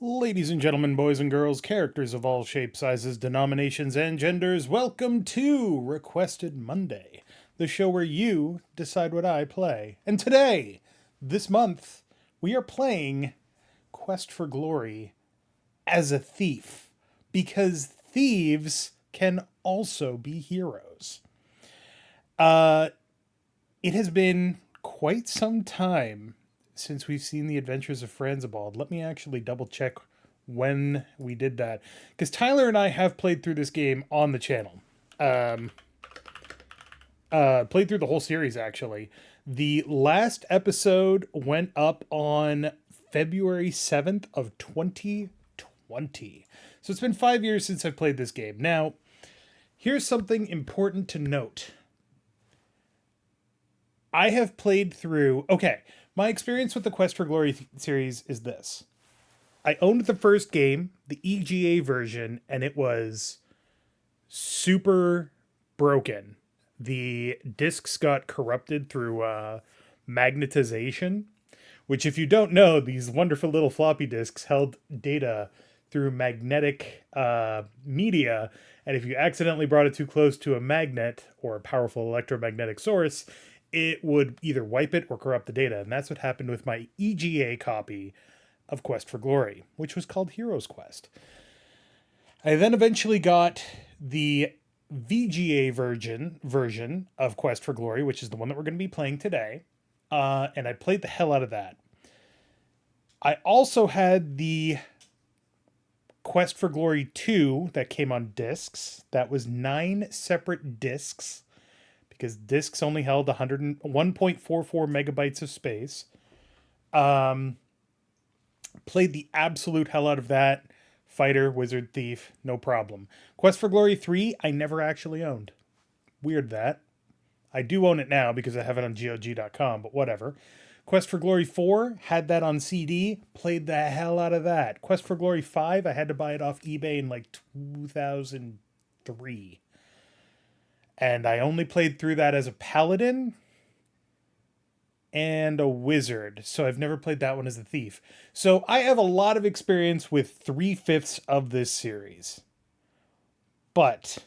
Ladies and gentlemen, boys and girls, characters of all shapes, sizes, denominations, and genders, welcome to Requested Monday, the show where you decide what I play. And today, this month, we are playing Quest for Glory as a thief, because thieves can also be heroes. Uh, it has been quite some time since we've seen the Adventures of Franzibald. Let me actually double check when we did that, because Tyler and I have played through this game on the channel. Um, Played through the whole series actually. The last episode went up on February 7th of 2020. So it's been 5 years since I've played this game. Now, here's something important to note. I have played through. Okay, my experience with the Quest for Glory series is this. I owned the first game, the EGA version, and it was super broken. The discs got corrupted through magnetization, which, if you don't know, these wonderful little floppy disks held data through magnetic media. And if you accidentally brought it too close to a magnet or a powerful electromagnetic source, it would either wipe it or corrupt the data. And that's what happened with my EGA copy of Quest for Glory, which was called Heroes Quest. I then eventually got the VGA version of Quest for Glory, which is the one that we're going to be playing today. And I played the hell out of that. I also had the Quest for Glory 2 that came on discs. That was 9 separate discs, because discs only held 1.44 megabytes of space. Played the absolute hell out of that. Fighter, wizard, thief, no problem. Quest for Glory 3, I never actually owned. Weird that. I do own it now because I have it on GOG.com, but whatever. Quest for Glory 4, had that on CD, played the hell out of that. Quest for Glory 5, I had to buy it off eBay in like 2003. And I only played through that as a paladin and a wizard, so I've never played that one as a thief. So I have a lot of experience with 3/5 of this series. But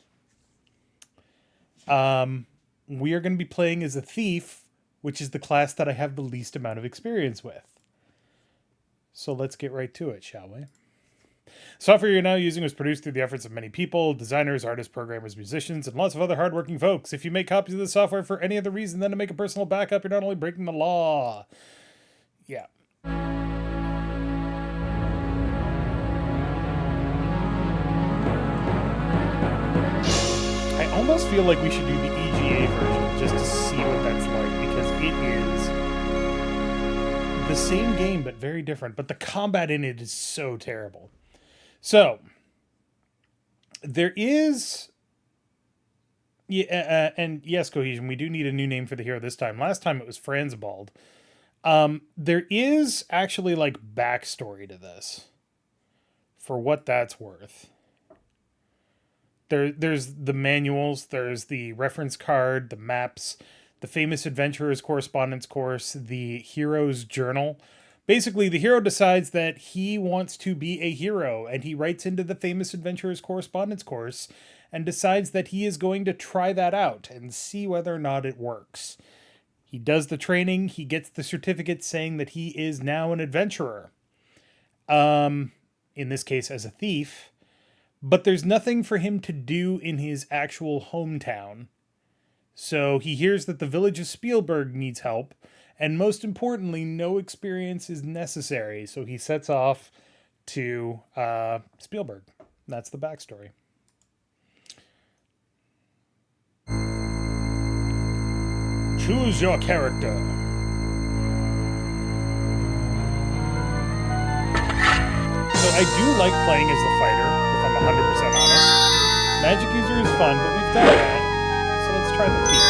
we are going to be playing as a thief, which is the class that I have the least amount of experience with. So let's get right to it, shall we? Software you're now using was produced through the efforts of many people, designers, artists, programmers, musicians, and lots of other hardworking folks. If you make copies of the software for any other reason than to make a personal backup, you're not only breaking the law. Yeah. I almost feel like we should do the EGA version just to see what that's like, because it is the same game but very different, but the combat in it is so terrible. So, there is... Yeah, and yes, Cohesion, we do need a new name for the hero this time. Last time it was Franzibald. There is actually, like, backstory to this, for what that's worth. There's the manuals, there's the reference card, the maps, the famous adventurer's correspondence course, the hero's journal. Basically, the hero decides that he wants to be a hero, and he writes into the famous adventurer's correspondence course and decides that he is going to try that out and see whether or not it works. He does the training, he gets the certificate saying that he is now an adventurer. In this case, as a thief. But there's nothing for him to do in his actual hometown. So he hears that the village of Spielberg needs help, and most importantly, no experience is necessary. So he sets off to Spielberg. That's the backstory. Choose your character. So I do like playing as the fighter, if I'm 100% honest. Magic user is fun, but we've done that. So let's try the thief.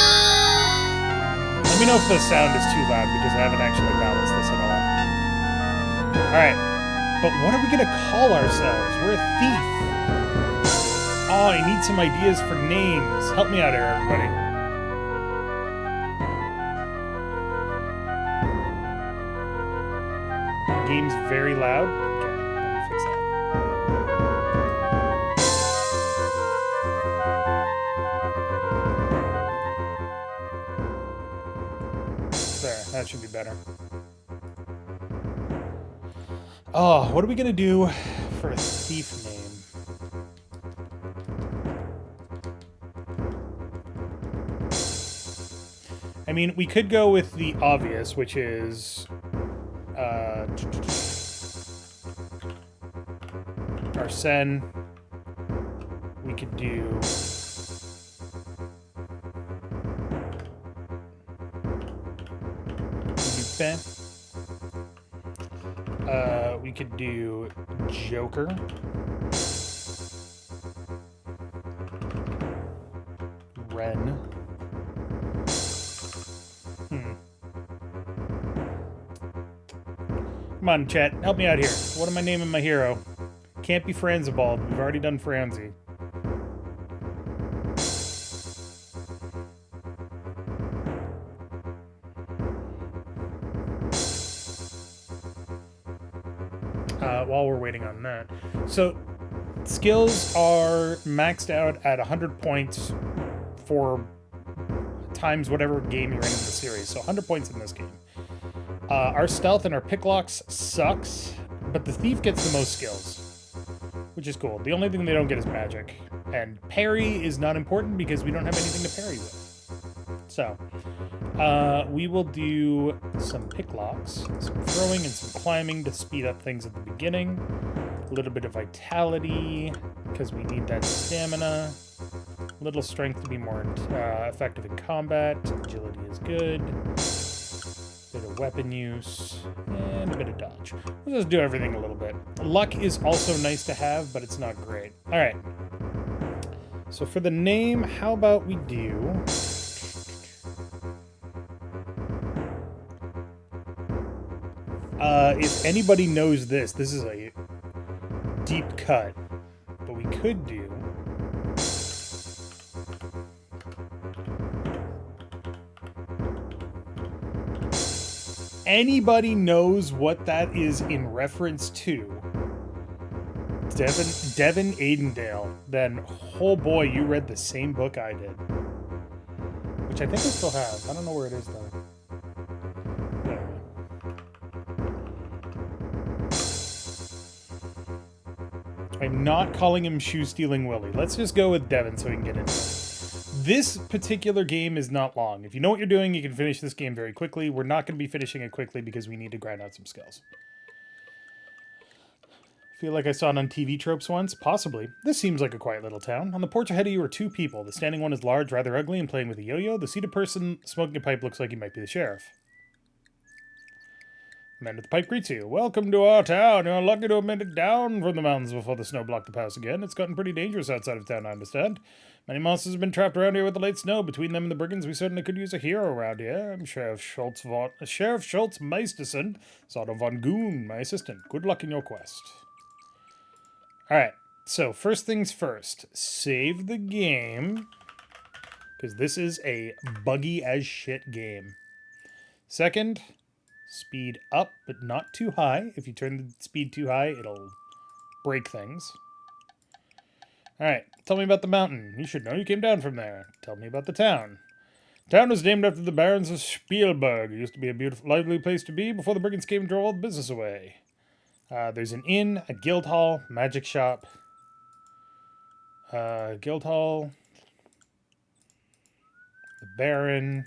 Let me know if the sound is too loud, because I haven't actually balanced this at all. Alright, but what are we going to call ourselves? We're a thief. Oh, I need some ideas for names. Help me out here, everybody. Game's very loud. Okay, let me fix That should be better. Oh, what are we gonna do for a thief name? I mean, we could go with the obvious, which is Arsene. We could do Lupin. We could do Joker. Ren. Come on, chat. Help me out here. What am I naming my hero? Can't be Franzibald. We've already done Franzi. While we're waiting on that. So, skills are maxed out at 100 points for times whatever game you're in the series. So 100 points in this game. Our stealth and our picklocks sucks, but the thief gets the most skills, which is cool. The only thing they don't get is magic. And parry is not important because we don't have anything to parry with. So, we will do some picklocks, some throwing, and some climbing to speed up things at the beginning. A little bit of vitality, because we need that stamina. A little strength to be more effective in combat. Agility is good. Bit of weapon use, and a bit of dodge. We'll just do everything a little bit. Luck is also nice to have, but it's not great. All right. So for the name, how about we do... if anybody knows this is a deep cut, but we could do... Anybody knows what that is in reference to Devin Aidendale, then, oh boy, you read the same book I did. Which I think I still have. I don't know where it is, though. Anyway. I'm not calling him Shoe-Stealing Willie. Let's just go with Devin so we can get into it. This particular game is not long. If you know what you're doing, you can finish this game very quickly. We're not going to be finishing it quickly because we need to grind out some skills. Feel like I saw it on TV tropes once? Possibly. This seems like a quiet little town. On the porch ahead of you are two people. The standing one is large, rather ugly, and playing with a yo-yo. The seated person smoking a pipe looks like he might be the sheriff. The man with the pipe greets you. Welcome to our town. You're lucky to have made it down from the mountains before the snow blocked the pass again. It's gotten pretty dangerous outside of town, I understand. Many monsters have been trapped around here with the late snow. Between them and the brigands, we certainly could use a hero around here. I'm Sheriff Schultz Meisterson, Sodom von Goon, my assistant. Good luck in your quest. Alright, so first things first. Save the game, because this is a buggy as shit game. Second, speed up, but not too high. If you turn the speed too high, it'll break things. Alright, tell me about the mountain. You should know you came down from there. Tell me about the town. The town was named after the barons of Spielberg. It used to be a beautiful, lively place to be before the brigands came and drove all the business away. There's an inn, a guild hall, magic shop. Guild hall. The baron.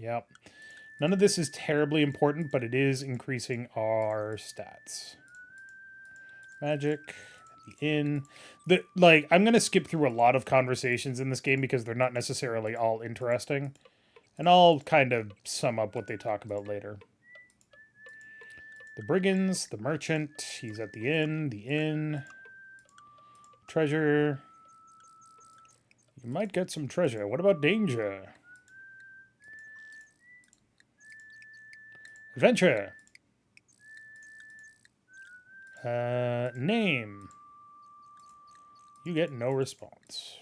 Yep. None of this is terribly important, but it is increasing our stats. Magic. The inn. I'm going to skip through a lot of conversations in this game because they're not necessarily all interesting. And I'll kind of sum up what they talk about later. The brigands, the merchant, he's at the inn. Treasure. You might get some treasure. What about danger? Adventure. Name. You get no response.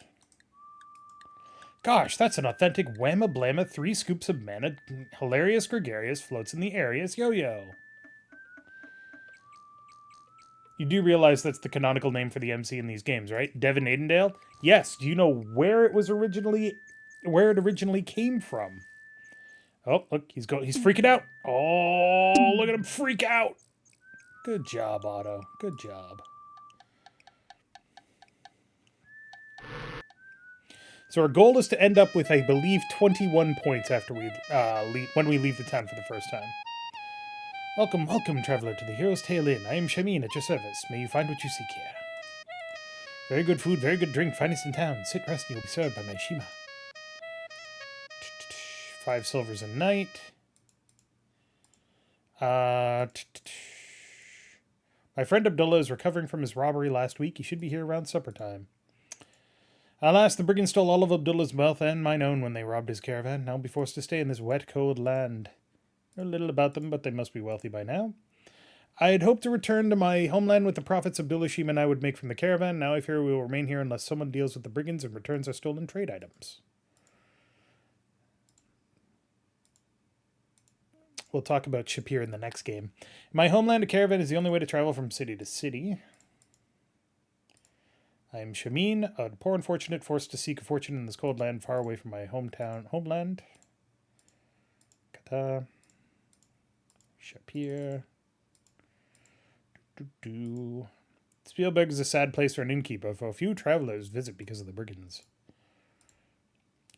Gosh, that's an authentic whamma blamma, 3 scoops of mana, hilarious gregarious, floats in the areas, yo-yo. You do realize that's the canonical name for the MC in these games, right? Devin Aidendale? Yes. Do you know where it originally came from? Oh, look, he's freaking out. Oh, look at him freak out. Good job, Otto. Good job. So our goal is to end up with, I believe, 21 points after we when we leave the town for the first time. Welcome, welcome, traveler, to the Hero's Tale Inn. I am Shamin at your service. May you find what you seek here. Very good food, very good drink, finest in town. Sit, rest, and you'll be served by my Shima. 5 silvers a night. My friend Abdullah is recovering from his robbery last week. He should be here around supper time. Alas, the brigands stole all of Abdullah's wealth and mine own when they robbed his caravan. Now I'll be forced to stay in this wet, cold land. Know little about them, but they must be wealthy by now. I had hoped to return to my homeland with the profits Abdullah, Shima, and I would make from the caravan. Now I fear we will remain here unless someone deals with the brigands and returns our stolen trade items. We'll talk about Shapir in the next game. In my homeland, a caravan is the only way to travel from city to city. I am Shamin, a poor unfortunate forced to seek a fortune in this cold land far away from my homeland. Kata. Shapir. Spielberg is a sad place for an innkeeper, for few travelers visit because of the brigands.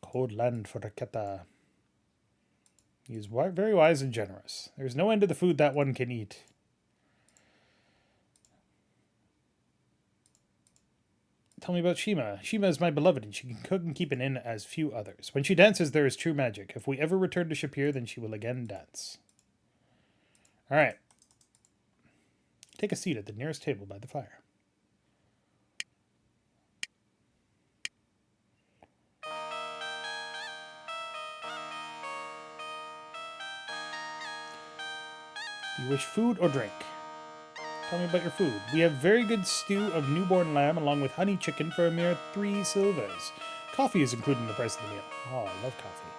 Cold land for Kata. He is very wise and generous. There is no end to the food that one can eat. Tell me about Shima. Shima is my beloved, and she can cook and keep an inn as few others. When she dances, there is true magic. If we ever return to Shapir, then she will again dance. All right. Take a seat at the nearest table by the fire. Do you wish food or drink? Tell me about your food. We have very good stew of newborn lamb along with honey chicken for a mere 3 silvers. Coffee is included in the price of the meal. Oh, I love coffee.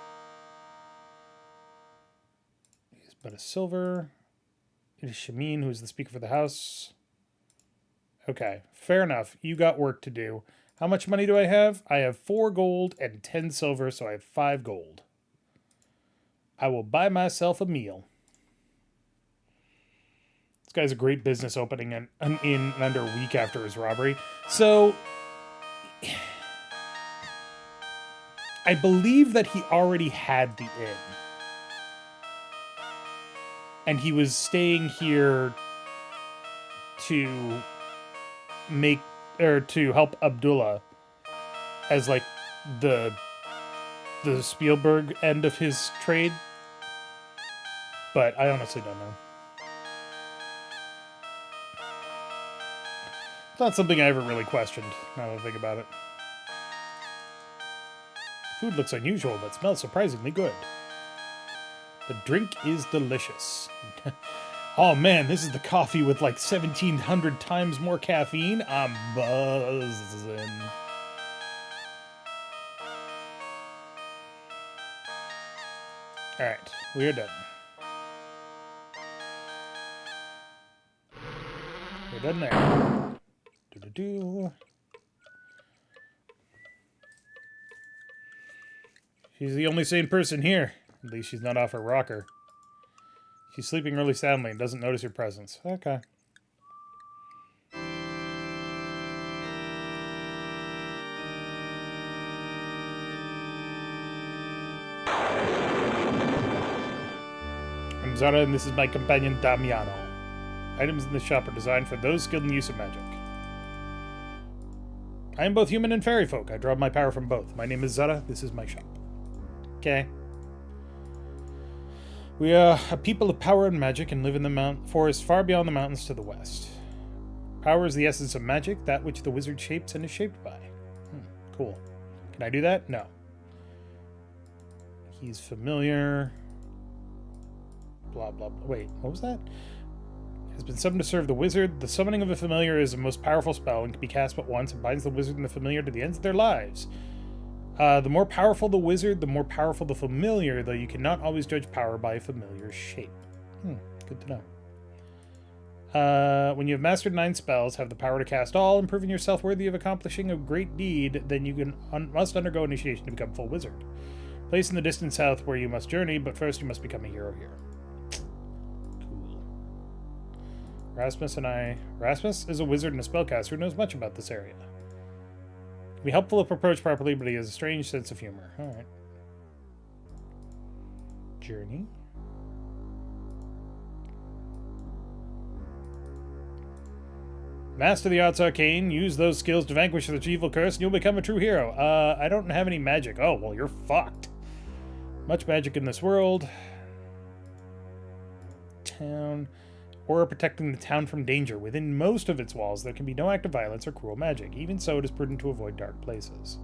It's but a silver. It is Shamin who is the speaker for the house. Okay, fair enough. You got work to do. How much money do I have? I have 4 gold and 10 silver, so I have 5 gold. I will buy myself a meal. Guy's a great business opening an inn under a week after his robbery. So I believe that he already had the inn. And he was staying here to help Abdullah as like the Spielberg end of his trade. But I honestly don't know. It's not something I ever really questioned, now that I think about it. Food looks unusual, but smells surprisingly good. The drink is delicious. Oh man, this is the coffee with like 1,700 times more caffeine. I'm buzzing. Alright, we are done. We're done there. She's the only sane person here. At least she's not off her rocker. She's sleeping really soundly and doesn't notice your presence. Okay. I'm Zara, and this is my companion Damiano. Items in the shop are designed for those skilled in the use of magic. I am both human and fairy folk. I draw my power from both. My name is Zara. This is my shop. Okay. We are a people of power and magic and live in the forest far beyond the mountains to the west. Power is the essence of magic, that which the wizard shapes and is shaped by. Cool. Can I do that? No. He's familiar. Blah, blah, blah. Wait, what was that? Has been summoned to serve the wizard. The summoning of a familiar is the most powerful spell and can be cast but once and binds the wizard and the familiar to the ends of their lives. The more powerful the wizard, the more powerful the familiar, though you cannot always judge power by a familiar shape. Good to know. When you have mastered 9 spells, have the power to cast all, and proving yourself worthy of accomplishing a great deed, then you must undergo initiation to become full wizard. Place in the distant south where you must journey, but first you must become a hero here. Cool. Rasmus is a wizard and a spellcaster who knows much about this area. Can be helpful if approached properly, but he has a strange sense of humor. Alright. Journey. Master the arts arcane. Use those skills to vanquish the evil curse, and you'll become a true hero. I don't have any magic. Oh, well, you're fucked. Much magic in this world. Town. Aura protecting the town from danger. Within most of its walls, there can be no act of violence or cruel magic. Even so, it is prudent to avoid dark places.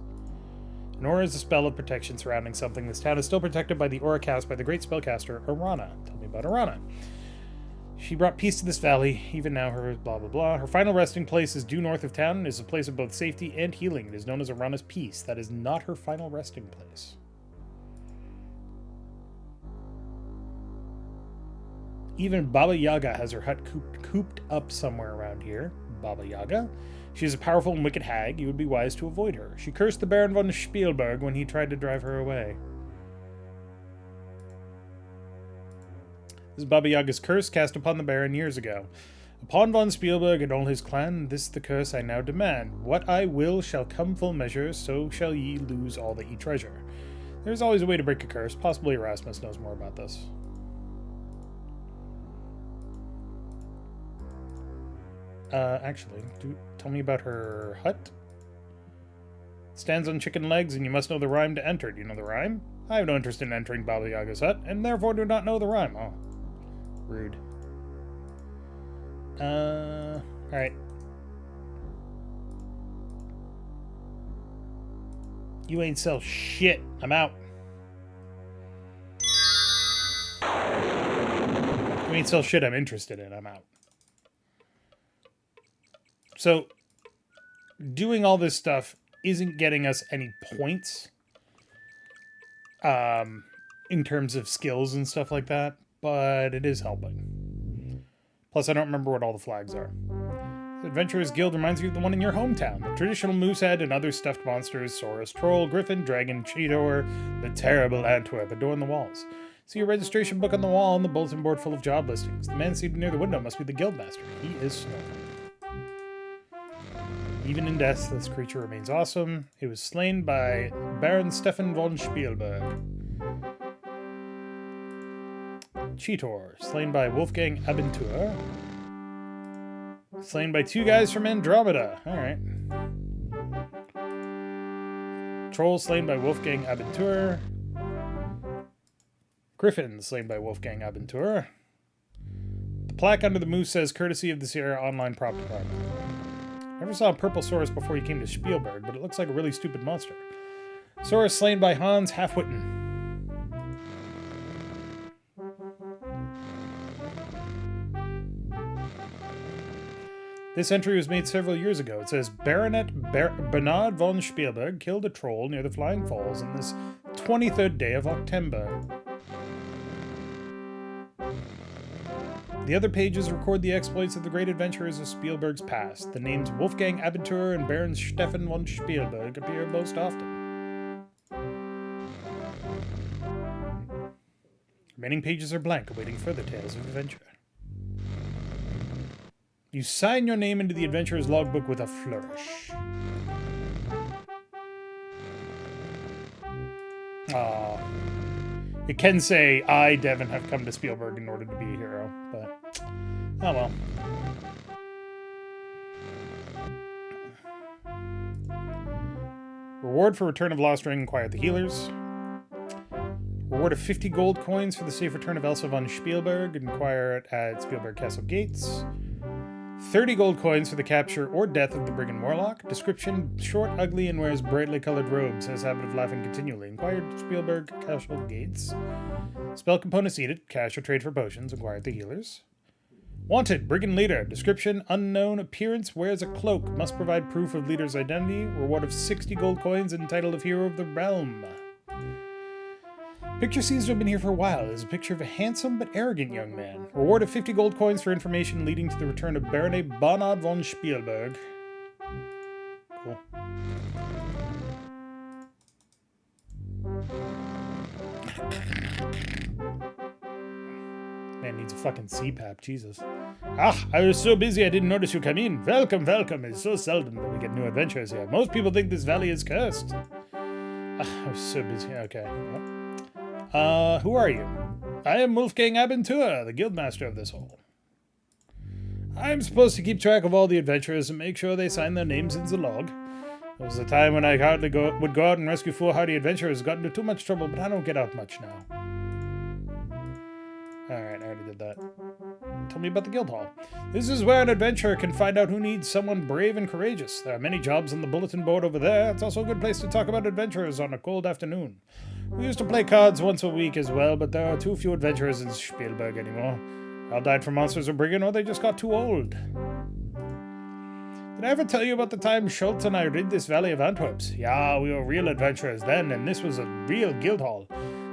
An aura is a spell of protection surrounding something. This town is still protected by the aura cast by the great spellcaster, Arana. Tell me about Arana. She brought peace to this valley. Even now, her blah blah blah. Her final resting place is due north of town and is a place of both safety and healing. It is known as Arana's Peace. That is not her final resting place. Even Baba Yaga has her hut cooped up somewhere around here. Baba Yaga. She is a powerful and wicked hag. You would be wise to avoid her. She cursed the Baron von Spielberg when he tried to drive her away. This is Baba Yaga's curse cast upon the Baron years ago. Upon von Spielberg and all his clan, this the curse I now demand. What I will shall come full measure, so shall ye lose all that ye treasure. There is always a way to break a curse. Possibly Erasmus knows more about this. Actually, tell me about her hut. Stands on chicken legs, and you must know the rhyme to enter. Do you know the rhyme? I have no interest in entering Baba Yaga's hut, and therefore do not know the rhyme. Oh. Rude. Alright. You ain't sell shit. I'm out. You ain't sell shit I'm interested in. I'm out. So, doing all this stuff isn't getting us any points. In terms of skills and stuff like that. But it is helping. Plus, I don't remember what all the flags are. The Adventurers Guild reminds you of the one in your hometown. The traditional moosehead and other stuffed monsters, Saurus, Troll, Griffin, Dragon, Cheetor, the terrible Antwerp adorn the walls. See your registration book on the wall and the bulletin board full of job listings. The man seated near the window must be the Guildmaster. He is snoring. Even in death, this creature remains awesome. It was slain by Baron Stefan von Spielberg. Cheetor, slain by Wolfgang Abentur. Slain by two guys from Andromeda. Alright. Troll, slain by Wolfgang Abentur. Griffin, slain by Wolfgang Abentur. The plaque under the moose says, courtesy of the Sierra Online Prop Department. Never saw a purple Saurus before he came to Spielberg, but it looks like a really stupid monster. Saurus, slain by Hans Halfwitten. This entry was made several years ago. It says, Baronet Bernard von Spielberg killed a troll near the Flying Falls on this 23rd day of October. The other pages record the exploits of the great adventurers of Spielberg's past. The names Wolfgang Abentur and Baron Stefan von Spielberg appear most often. Remaining pages are blank, awaiting further tales of adventure. You sign your name into the adventurer's logbook with a flourish. It can say, I, Devin, have come to Spielberg in order to be a hero, but oh well. Reward for return of lost ring, inquire the healers. Reward of 50 gold coins for the safe return of Elsa von Spielberg, inquire it at Spielberg Castle Gates. 30 gold coins for the capture or death of the Brigand Warlock. Description, short, ugly, and wears brightly colored robes. Has habit of laughing continually. Inquired Spielberg Castle Gates. Spell components needed. Cash or trade for potions. Inquired the healers. Wanted, Brigand Leader. Description, unknown. Appearance, wears a cloak. Must provide proof of leader's identity. Reward of 60 gold coins and title of Hero of the Realm. Picture seems to have been here for a while. It is a picture of a handsome but arrogant young man. Reward of 50 gold coins for information leading to the return of Baronet Bernard von Spielberg. Cool. fucking CPAP, Jesus. Ah, I was so busy I didn't notice you come in. Welcome, welcome. It's so seldom that we get new adventurers here. Most people think this valley is cursed. I was so busy. Okay. Who are you? I am Wolfgang Abentur, the guildmaster of this hole. I'm supposed to keep track of all the adventurers and make sure they sign their names in the log. There was a time when I would go out and rescue foolhardy adventurers, got into too much trouble, but I don't get out much now. Alright, I already did that. Tell me about the guild hall. This is where an adventurer can find out who needs someone brave and courageous. There are many jobs on the bulletin board over there. It's also a good place to talk about adventurers on a cold afternoon. We used to play cards once a week as well, but there are too few adventurers in Spielberg anymore. All died from monsters or brigand, or they just got too old. Did I ever tell you about the time Schultz and I rid this valley of Antwerps? Yeah, we were real adventurers then, and this was a real guild hall.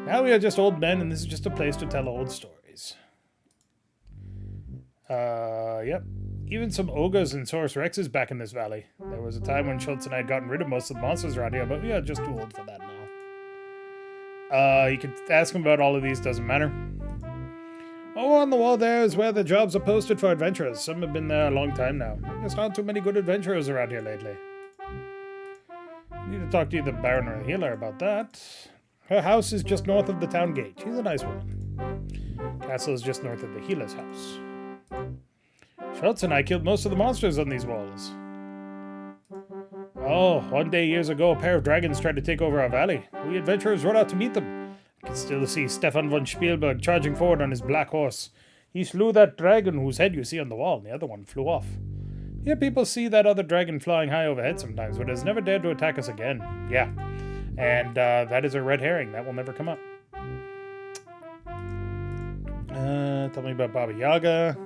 Now we are just old men, and this is just a place to tell old stories. Yep. Even some ogres and Saurus Rexes back in this valley. There was a time when Schultz and I had gotten rid of most of the monsters around here, but we are just too old for that now. You could ask him about all of these, doesn't matter. Oh, on the wall there is where the jobs are posted for adventurers. Some have been there a long time now. There just aren't too many good adventurers around here lately. I need to talk to either Baron or the healer about that. Her house is just north of the town gate. She's a nice woman. Castle is just north of the healer's house. Schultz and I killed most of the monsters on these walls. Oh, one day years ago, a pair of dragons tried to take over our valley. We adventurers rode out to meet them. I can still see Stefan von Spielberg charging forward on his black horse. He slew that dragon whose head you see on the wall, and the other one flew off. Here people see that other dragon flying high overhead sometimes, but has never dared to attack us again. Yeah, and that is a red herring. That will never come up. Tell me about Baba Yaga.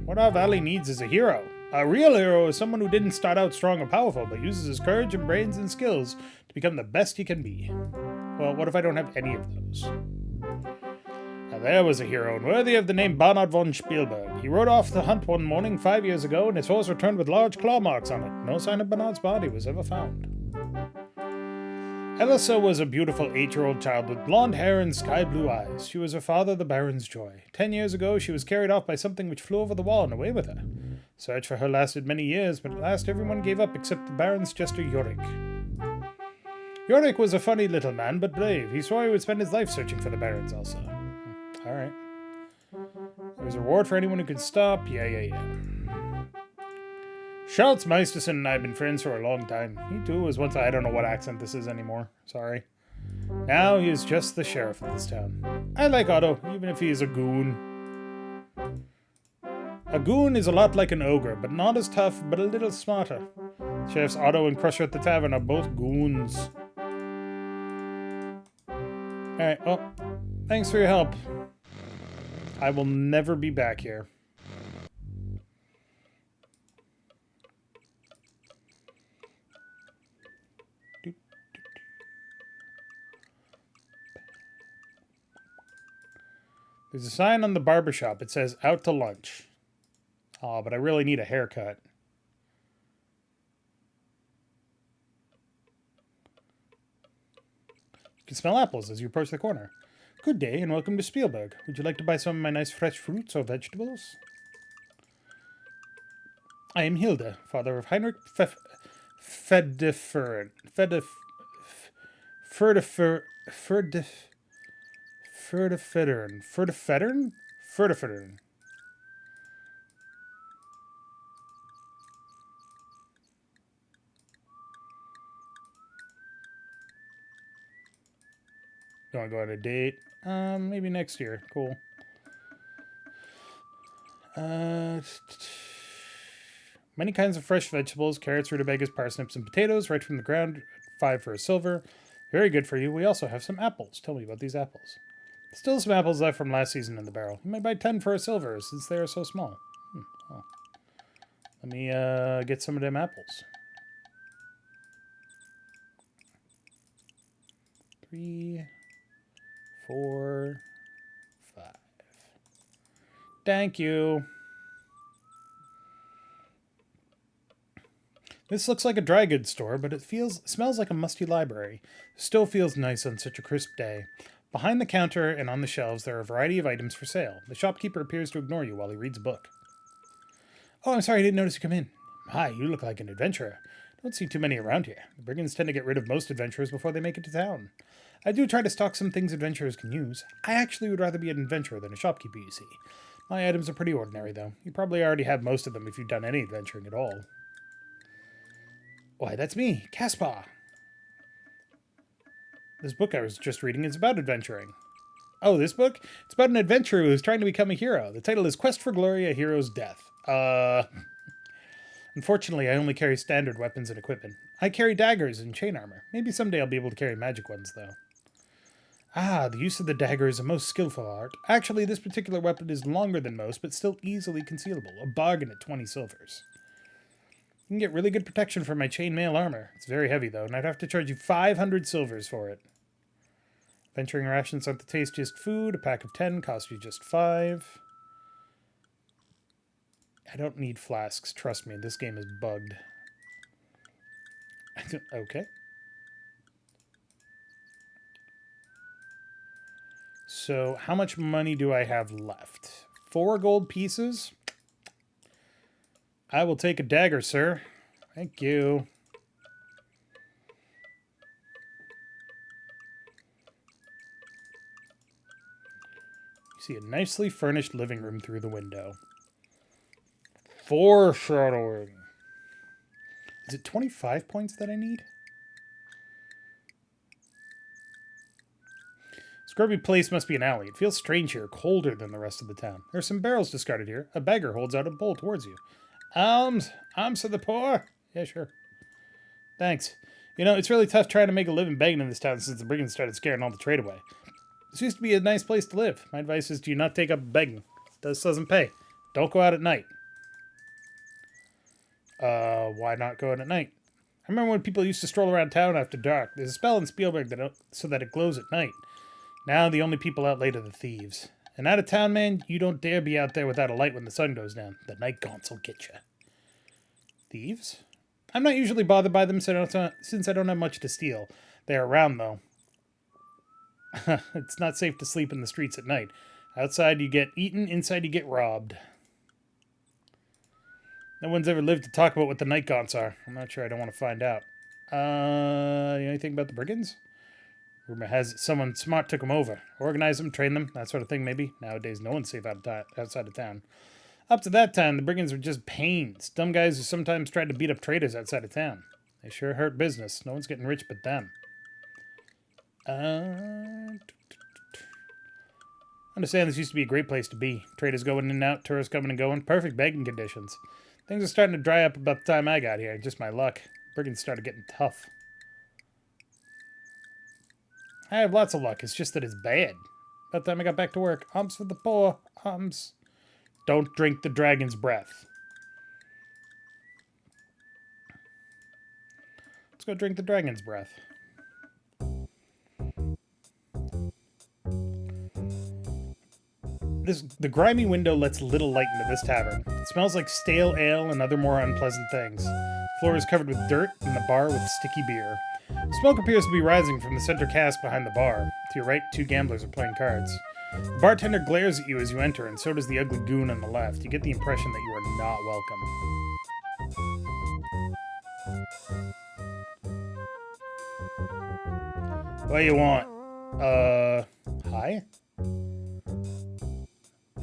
What our valley needs is a hero. A real hero is someone who didn't start out strong or powerful, but uses his courage and brains and skills to become the best he can be. Well, what if I don't have any of those? Now there was a hero, and worthy of the name Bernhard von Spielberg. He rode off the hunt one morning 5 years ago, and his horse returned with large claw marks on it. No sign of Bernhard's body was ever found. Elisa was a beautiful 8-year-old child with blonde hair and sky-blue eyes. She was her father, the Baron's joy. 10 years ago, she was carried off by something which flew over the wall and away with her. Search for her lasted many years, but at last everyone gave up except the Baron's jester Yorick. Yorick was a funny little man, but brave. He swore he would spend his life searching for the Baron's Elsa. Alright. There's a reward for anyone who can stop. Yeah. Schultz Meisterson and I have been friends for a long time. He too was once I don't know what accent this is anymore. Sorry. Now he is just the sheriff of this town. I like Otto, even if he is a goon. A goon is a lot like an ogre, but not as tough, but a little smarter. Sheriffs Otto and Crusher at the Tavern are both goons. Alright, well, thanks for your help. I will never be back here. There's a sign on the barbershop. It says, out to lunch. Oh, but I really need a haircut. You can smell apples as you approach the corner. Good day and welcome to Spielberg. Would you like to buy some of my nice fresh fruits or vegetables? I am Hilda, father of Heinrich Ferdefern. Ferdefedern? Don't want to go on a date. Maybe next year. Cool. Many kinds of fresh vegetables, carrots, rutabagas, parsnips, and potatoes, right from the ground. 5 for a silver. Very good for you. We also have some apples. Tell me about these apples. Still some apples left from last season in the barrel. You might buy 10 for a silver, since they are so small. Well, let me get some of them apples. 3, 4, 5. Thank you. This looks like a dry goods store, but it smells like a musty library. Still feels nice on such a crisp day. Behind the counter and on the shelves, there are a variety of items for sale. The shopkeeper appears to ignore you while he reads a book. Oh, I'm sorry, I didn't notice you come in. My, you look like an adventurer. Don't see too many around here. The brigands tend to get rid of most adventurers before they make it to town. I do try to stock some things adventurers can use. I actually would rather be an adventurer than a shopkeeper, you see. My items are pretty ordinary, though. You probably already have most of them if you've done any adventuring at all. Why, that's me, Caspar. This book I was just reading is about adventuring. Oh, this book? It's about an adventurer who's trying to become a hero. The title is Quest for Glory, A Hero's Death. Unfortunately, I only carry standard weapons and equipment. I carry daggers and chain armor. Maybe someday I'll be able to carry magic ones, though. Ah, the use of the dagger is a most skillful art. Actually, this particular weapon is longer than most, but still easily concealable. A bargain at 20 silvers. You can get really good protection from my chainmail armor. It's very heavy, though, and I'd have to charge you 500 silvers for it. Venturing rations aren't the tastiest food. A pack of 10 costs you just 5. I don't need flasks. Trust me, this game is bugged. Okay. So, how much money do I have left? 4 gold pieces? I will take a dagger, sir. Thank you. You see a nicely furnished living room through the window. Foreshadowing. Is it 25 points that I need? Scrubby place must be an alley. It feels strange here, colder than the rest of the town. There are some barrels discarded here. A beggar holds out a bowl towards you. Alms for the poor. Yeah, sure. Thanks. You know, it's really tough trying to make a living begging in this town since the brigands started scaring all the trade away. This used to be a nice place to live. My advice is do not take up begging. This doesn't pay. Don't go out at night. Why not go out at night? I remember when people used to stroll around town after dark. There's a spell in Spielberg so that it glows at night. Now the only people out late are the thieves. And out of town, man, you don't dare be out there without a light when the sun goes down. The night gaunts will get you. Thieves? I'm not usually bothered by them since I don't have much to steal. They're around, though. It's not safe to sleep in the streets at night. Outside you get eaten, inside you get robbed. No one's ever lived to talk about what the night gaunts are. I'm not sure, I don't want to find out. You know anything about the brigands? Rumor has it someone smart took them over. Organize them, train them, that sort of thing maybe. Nowadays no one's safe outside of town. Up to that time, the brigands were just pains. Dumb guys who sometimes tried to beat up traders outside of town. They sure hurt business. No one's getting rich but them. Understand this used to be a great place to be. Traders going in and out, tourists coming and going. Perfect begging conditions. Things are starting to dry up about the time I got here. Just my luck. Brigands started getting tough. I have lots of luck. It's just that it's bad. By the time I got back to work, alms for the poor. Alms. Don't drink the dragon's breath. Let's go drink the dragon's breath. The grimy window lets little light into this tavern. It smells like stale ale and other more unpleasant things. The floor is covered with dirt and the bar with sticky beer. Smoke appears to be rising from the center cask behind the bar. To your right, 2 gamblers are playing cards. The bartender glares at you as you enter, and so does the ugly goon on the left. You get the impression that you are not welcome. What do you want? Hi?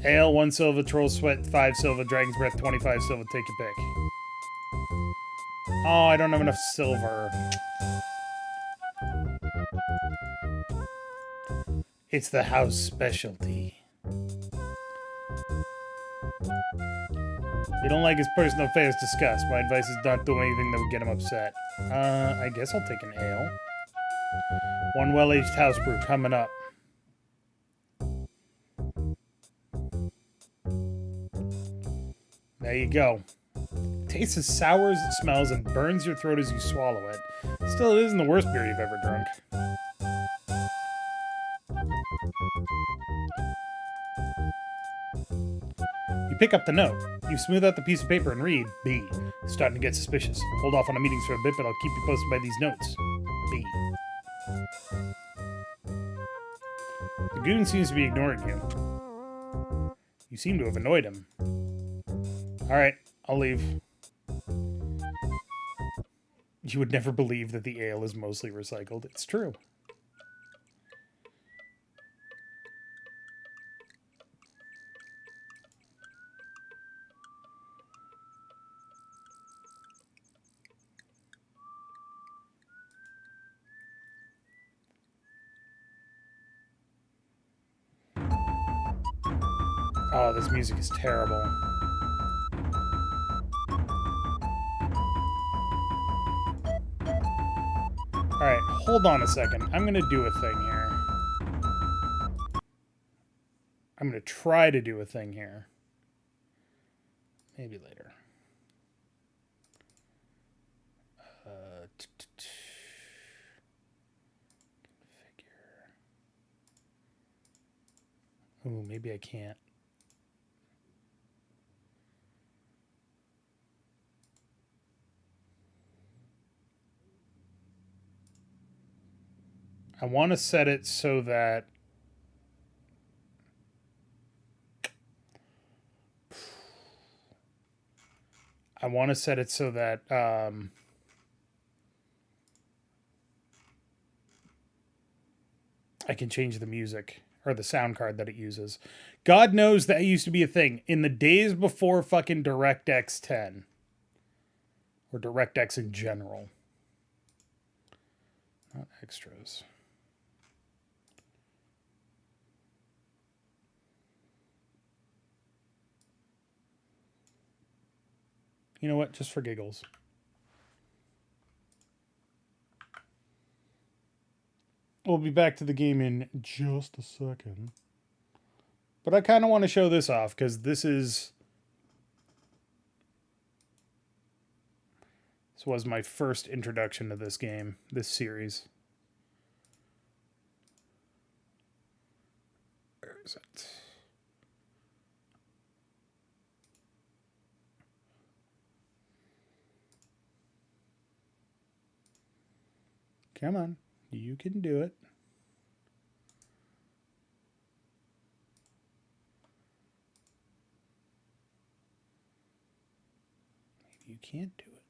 Ale, 1 silver, troll sweat, 5 silver, dragon's breath, 25 silver, take your pick. Oh, I don't have enough silver. It's the house specialty. You don't like his personal affairs discussed. My advice is not do anything that would get him upset. I guess I'll take an ale. 1 well-aged house brew coming up. There you go. It tastes as sour as it smells and burns your throat as you swallow it. Still, it isn't the worst beer you've ever drunk. You pick up the note. You smooth out the piece of paper and read, B. It's starting to get suspicious. Hold off on the meetings for a bit, but I'll keep you posted by these notes. B. goon seems to be ignoring you. You seem to have annoyed him. Alright, I'll leave. You would never believe that the ale is mostly recycled. It's true. Oh, this music is terrible. Alright, hold on a second. I'm going to do a thing here. I'm going to try to do a thing here. Maybe later. Configure. Ooh, maybe I can't. I want to set it so that I can change the music or the sound card that it uses. God knows that used to be a thing in the days before fucking DirectX 10 or DirectX in general. Not extras. You know what? Just for giggles. We'll be back to the game in just a second. But I kind of want to show this off because this was my first introduction to this game, this series. Where is it? Come on. You can do it. Maybe you can't do it.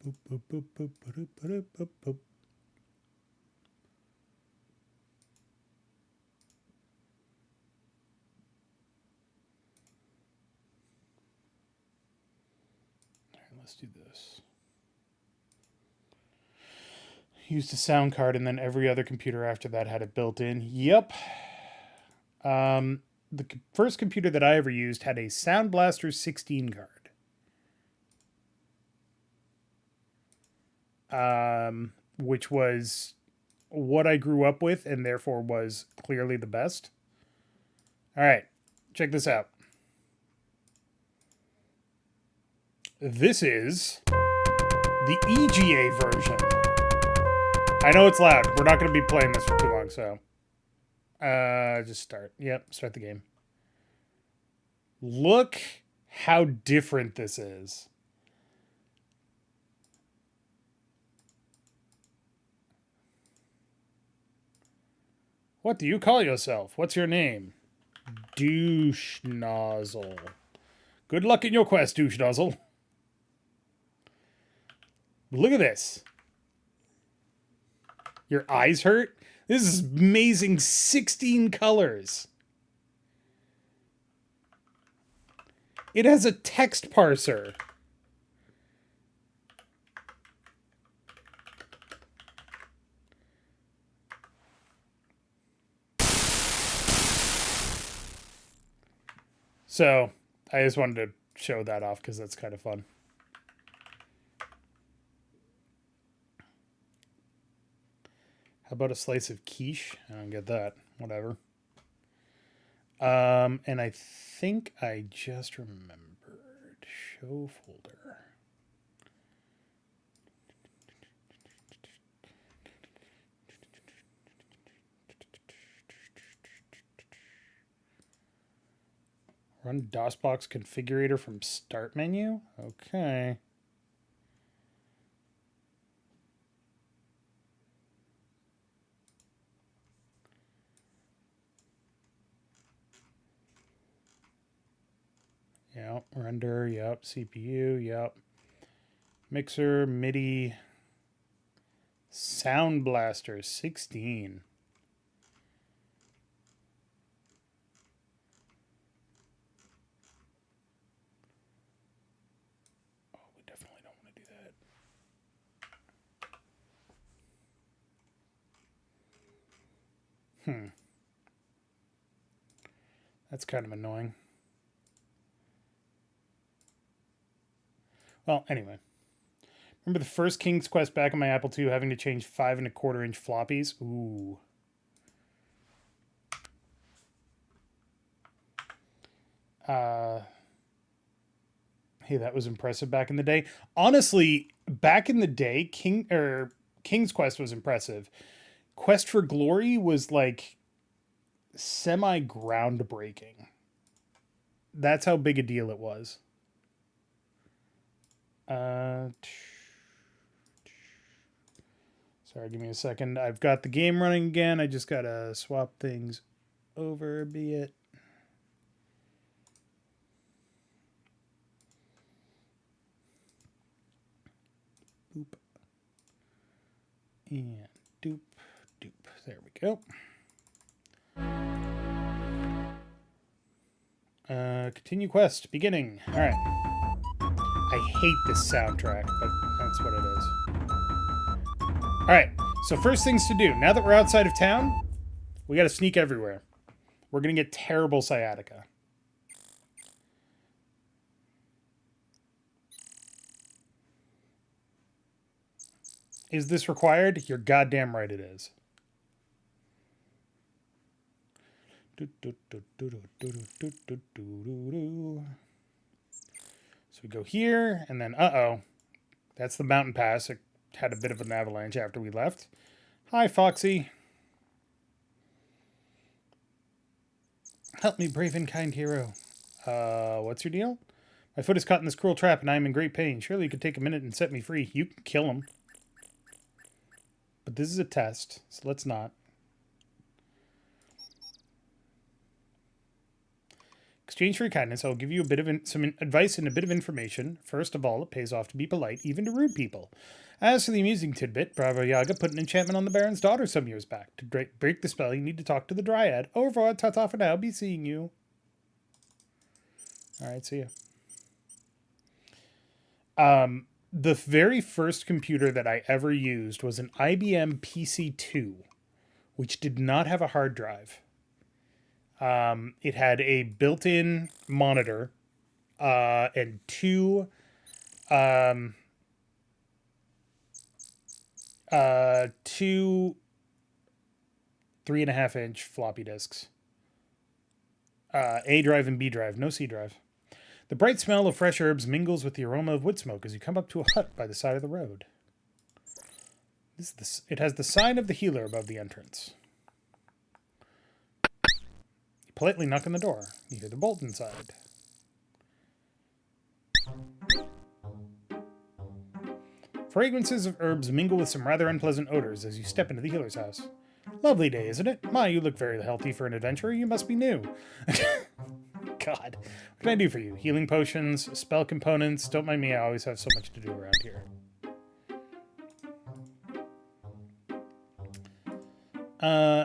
Boop, boop, boop, boop, boop, boop, boop, boop. Let's do this. Used a sound card, and then every other computer after that had it built in. Yep. The first computer that I ever used had a Sound Blaster 16 card. Which was what I grew up with, and therefore was clearly the best. All right, check this out. This is the EGA version. I know it's loud. We're not going to be playing this for too long, so just start. Yep, start the game. Look how different this is. What do you call yourself? What's your name? Douche Nozzle. Good luck in your quest, Douche Nozzle. Look at this. Your eyes hurt? This is amazing. 16 colors. It has a text parser. So, I just wanted to show that off because that's kind of fun. How about a slice of quiche? I don't get that. Whatever. And I think I just remembered. Show folder. Run DOSBox configurator from start menu? Okay. Yep, render, yep, CPU, yep. Mixer, MIDI, Sound Blaster, 16. Oh, we definitely don't want to do that. That's kind of annoying. Well, anyway. Remember the first King's Quest back on my Apple II having to change 5.25-inch floppies? Ooh. Hey, that was impressive back in the day. Honestly, back in the day, King's Quest was impressive. Quest for Glory was like semi groundbreaking. That's how big a deal it was. Sorry, give me a second. I've got the game running again. I just gotta swap things over a bit. Boop. And doop, doop. There we go. Continue quest. Beginning. All right. I hate this soundtrack, but that's what it is. All right. So first things to do. Now that we're outside of town, we got to sneak everywhere. We're going to get terrible sciatica. Is this required? You're goddamn right it is. So we go here, and then, uh-oh. That's the mountain pass. It had a bit of an avalanche after we left. Hi, Foxy. Help me, brave and kind hero. What's your deal? My foot is caught in this cruel trap, and I am in great pain. Surely you could take a minute and set me free. You can kill him. But this is a test, so let's not. Exchange for your kindness, I will give you a bit of some advice and a bit of information. First of all, it pays off to be polite, even to rude people. As for the amusing tidbit, Bravo Yaga put an enchantment on the Baron's daughter some years back. To break the spell, you need to talk to the Dryad. Au revoir, ta-ta for now, be seeing you. Alright, see ya. The very first computer that I ever used was an IBM PC2, which did not have a hard drive. It had a built-in monitor and two 3.5-inch floppy disks. A drive and B drive, no C drive. The bright smell of fresh herbs mingles with the aroma of wood smoke as you come up to a hut by the side of the road. It has the sign of the healer above the entrance. You politely knock on the door. You hear the bolt inside. Fragrances of herbs mingle with some rather unpleasant odors as you step into the healer's house. Lovely day, isn't it? My, you look very healthy for an adventurer. You must be new. God. What can I do for you? Healing potions, spell components. Don't mind me, I always have so much to do around here.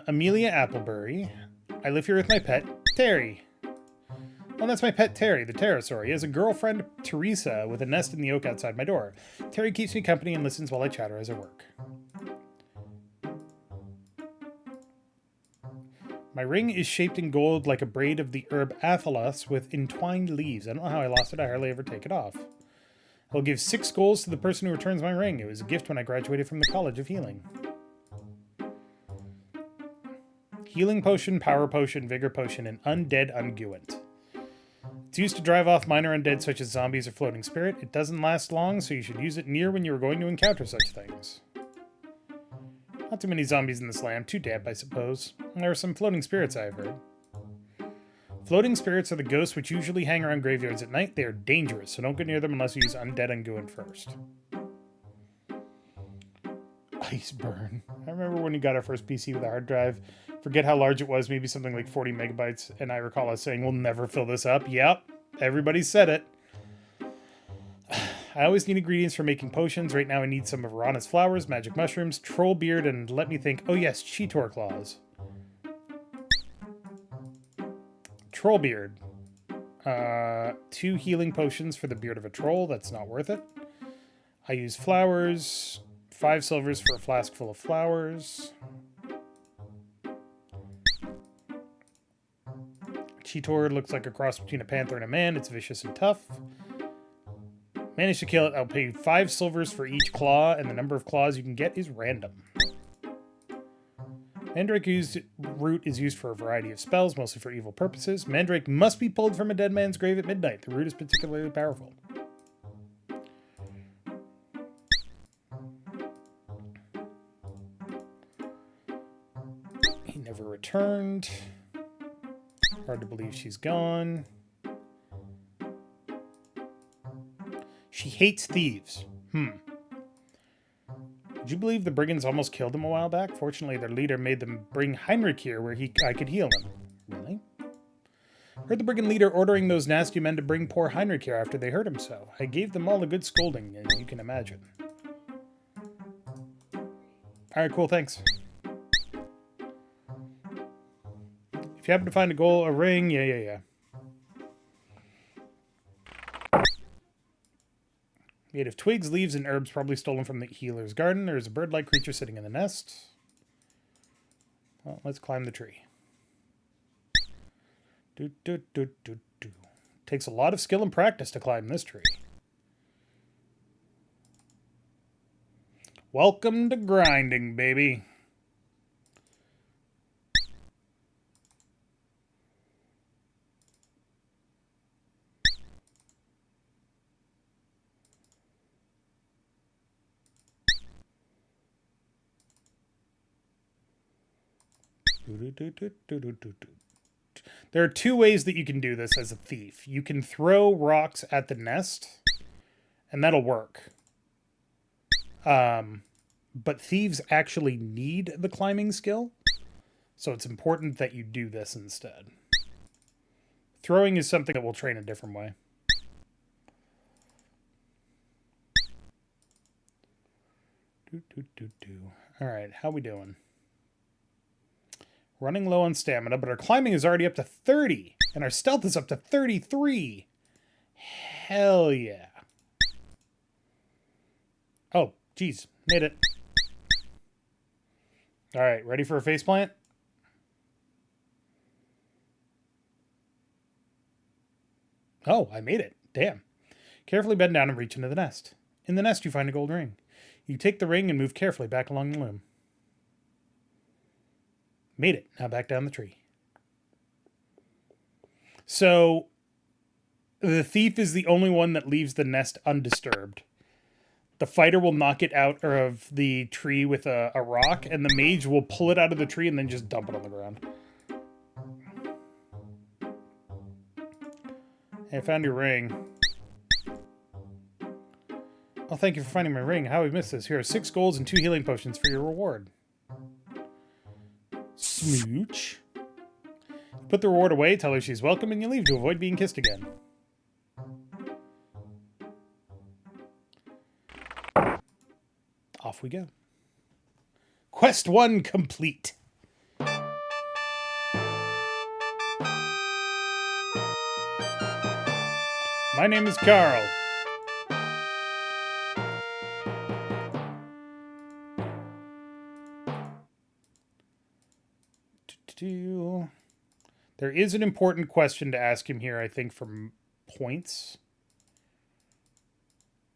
Amelia Applebury. I live here with my pet, Terry. Oh, that's my pet Terry, the pterosaur. He has a girlfriend, Teresa, with a nest in the oak outside my door. Terry keeps me company and listens while I chatter as I work. My ring is shaped in gold like a braid of the herb Athelas with entwined leaves. I don't know how I lost it. I hardly ever take it off. I'll give 6 goals to the person who returns my ring. It was a gift when I graduated from the College of Healing. Healing potion, power potion, vigor potion, and undead unguent. It's used to drive off minor undead such as zombies or floating spirit. It doesn't last long, so you should use it near when you are going to encounter such things. Not too many zombies in this land. Too damp, I suppose. There are some floating spirits, I have heard. Floating spirits are the ghosts which usually hang around graveyards at night. They are dangerous, so don't go near them unless you use Undead Ungoing first. Iceburn. I remember when we got our first PC with a hard drive. Forget how large it was, maybe something like 40 megabytes, and I recall us saying, we'll never fill this up. Yep, everybody said it. I always need ingredients for making potions. Right now I need some of Rana's flowers, magic mushrooms, troll beard, and let me think. Oh yes, Cheetor claws. Troll beard. 2 healing potions for the beard of a troll. That's not worth it. I use flowers. 5 silvers for a flask full of flowers. Cheetor looks like a cross between a panther and a man. It's vicious and tough. Manage to kill it. I'll pay 5 silvers for each claw, and the number of claws you can get is random. Mandrake root is used for a variety of spells, mostly for evil purposes. Mandrake must be pulled from a dead man's grave at midnight. The root is particularly powerful. He never returned. Hard to believe she's gone. She hates thieves. Would you believe the brigands almost killed him a while back? Fortunately, their leader made them bring Heinrich here where I could heal him. Really? Heard the brigand leader ordering those nasty men to bring poor Heinrich here after they hurt him so. I gave them all a good scolding, as you can imagine. Alright, cool, thanks. If you happen to find a ring, yeah. Made of twigs, leaves, and herbs, probably stolen from the healer's garden. There is a bird-like creature sitting in the nest. Well, let's climb the tree. Takes a lot of skill and practice to climb this tree. Welcome to grinding, baby. There are 2 ways that you can do this as a thief. You can throw rocks at the nest, and that'll work. But thieves actually need the climbing skill, so it's important that you do this instead. Throwing is something that we'll train a different way. Alright, how we doing? Running low on stamina, but our climbing is already up to 30, and our stealth is up to 33. Hell yeah. Oh, geez, made it. Alright, ready for a faceplant? Oh, I made it. Damn. Carefully bend down and reach into the nest. In the nest, you find a gold ring. You take the ring and move carefully back along the limb. Made it. Now back down the tree. So, the thief is the only one that leaves the nest undisturbed. The fighter will knock it out of the tree with a rock, and the mage will pull it out of the tree and then just dump it on the ground. Hey, I found your ring. Oh, thank you for finding my ring. How we missed this. Here are 6 golds and 2 healing potions for your reward. Smooch. Put the reward away, tell her she's welcome, and you leave to avoid being kissed again. Off we go. Quest 1 complete. My name is Carl. There is an important question to ask him here, I think, for points.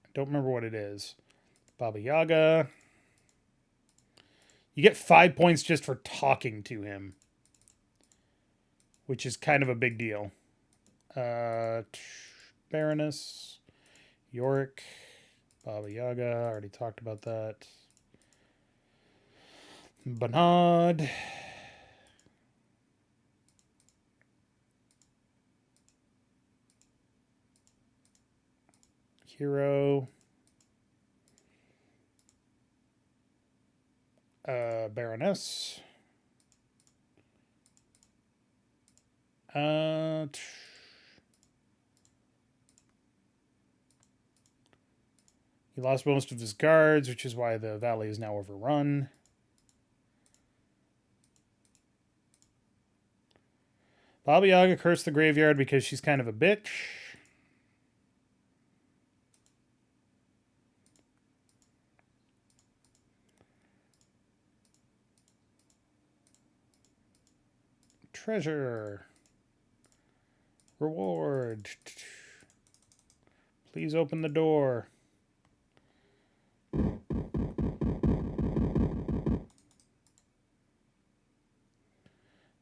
I don't remember what it is. Baba Yaga. You get 5 points just for talking to him, which is kind of a big deal. Baroness, Yorick, Baba Yaga. I already talked about that. Bernard. Hero. Baroness. He lost most of his guards, which is why the valley is now overrun. Baba Yaga cursed the graveyard because she's kind of a bitch. Treasure. Reward. Please open the door.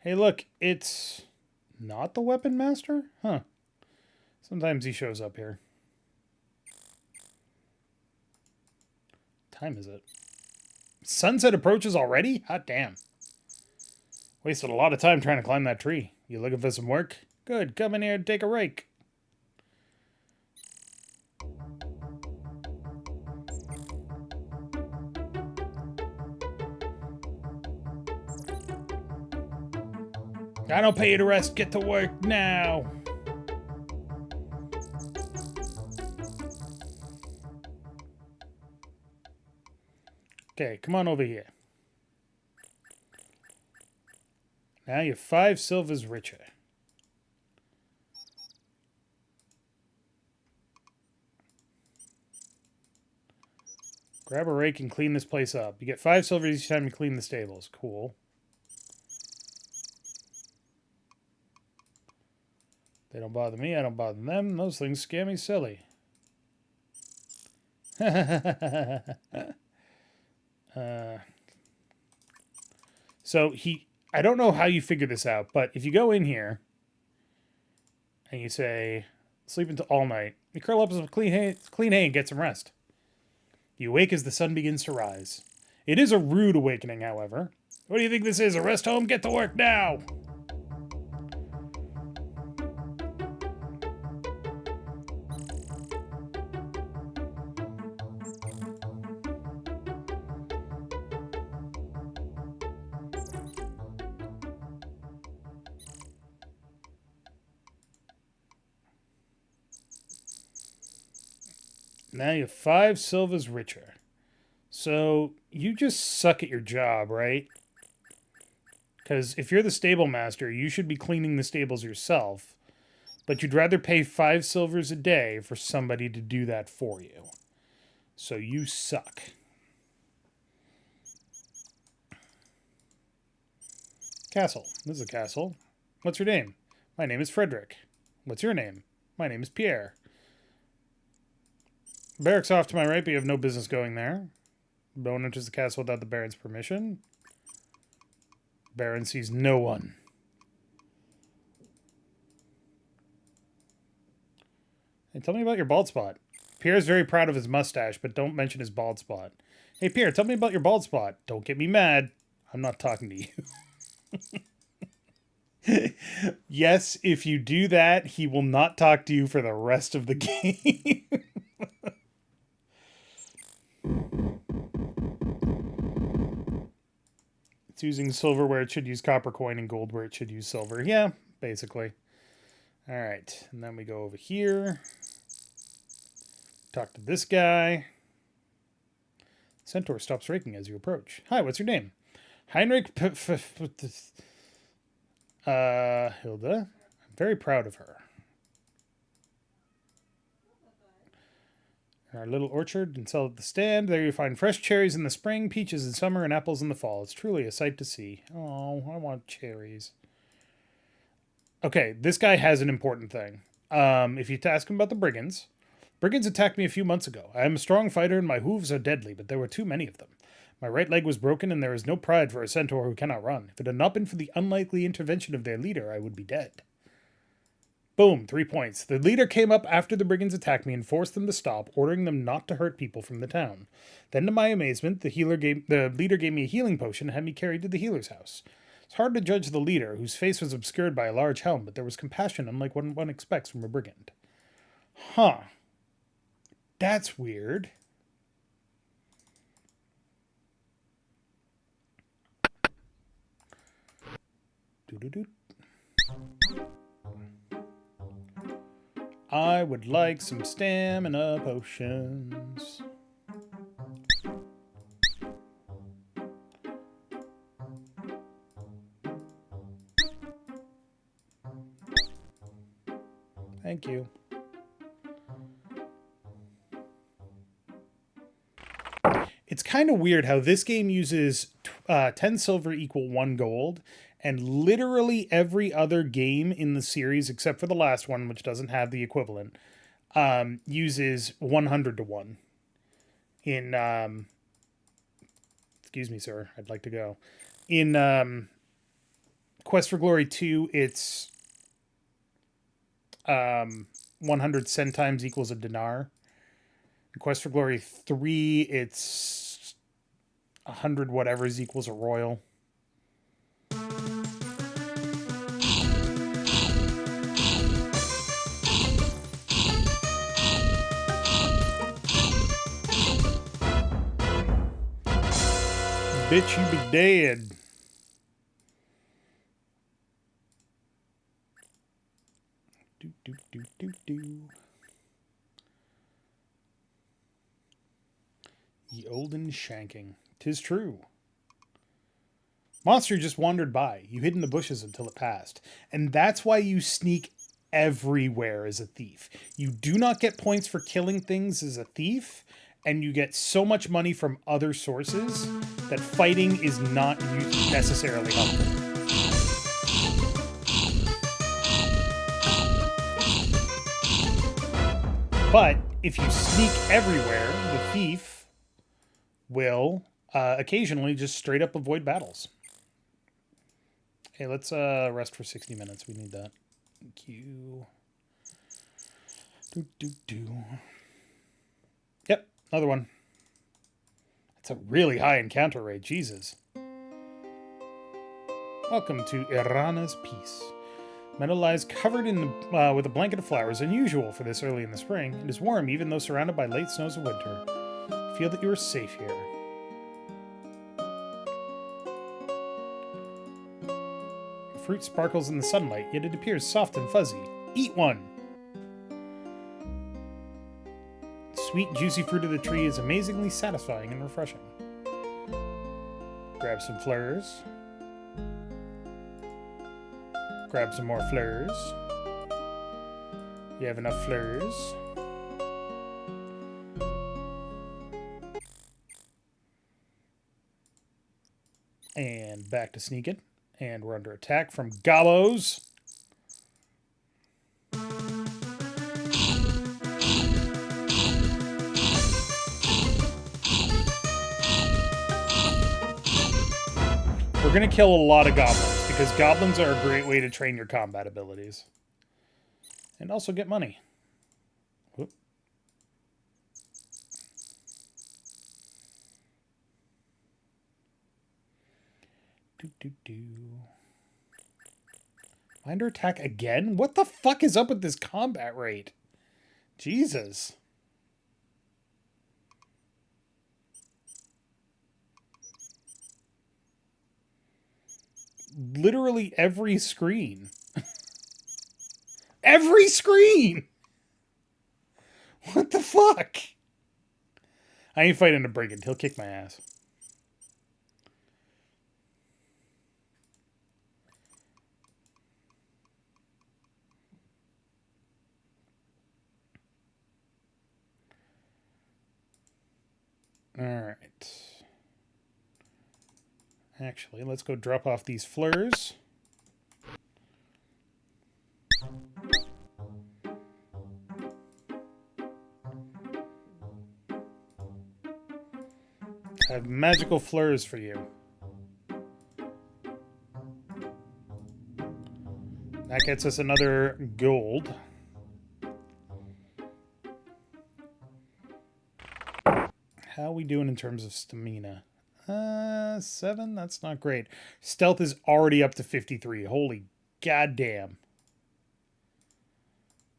Hey, look, it's not the Weapon Master? Huh. Sometimes he shows up here. What time is it? Sunset approaches already? Hot damn. Wasted a lot of time trying to climb that tree. You looking for some work? Good, come in here and take a rake. I don't pay you to rest. Get to work now. Okay, come on over here. Now you're 5 silvers richer. Grab a rake and clean this place up. You get 5 silver each time you clean the stables. Cool. They don't bother me, I don't bother them. Those things scare me silly. So I don't know how you figure this out, but if you go in here and you say, sleep until all night, you curl up with clean hay and get some rest. You wake as the sun begins to rise. It is a rude awakening, however. What do you think this is? A rest home? Get to work now! Now you're 5 silvers richer. So you just suck at your job, right? Because if you're the stable master, you should be cleaning the stables yourself. But you'd rather pay 5 silvers a day for somebody to do that for you. So you suck. Castle. This is a castle. What's your name? My name is Frederick. What's your name? My name is Pierre. Barracks off to my right, but you have no business going there. Baron enters the castle without the Baron's permission. Baron sees no one. Hey, tell me about your bald spot. Pierre's very proud of his mustache, but don't mention his bald spot. Hey, Pierre, tell me about your bald spot. Don't get me mad. I'm not talking to you. Yes, if you do that, he will not talk to you for the rest of the game. It's using silver where it should use copper coin and gold where it should use silver. Yeah, basically. All right, and then we go over here. Talk to this guy. Centaur stops raking as you approach. Hi, what's your name? Heinrich Hilda. I'm very proud of her. Our little orchard and sell at the stand. There you find fresh cherries in the spring, peaches in summer, and apples in the fall. It's truly a sight to see. Oh, I want cherries. Okay, this guy has an important thing. If you ask him about the brigands, brigands attacked me a few months ago. I am a strong fighter and my hooves are deadly, but there were too many of them. My right leg was broken and there is no pride for a centaur who cannot run. If it had not been for the unlikely intervention of their leader, I would be dead. Boom, 3 points. The leader came up after the brigands attacked me and forced them to stop, ordering them not to hurt people from the town. Then, to my amazement, the leader gave me a healing potion and had me carried to the healer's house. It's hard to judge the leader, whose face was obscured by a large helm, but there was compassion unlike what one expects from a brigand. Huh. That's weird. Doo-doo-doo. I would like some stamina potions. Thank you. It's kind of weird how this game uses 10 silver equal 1 gold, and literally every other game in the series, except for the last one, which doesn't have the equivalent, uses 100 to 1. In, excuse me, sir, I'd like to go. In Quest for Glory 2, it's 100 centimes equals a dinar. In Quest for Glory 3, it's 100 whatever's equals a royal. Bitch, you be dead. Do, do, do, do, do. Ye olden shanking. 'Tis true. Monster just wandered by. You hid in the bushes until it passed. And that's why you sneak everywhere as a thief. You do not get points for killing things as a thief, and you get so much money from other sources that fighting is not necessarily helpful. But if you sneak everywhere, the thief will occasionally just straight up avoid battles. Okay, let's rest for 60 minutes. We need that. Thank you. Yep, another one. That's a really high encounter rate. Jesus. Welcome to Irana's Peace. Meadow lies covered in with a blanket of flowers, unusual for this early in the spring. It is warm even though surrounded by late snows of winter. Feel that you are safe here. The fruit sparkles in the sunlight, yet it appears soft and fuzzy. Eat one! Sweet, juicy fruit of the tree is amazingly satisfying and refreshing. Grab some flowers. Grab some more flowers. You have enough flowers. And back to sneaking. And we're under attack from gobos. We're going to kill a lot of goblins, because goblins are a great way to train your combat abilities. And also get money. Whoop. Under attack again? What the fuck is up with this combat rate? Jesus. Literally every screen. Every screen! What the fuck? I ain't fighting a brigand. He'll kick my ass. Alright. Actually, let's go drop off these fleurs. I have magical fleurs for you. That gets us another gold. How are we doing in terms of stamina? 7? That's not great. Stealth is already up to 53. Holy goddamn.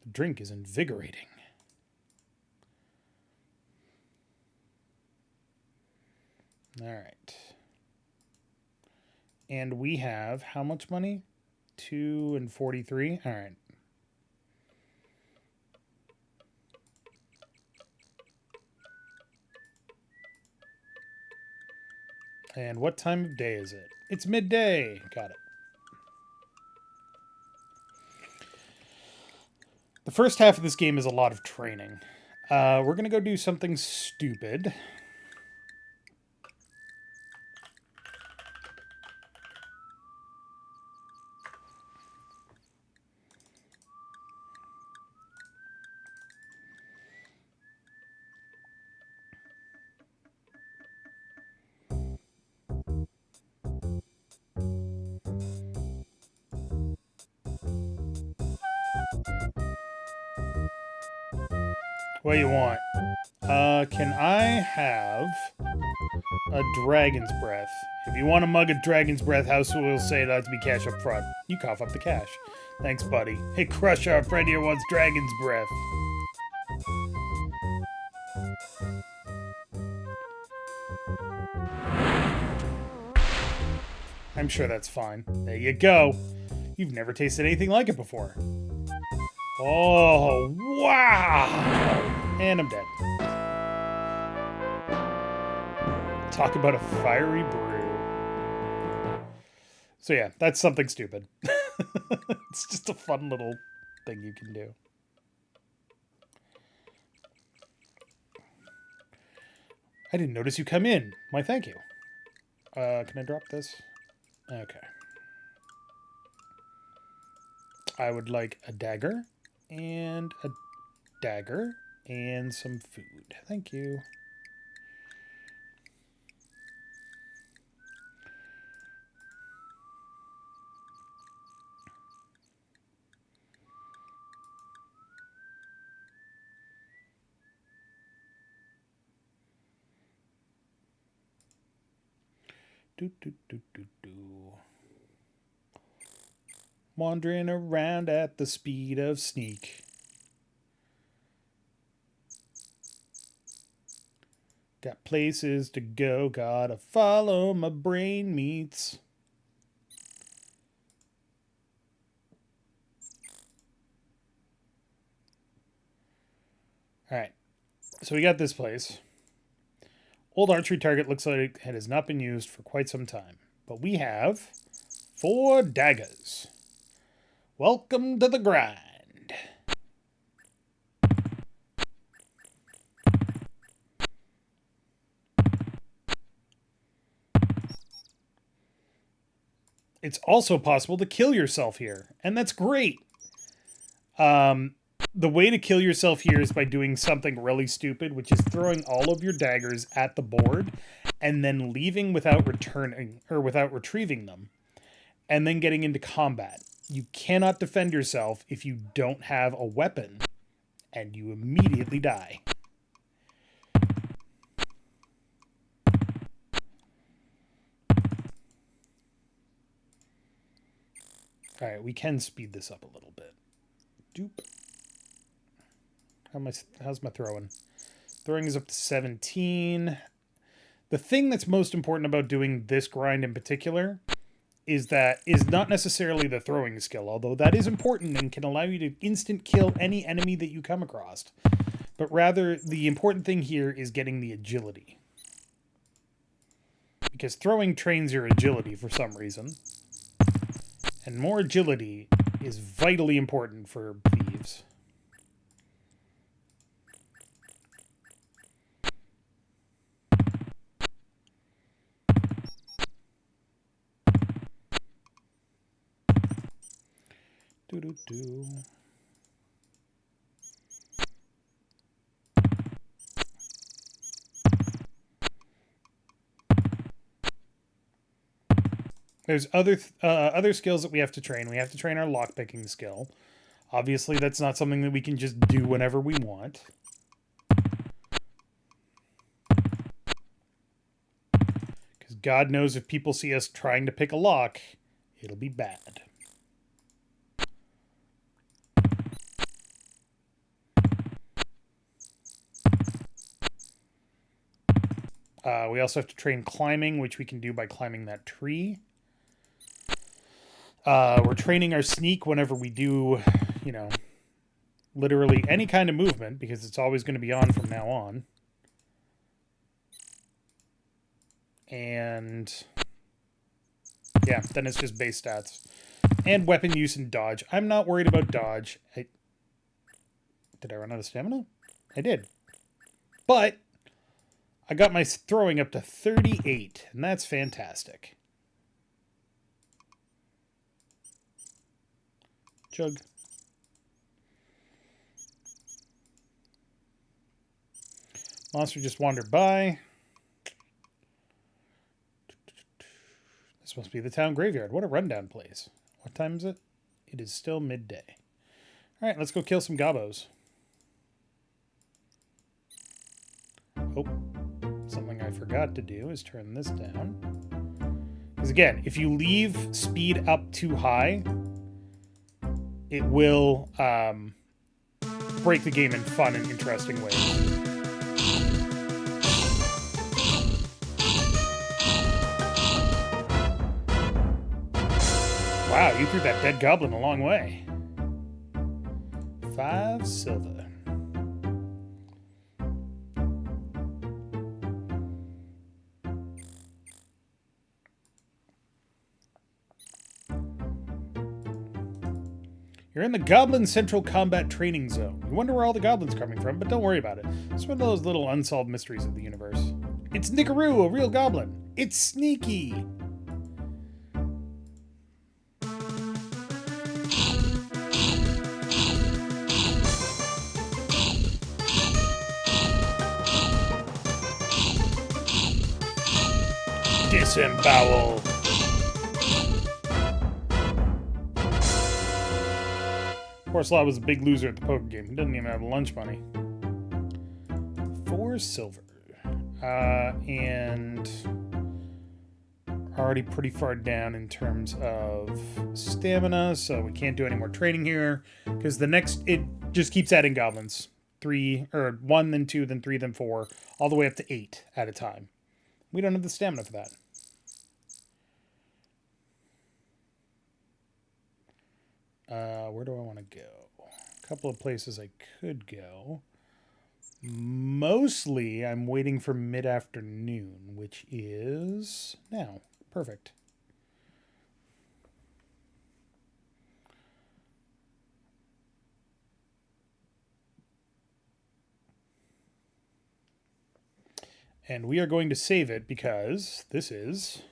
The drink is invigorating. All right. And we have how much money? 2 and 43. All right. And what time of day is it? It's midday. Got it. The first half of this game is a lot of training. We're going to go do something stupid. What do you want? Can I have a dragon's breath? If you want a mug of dragon's breath, house will say that to be cash up front. You cough up the cash. Thanks, buddy. Hey, Crush, our friend here wants dragon's breath. I'm sure that's fine. There you go. You've never tasted anything like it before. Oh, wow! And I'm dead. Talk about a fiery brew. So yeah, that's something stupid. It's just a fun little thing you can do. I didn't notice you come in. Why, thank you. Can I drop this? Okay. I would like a dagger and a dagger and some food. Thank you. Wandering around at the speed of sneak. Got places to go, gotta follow my brain meets. Alright, so we got this place. Old archery target looks like it has not been used for quite some time. But we have 4 daggers. Welcome to the grind. It's also possible to kill yourself here, and that's great. The way to kill yourself here is by doing something really stupid, which is throwing all of your daggers at the board and then leaving without returning or without retrieving them, and then getting into combat. You cannot defend yourself if you don't have a weapon, and you immediately die. All right, we can speed this up a little bit. Doop. How's my throwing? Throwing is up to 17. The thing that's most important about doing this grind in particular is not necessarily the throwing skill, although that is important and can allow you to instant kill any enemy that you come across. But rather, the important thing here is getting the agility. Because throwing trains your agility for some reason. And more agility is vitally important for thieves. Do-do-do. There's other skills that we have to train. We have to train our lockpicking skill. Obviously, that's not something that we can just do whenever we want. Because God knows if people see us trying to pick a lock, it'll be bad. We also have to train climbing, which we can do by climbing that tree. We're training our sneak whenever we do, you know, literally any kind of movement, because it's always going to be on from now on. And yeah, then it's just base stats. And weapon use and dodge. I'm not worried about dodge. Did I run out of stamina? I did. But I got my throwing up to 38, and that's fantastic. Chug. Monster just wandered by. This must be the town graveyard. What a rundown place. What time is it? It is still midday. All right, let's go kill some gobos. Oh, something I forgot to do is turn this down. Because again, if you leave speed up too high, it will break the game in fun and interesting ways. Wow, you threw that dead goblin a long way. 5 silver. You're in the Goblin Central Combat Training Zone. You wonder where all the goblins are coming from, but don't worry about it. It's one of those little unsolved mysteries of the universe. It's Nickaroo, a real goblin. It's sneaky. Disembowel. Poor Slot was a big loser at the poker game. He doesn't even have lunch money. 4 silver. And already pretty far down in terms of stamina, so we can't do any more training here. Because the next, it just keeps adding goblins. 3, or 1, then 2, then 3, then 4, all the way up to 8 at a time. We don't have the stamina for that. Where do I want to go? A couple of places I could go. Mostly, I'm waiting for mid-afternoon, which is now. Perfect. And we are going to save it because this is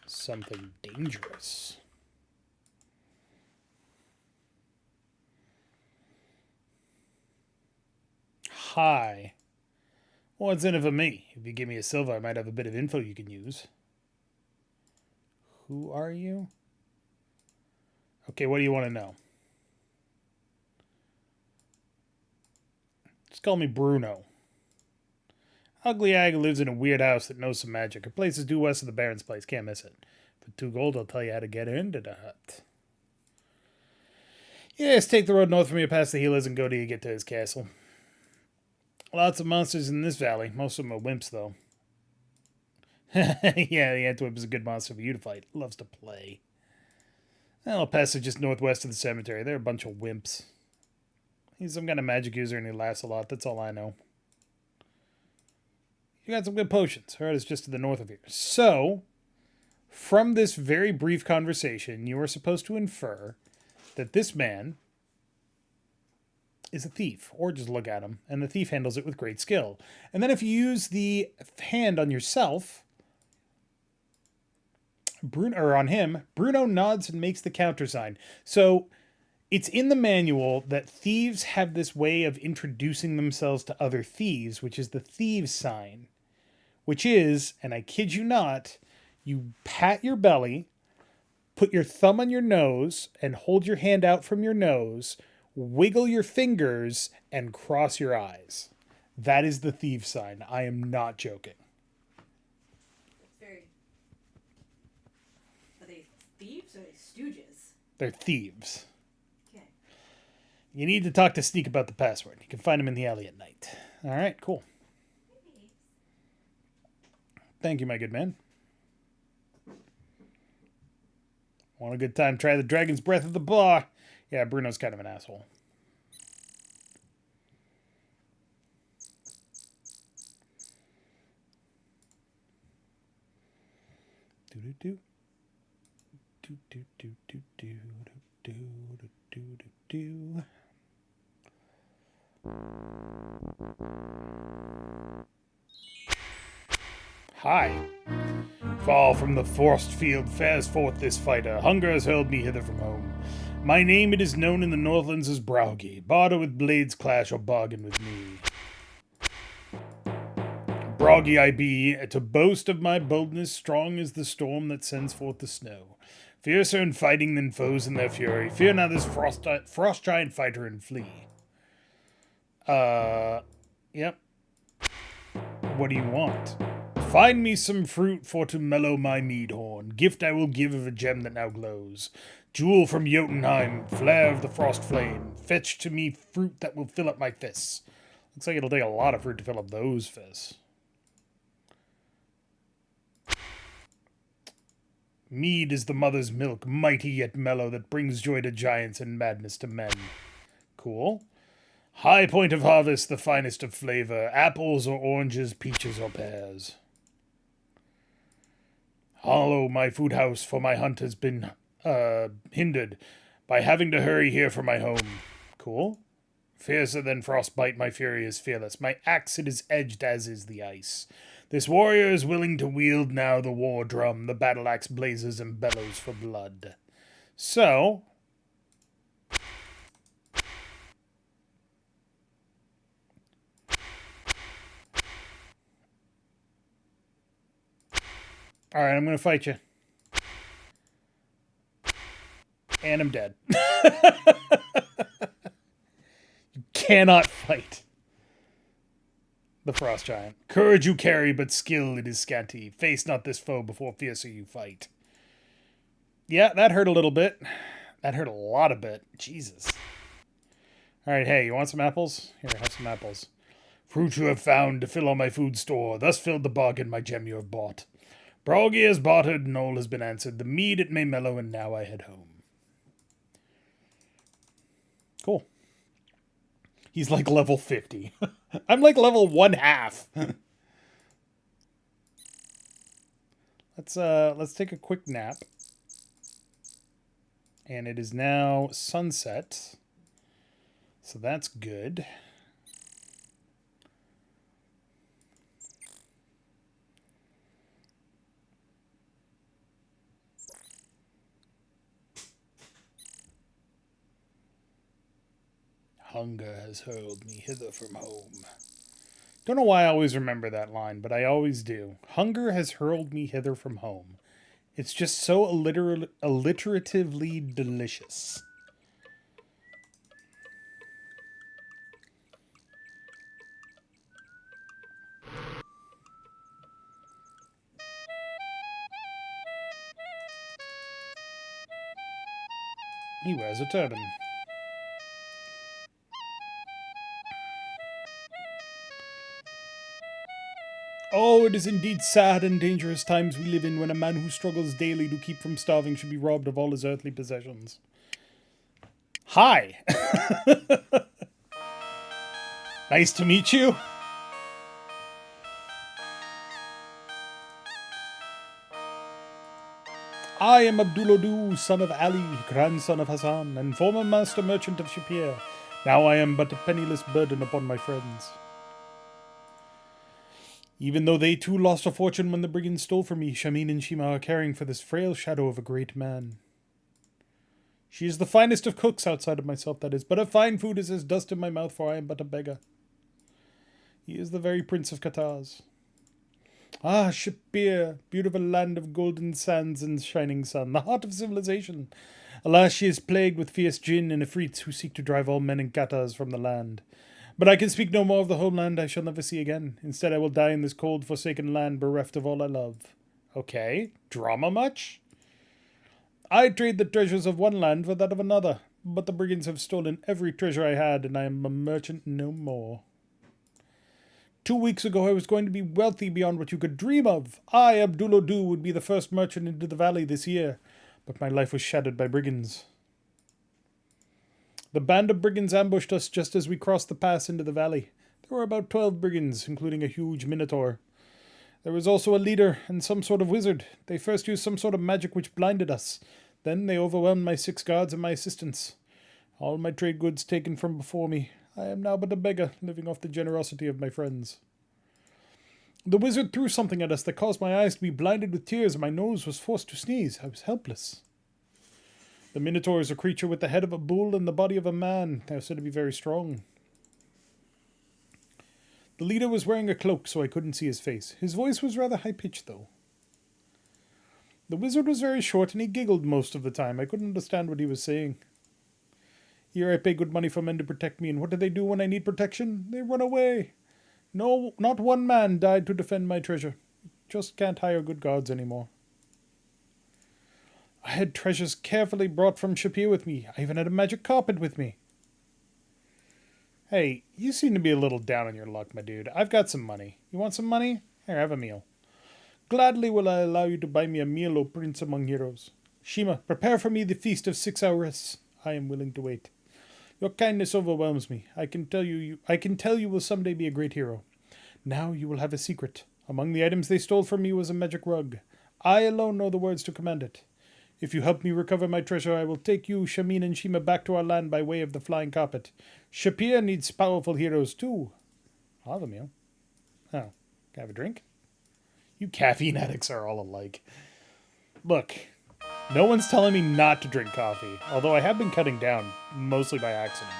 something dangerous. Hi. What's in it for me? If you give me a silver, I might have a bit of info you can use. Who are you? Okay, what do you want to know? Just call me Bruno. Ugly hag who lives in a weird house that knows some magic. Her place is due west of the Baron's place. Can't miss it. For 2 gold, I'll tell you how to get into the hut. Yes, take the road north from here past the healers and go till you get to his castle. Lots of monsters in this valley. Most of them are wimps, though. Yeah, the Antwimp is a good monster for you to fight. Loves to play. El Paso just northwest of the cemetery. They're a bunch of wimps. He's some kind of magic user and he laughs a lot. That's all I know. You got some good potions. Heard it's just to the north of here. So, from this very brief conversation, you are supposed to infer that this man is a thief, or just look at him, and the thief handles it with great skill. And then if you use the hand on yourself, on him, Bruno nods and makes the countersign. So it's in the manual that thieves have this way of introducing themselves to other thieves, which is the thieves sign, which is, and I kid you not, you pat your belly, put your thumb on your nose, and hold your hand out from your nose, wiggle your fingers, and cross your eyes. That is the thieves sign. I am not joking. Are they thieves or are they stooges? They're thieves. Okay. You need to talk to Sneak about the password. You can find him in the alley at night. All right, cool. Thank you, my good man. Want a good time? Try the Dragon's Breath of the Bar. Yeah, Bruno's kind of an asshole. Do do do do do do do do do do do. Hi. Far from the forest field fares forth this fighter. Hunger has hurled me hither from home. My name it is known in the Northlands as Braugi. Barter with blades clash or bargain with me. Braugi I be, to boast of my boldness, strong as the storm that sends forth the snow. Fiercer in fighting than foes in their fury. Fear not this frost giant fighter and flee. Yep. What do you want? Find me some fruit for to mellow my mead horn. Gift I will give of a gem that now glows. Jewel from Jotunheim, flare of the frost flame. Fetch to me fruit that will fill up my fists. Looks like it'll take a lot of fruit to fill up those fists. Mead is the mother's milk, mighty yet mellow, that brings joy to giants and madness to men. Cool. High point of harvest, the finest of flavor. Apples or oranges, peaches or pears. Hollow my food house, for my hunt has been hindered by having to hurry here from my home. Cool. Fiercer than frostbite, my fury is fearless. My axe it is edged as is the ice. This warrior is willing to wield now the war drum. The battle axe blazes and bellows for blood. So, alright, I'm going to fight you. And I'm dead. You cannot fight the frost giant. Courage you carry, but skill it is scanty. Face not this foe before fiercer you fight. Yeah, that hurt a little bit. That hurt a lot of bit. Jesus. Alright, hey, you want some apples? Here, have some apples. Fruit you have found to fill all my food store. Thus filled the bargain my gem you have bought. Braugi has bartered, and all has been answered. The mead it may mellow, and now I head home. Cool. He's like level 50. I'm like level 1/2. Let's take a quick nap. And it is now sunset. So that's good. Hunger has hurled me hither from home. Don't know why I always remember that line, but I always do. Hunger has hurled me hither from home. It's just so alliteratively delicious. He wears a turban. Oh, it is indeed sad and dangerous times we live in when a man who struggles daily to keep from starving should be robbed of all his earthly possessions. Hi! Nice to meet you. I am Abdulodu, son of Ali, grandson of Hassan, and former master merchant of Shapir. Now I am but a penniless burden upon my friends. Even though they too lost a fortune when the brigands stole from me, Shamin and Shima are caring for this frail shadow of a great man. She is the finest of cooks outside of myself, that is, but her fine food is as dust in my mouth, for I am but a beggar. He is the very prince of Kataz. Ah, Shapir, beautiful land of golden sands and shining sun, the heart of civilization. Alas, she is plagued with fierce jinn and afrits who seek to drive all men in Kataz from the land. But I can speak no more of the homeland I shall never see again. Instead, I will die in this cold, forsaken land, bereft of all I love. Okay, drama much? I trade the treasures of one land for that of another, but the brigands have stolen every treasure I had, and I am a merchant no more. 2 weeks ago, I was going to be wealthy beyond what you could dream of. I, Abdulodoo, would be the first merchant into the valley this year. But my life was shattered by brigands. The band of brigands ambushed us just as we crossed the pass into the valley. There were about 12 brigands, including a huge minotaur. There was also a leader and some sort of wizard. They first used some sort of magic which blinded us. Then they overwhelmed my 6 guards and my assistants. All my trade goods taken from before me. I am now but a beggar, living off the generosity of my friends. The wizard threw something at us that caused my eyes to be blinded with tears and my nose was forced to sneeze. I was helpless. The Minotaur is a creature with the head of a bull and the body of a man. They are said to be very strong. The leader was wearing a cloak, so I couldn't see his face. His voice was rather high-pitched, though. The wizard was very short, and he giggled most of the time. I couldn't understand what he was saying. Here I pay good money for men to protect me, and what do they do when I need protection? They run away. No, not one man died to defend my treasure. Just can't hire good guards anymore. I had treasures carefully brought from Shapir with me. I even had a magic carpet with me. Hey, you seem to be a little down on your luck, my dude. I've got some money. You want some money? Here, have a meal. Gladly will I allow you to buy me a meal, O Prince among heroes. Shima, prepare for me the feast of 6 hours. I am willing to wait. Your kindness overwhelms me. I can tell you will someday be a great hero. Now you will have a secret. Among the items they stole from me was a magic rug. I alone know the words to command it. If you help me recover my treasure, I will take you, Shamin, and Shima back to our land by way of the flying carpet. Shapir needs powerful heroes, too. I'll have a meal. Oh, can I have a drink? You caffeine addicts are all alike. Look, no one's telling me not to drink coffee, although I have been cutting down, mostly by accident.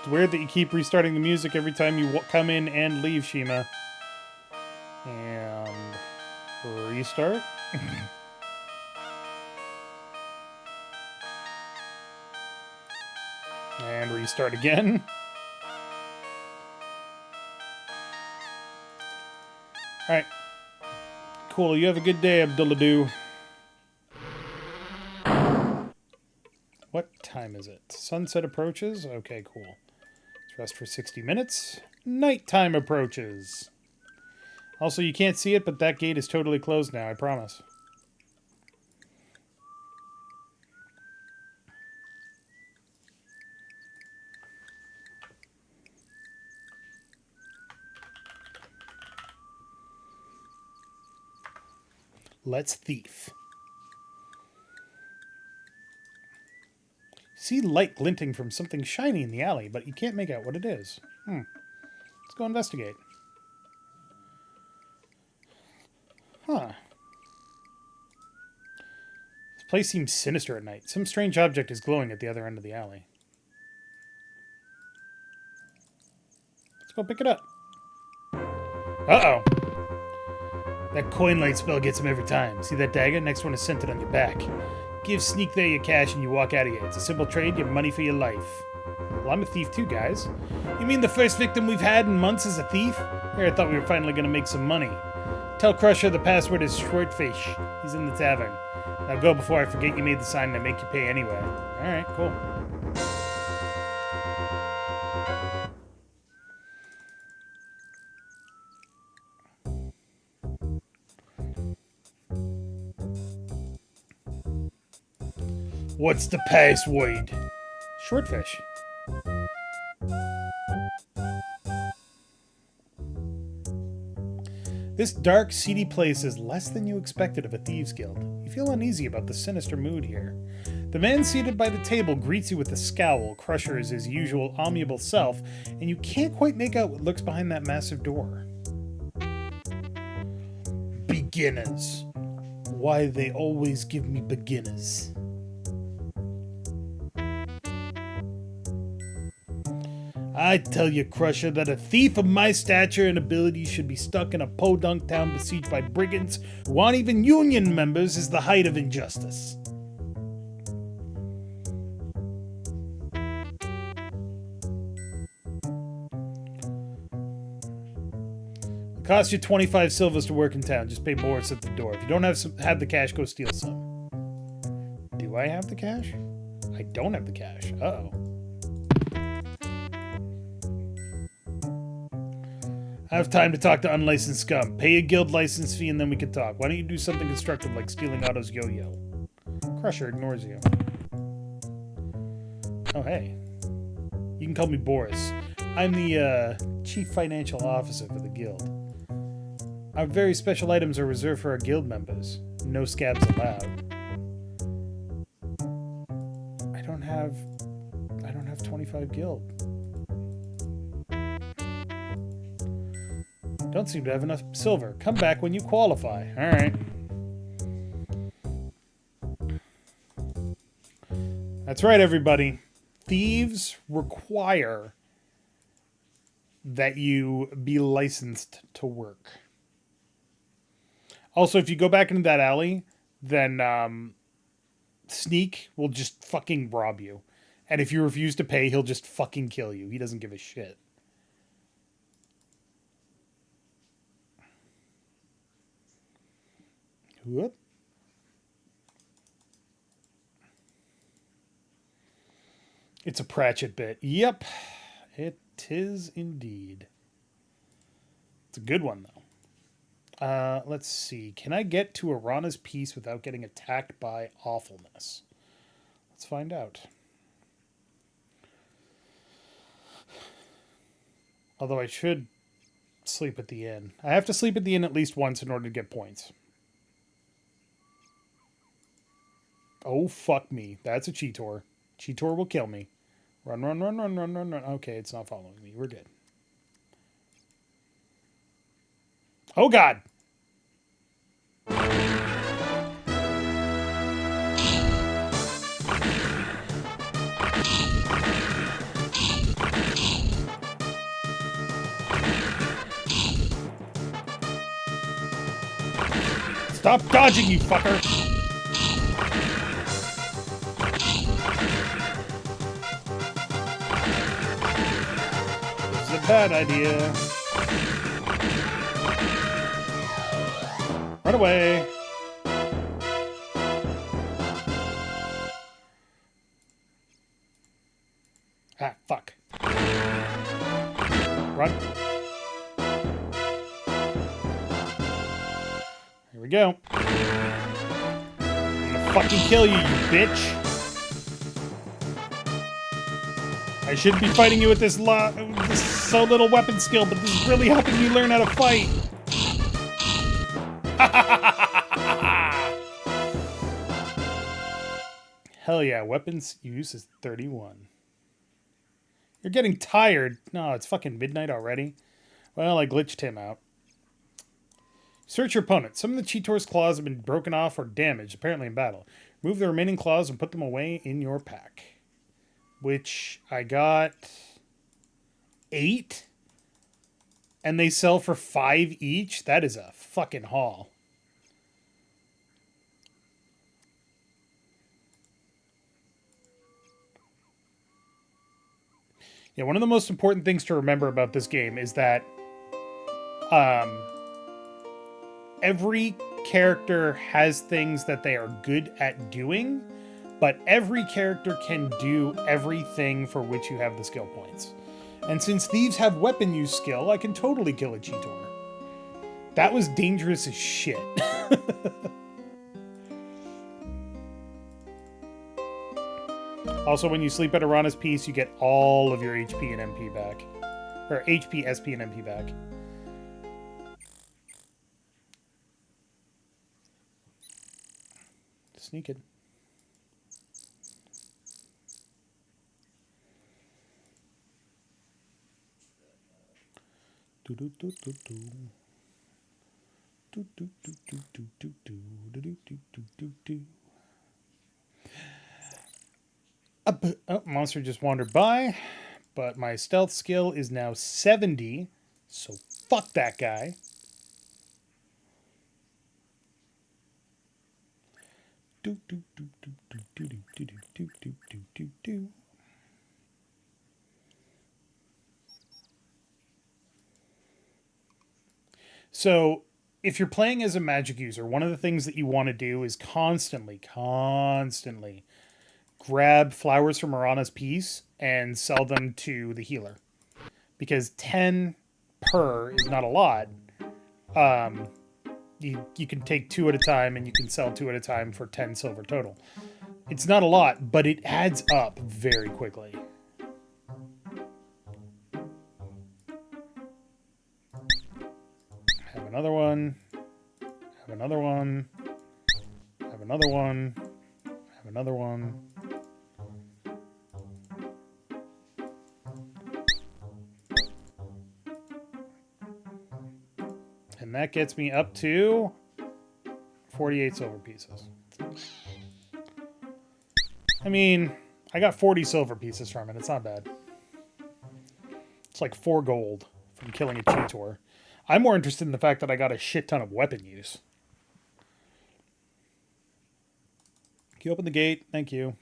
It's weird that you keep restarting the music every time you come in and leave, Shima. And restart. And restart again. Alright. Cool, you have a good day, Abdulladoo. What time is it? Sunset approaches? Okay, cool. Let's rest for 60 minutes. Nighttime approaches. Also, you can't see it, but that gate is totally closed now, I promise. Let's thief. See light glinting from something shiny in the alley, but you can't make out what it is. Let's go investigate. Huh. This place seems sinister at night. Some strange object is glowing at the other end of the alley. Let's go pick it up. Uh-oh. That coin light spell gets him every time. See that dagger? Next one is scented on your back. Give Sneak there your cash and you walk out of here. It's a simple trade, get money for your life. Well, I'm a thief too, guys. You mean the first victim we've had in months is a thief? Here, I thought we were finally going to make some money. Tell Crusher the password is Shortfish. He's in the tavern. Now go before I forget you made the sign and I make you pay anyway. Alright, cool. What's the password? Shortfish. This dark, seedy place is less than you expected of a thieves' guild. You feel uneasy about the sinister mood here. The man seated by the table greets you with a scowl. Crusher is his usual amiable self, and you can't quite make out what lurks behind that massive door. Beginners. Why they always give me beginners. I tell you, Crusher, that a thief of my stature and ability should be stuck in a podunk town besieged by brigands who aren't even union members is the height of injustice. It costs you 25 silvers to work in town. Just pay Boris at the door. If you don't have the cash, go steal some. Do I have the cash? I don't have the cash. Uh-oh. I have time to talk to unlicensed scum. Pay a guild license fee and then we can talk. Why don't you do something constructive like stealing Otto's yo-yo? Crusher ignores you. Oh, hey. You can call me Boris. I'm the chief financial officer for the guild. Our very special items are reserved for our guild members. No scabs allowed. I don't have 25 guild. Don't seem to have enough silver. Come back when you qualify. All right. That's right, everybody. Thieves require that you be licensed to work. Also, if you go back into that alley, then Sneak will just fucking rob you. And if you refuse to pay, he'll just fucking kill you. He doesn't give a shit. Whoop. It's a Pratchett bit. Yep, it is indeed. It's a good one, though. Let's see. Can I get to Arana's Peace without getting attacked by awfulness? Let's find out. Although I should sleep at the inn. I have to sleep at the inn at least once in order to get points. Oh, fuck me. That's a Cheetor. Cheetor will kill me. Run, run, run, run, run, run, run. Okay, it's not following me. We're good. Oh, God. Stop dodging, you fucker. This is a bad idea. Run away. Ah, fuck. Run. Here we go. I'm gonna fucking kill you, you bitch. I shouldn't be fighting you with this so little weapon skill, but this is really helping me learn how to fight. Hell yeah, weapons use is 31. You're getting tired. No, it's fucking midnight already. Well, I glitched him out. Search your opponent. Some of the Cheetor's claws have been broken off or damaged, apparently in battle. Remove the remaining claws and put them away in your pack. Which I got 8. And they sell for 5 each. That is a fucking haul. Yeah, one of the most important things to remember about this game is that every character has things that they are good at doing, but every character can do everything for which you have the skill points. And since thieves have weapon use skill, I can totally kill a Cheetor. That was dangerous as shit. Also, when you sleep at Arana's Peace, you get all of your HP and MP back. Or HP, SP, and MP back. Sneak it. Do do do do do. Do do do do do do do do do do do do. Oh, monster just wandered by. but my stealth skill is now 70, so fuck that guy. So, if you're playing as a magic user, one of the things that you want to do is constantly grab flowers from Marana's piece and sell them to the healer. Because 10 per is not a lot. You can take 2 at a time and you can sell 2 at a time for 10 silver total. It's not a lot, but it adds up very quickly. Have another one. Have another one. Have another one. Have another one. And that gets me up to 48 silver pieces. I mean, I got 40 silver pieces from it. It's not bad. It's like 4 gold from killing a cheetor. I'm more interested in the fact that I got a shit ton of weapon use. Can you open the gate? Thank you.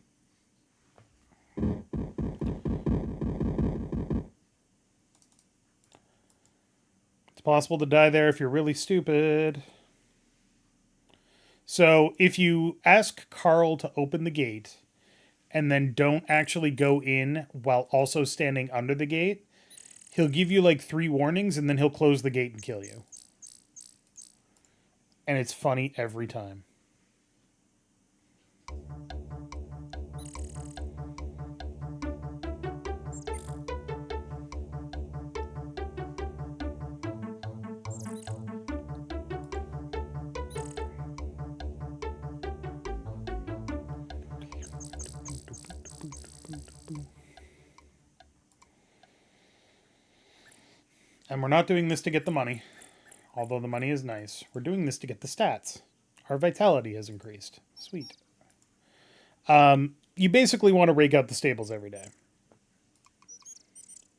It's possible to die there if you're really stupid. So if you ask Carl to open the gate and then don't actually go in while also standing under the gate, he'll give you like 3 warnings and then he'll close the gate and kill you. And it's funny every time. And we're not doing this to get the money, although the money is nice. We're doing this to get the stats. Our vitality has increased. Sweet. You basically want to rake out the stables every day.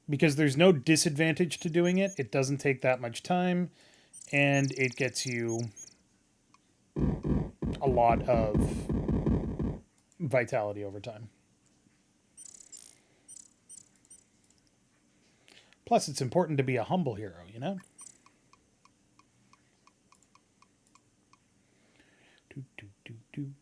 Because there's no disadvantage to doing it. It doesn't take that much time. And it gets you a lot of vitality over time. Plus, it's important to be a humble hero, you know? Do, do, do, do.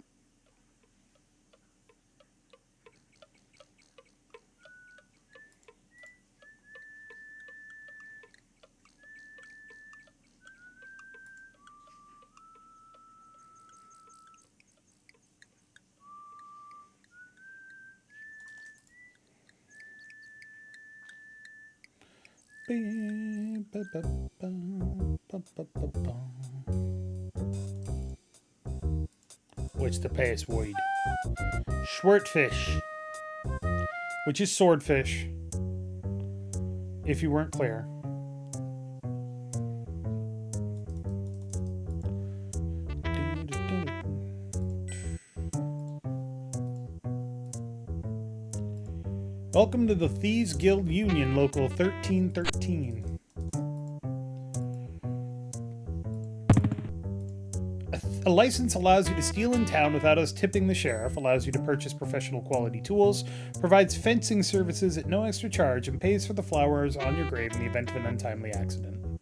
What's the password? Schwertfish, which is swordfish, if you weren't clear. Welcome to the Thieves Guild Union, Local 1313. A license allows you to steal in town without us tipping the sheriff, allows you to purchase professional quality tools, provides fencing services at no extra charge, and pays for the flowers on your grave in the event of an untimely accident.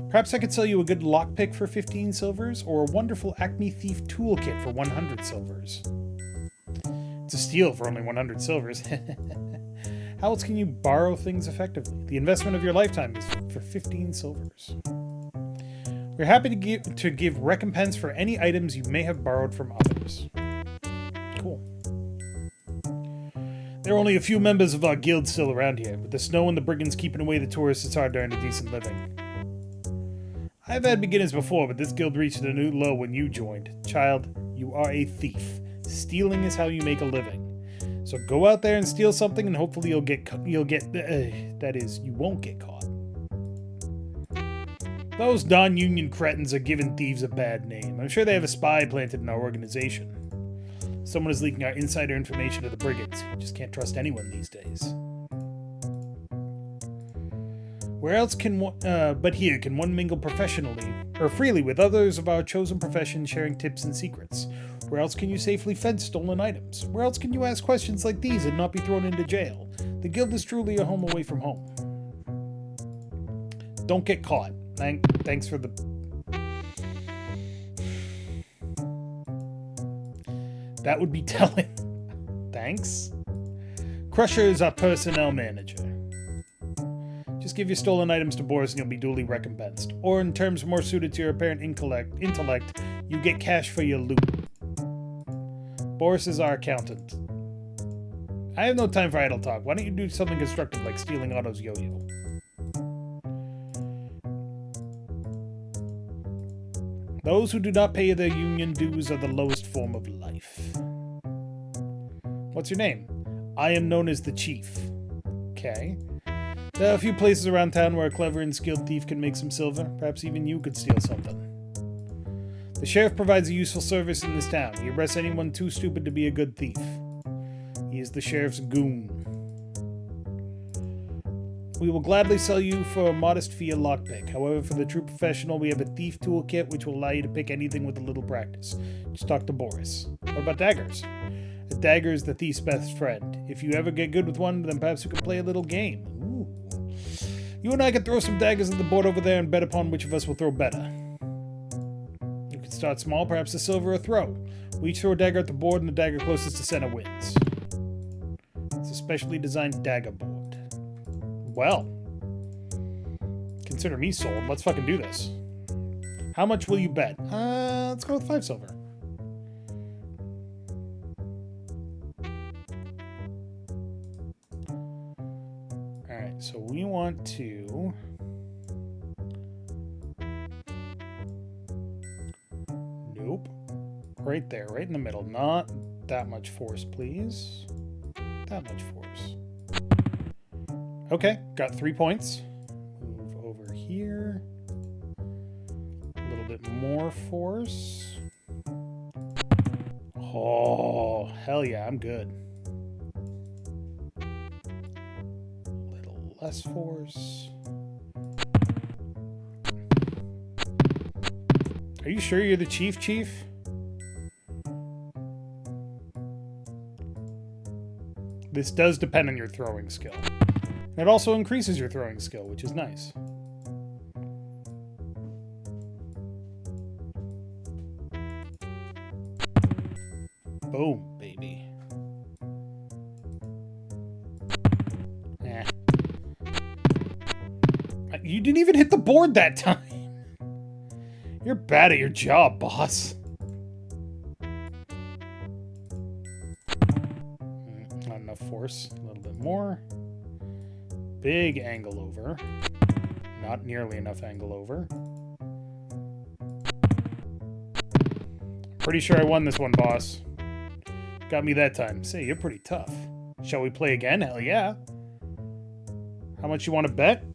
Perhaps I could sell you a good lockpick for 15 silvers, or a wonderful Acme Thief toolkit for 100 silvers. It's a steal for only 100 silvers. How else can you borrow things effectively? The investment of your lifetime is for 15 silvers. We're happy to give recompense for any items you may have borrowed from others. Cool. There are only a few members of our guild still around here. With the snow and the brigands keeping away the tourists, it's hard to earn a decent living. I've had beginners before, but this guild reached a new low when you joined. Child, you are a thief. Stealing is how you make a living. So go out there and steal something, and hopefully you won't get caught. Those non-union cretins are giving thieves a bad name. I'm sure they have a spy planted in our organization. Someone is leaking our insider information to the brigands. You just can't trust anyone these days. Where else can one, but here can one mingle professionally, or freely with others of our chosen profession, sharing tips and secrets? Where else can you safely fence stolen items? Where else can you ask questions like these and not be thrown into jail? The guild is truly a home away from home. Don't get caught. Thanks for the... That would be telling. Thanks. Crusher is our personnel manager. Just give your stolen items to Boris and you'll be duly recompensed. Or in terms more suited to your apparent intellect, you get cash for your loot. Boris is our accountant. I have no time for idle talk. Why don't you do something constructive like stealing Otto's yo-yo? Those who do not pay their union dues are the lowest form of life. What's your name? I am known as the Chief. Okay. There are a few places around town where a clever and skilled thief can make some silver. Perhaps even you could steal something. The sheriff provides a useful service in this town. He arrests anyone too stupid to be a good thief. He is the sheriff's goon. We will gladly sell you for a modest fee a lockpick. However, for the true professional, we have a thief toolkit which will allow you to pick anything with a little practice. Just talk to Boris. What about daggers? A dagger is the thief's best friend. If you ever get good with one, then perhaps you can play a little game. Ooh. You and I can throw some daggers on the board over there and bet upon which of us will throw better. You can start small, perhaps a silver or throw. We each throw a dagger at the board and the dagger closest to center wins. It's a specially designed dagger board. Well, consider me sold. Let's fucking do this. How much will you bet? Let's go with 5 silver. Alright, so we want to... Nope. Right there, right in the middle. Not that much force, please. That much force. Okay, got 3 points. Move over here. A little bit more force. Oh, hell yeah, I'm good. A little less force. Are you sure you're the chief? This does depend on your throwing skill. It also increases your throwing skill, which is nice. Boom, baby. Eh. You didn't even hit the board that time. You're bad at your job, boss. Not enough force. A little bit more. Big angle over. Not nearly enough angle over. Pretty sure I won this one, boss. Got me that time. Say, you're pretty tough. Shall we play again? Hell yeah. How much you want to bet?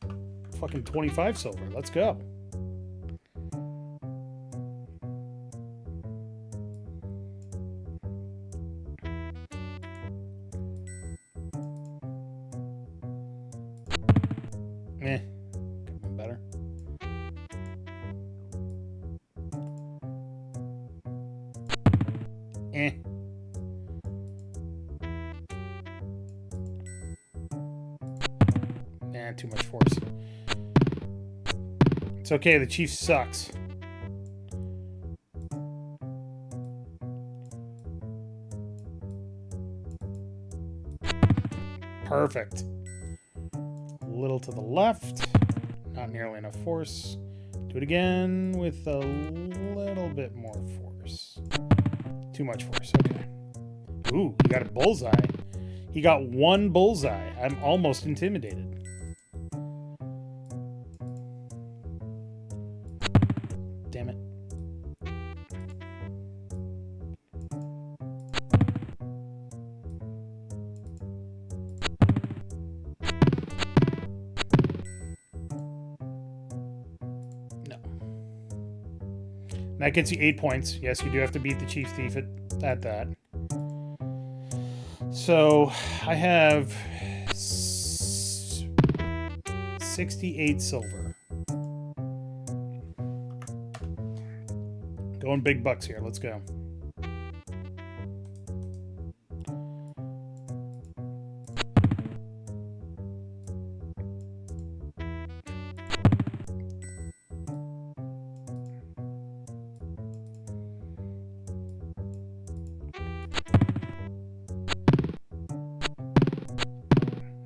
Fucking 25 silver. Let's go. Eh, could have been better. Eh. Nah, too much force. It's okay, the chief sucks. Perfect. A little to the left. Not nearly enough force. Do it again with a little bit more force. Too much force, okay. Ooh, he got a bullseye. He got 1 bullseye. I'm almost intimidated. Damn it. No. That gets you 8 points. Yes, you do have to beat the chief thief at that. So, I have 68 silver. Going big bucks here. Let's go.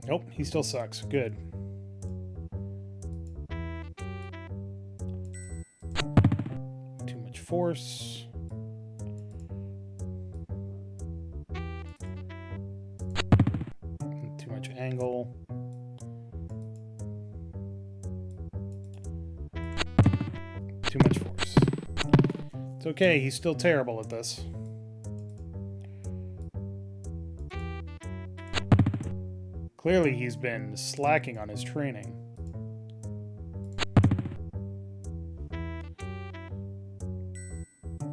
Nope, he still sucks. Good. Too much force. Too much angle. Too much force. It's okay, he's still terrible at this. Clearly he's been slacking on his training.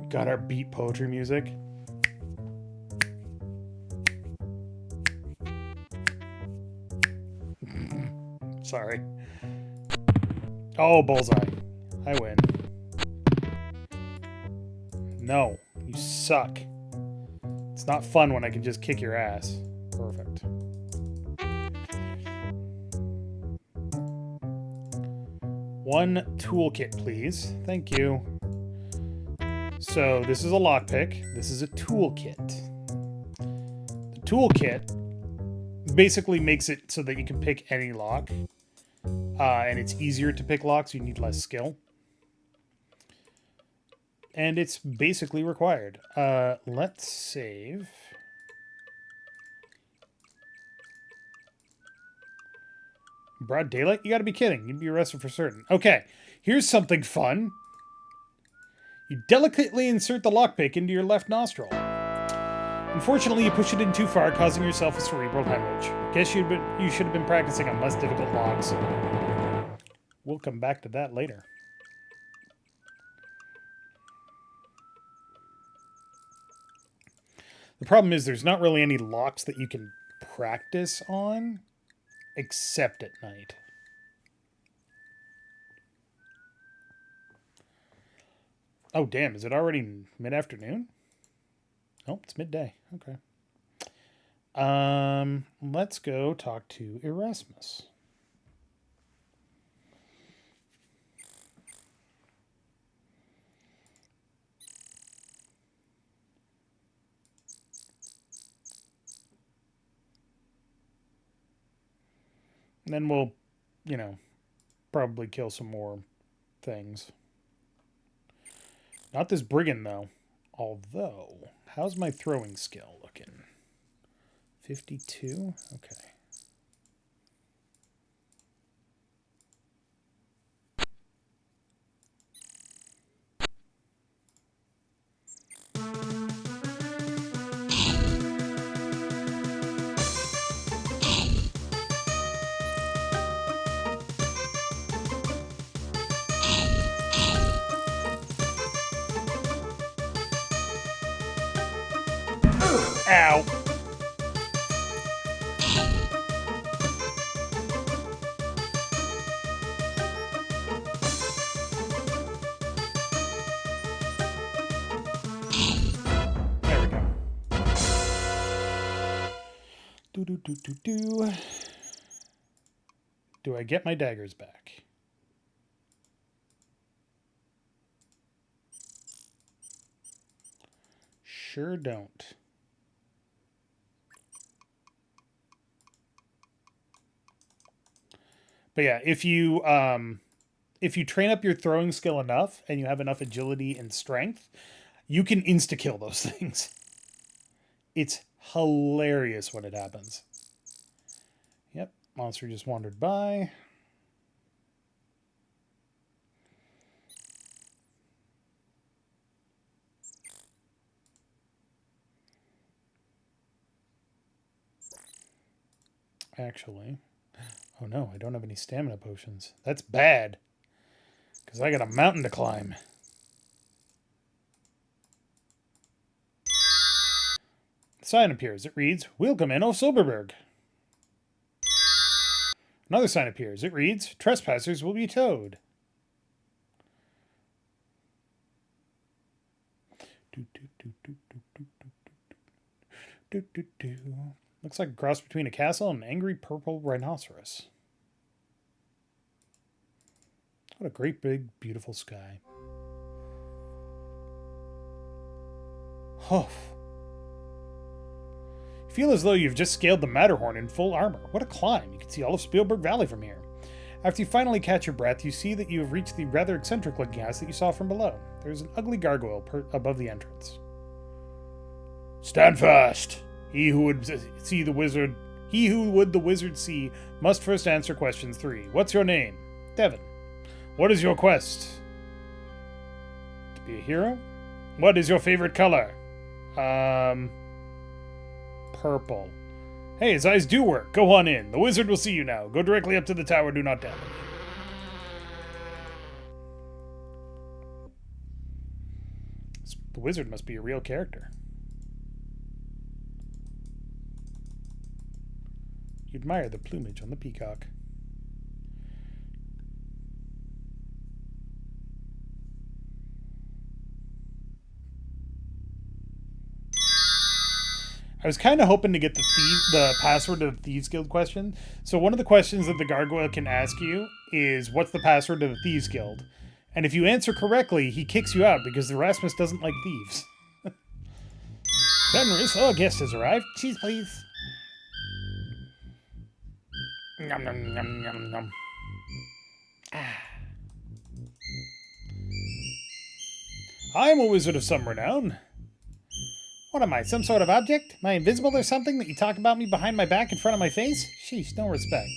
Got our beat poetry music. Sorry. Oh, bullseye. I win. No, you suck. It's not fun when I can just kick your ass. Perfect. One toolkit, please. Thank you. So this is a lockpick. This is a toolkit. The toolkit basically makes it so that you can pick any lock. And it's easier to pick locks. You need less skill. And it's basically required. Let's save. Broad daylight? You gotta be kidding. You'd be arrested for certain. Okay, here's something fun. You delicately insert the lockpick into your left nostril. Unfortunately, you push it in too far, causing yourself a cerebral hemorrhage. Guess you should have been practicing on less difficult locks. We'll come back to that later. The problem is there's not really any locks that you can practice on, except at night. Oh, damn. Is it already mid-afternoon? Oh, it's midday. Okay. Let's go talk to Erasmus. And then we'll, probably kill some more things. Not this brigand, though. Although, how's my throwing skill looking? 52? Okay. Ow! There we go. Do I get my daggers back? Sure don't. But yeah, if you train up your throwing skill enough and you have enough agility and strength, you can insta-kill those things. It's hilarious when it happens. Yep, monster just wandered by. Actually, oh no, I don't have any stamina potions. That's bad, because I got a mountain to climb. The sign appears. It reads, Willkommen auf Silberberg. Another sign appears. It reads, "Trespassers will be towed." Looks like a cross between a castle and an angry purple rhinoceros. What a great big beautiful sky. Huff. You feel as though you've just scaled the Matterhorn in full armor. What a climb. You can see all of Spielberg Valley from here. After you finally catch your breath, you see that you have reached the rather eccentric looking house that you saw from below. There is an ugly gargoyle above the entrance. "Stand fast! He who would the wizard see must first answer questions 3. What's your name?" "Devon." "What is your quest?" "To be a hero." "What is your favorite color?" Purple." "Hey, his eyes do work. Go on in. The wizard will see you now. Go directly up to the tower. Do not dally." The wizard must be a real character. You admire the plumage on the peacock. I was kind of hoping to get the password to the Thieves Guild question. So one of the questions that the gargoyle can ask you is, "What's the password to the Thieves Guild?" And if you answer correctly, he kicks you out because Erasmus doesn't like thieves. Fenris, a guest has arrived. Cheese, please. Nom nom nom nom nom. I'm a wizard of some renown. What am I, some sort of object? Am I invisible or something that you talk about me behind my back in front of my face? Sheesh, no respect.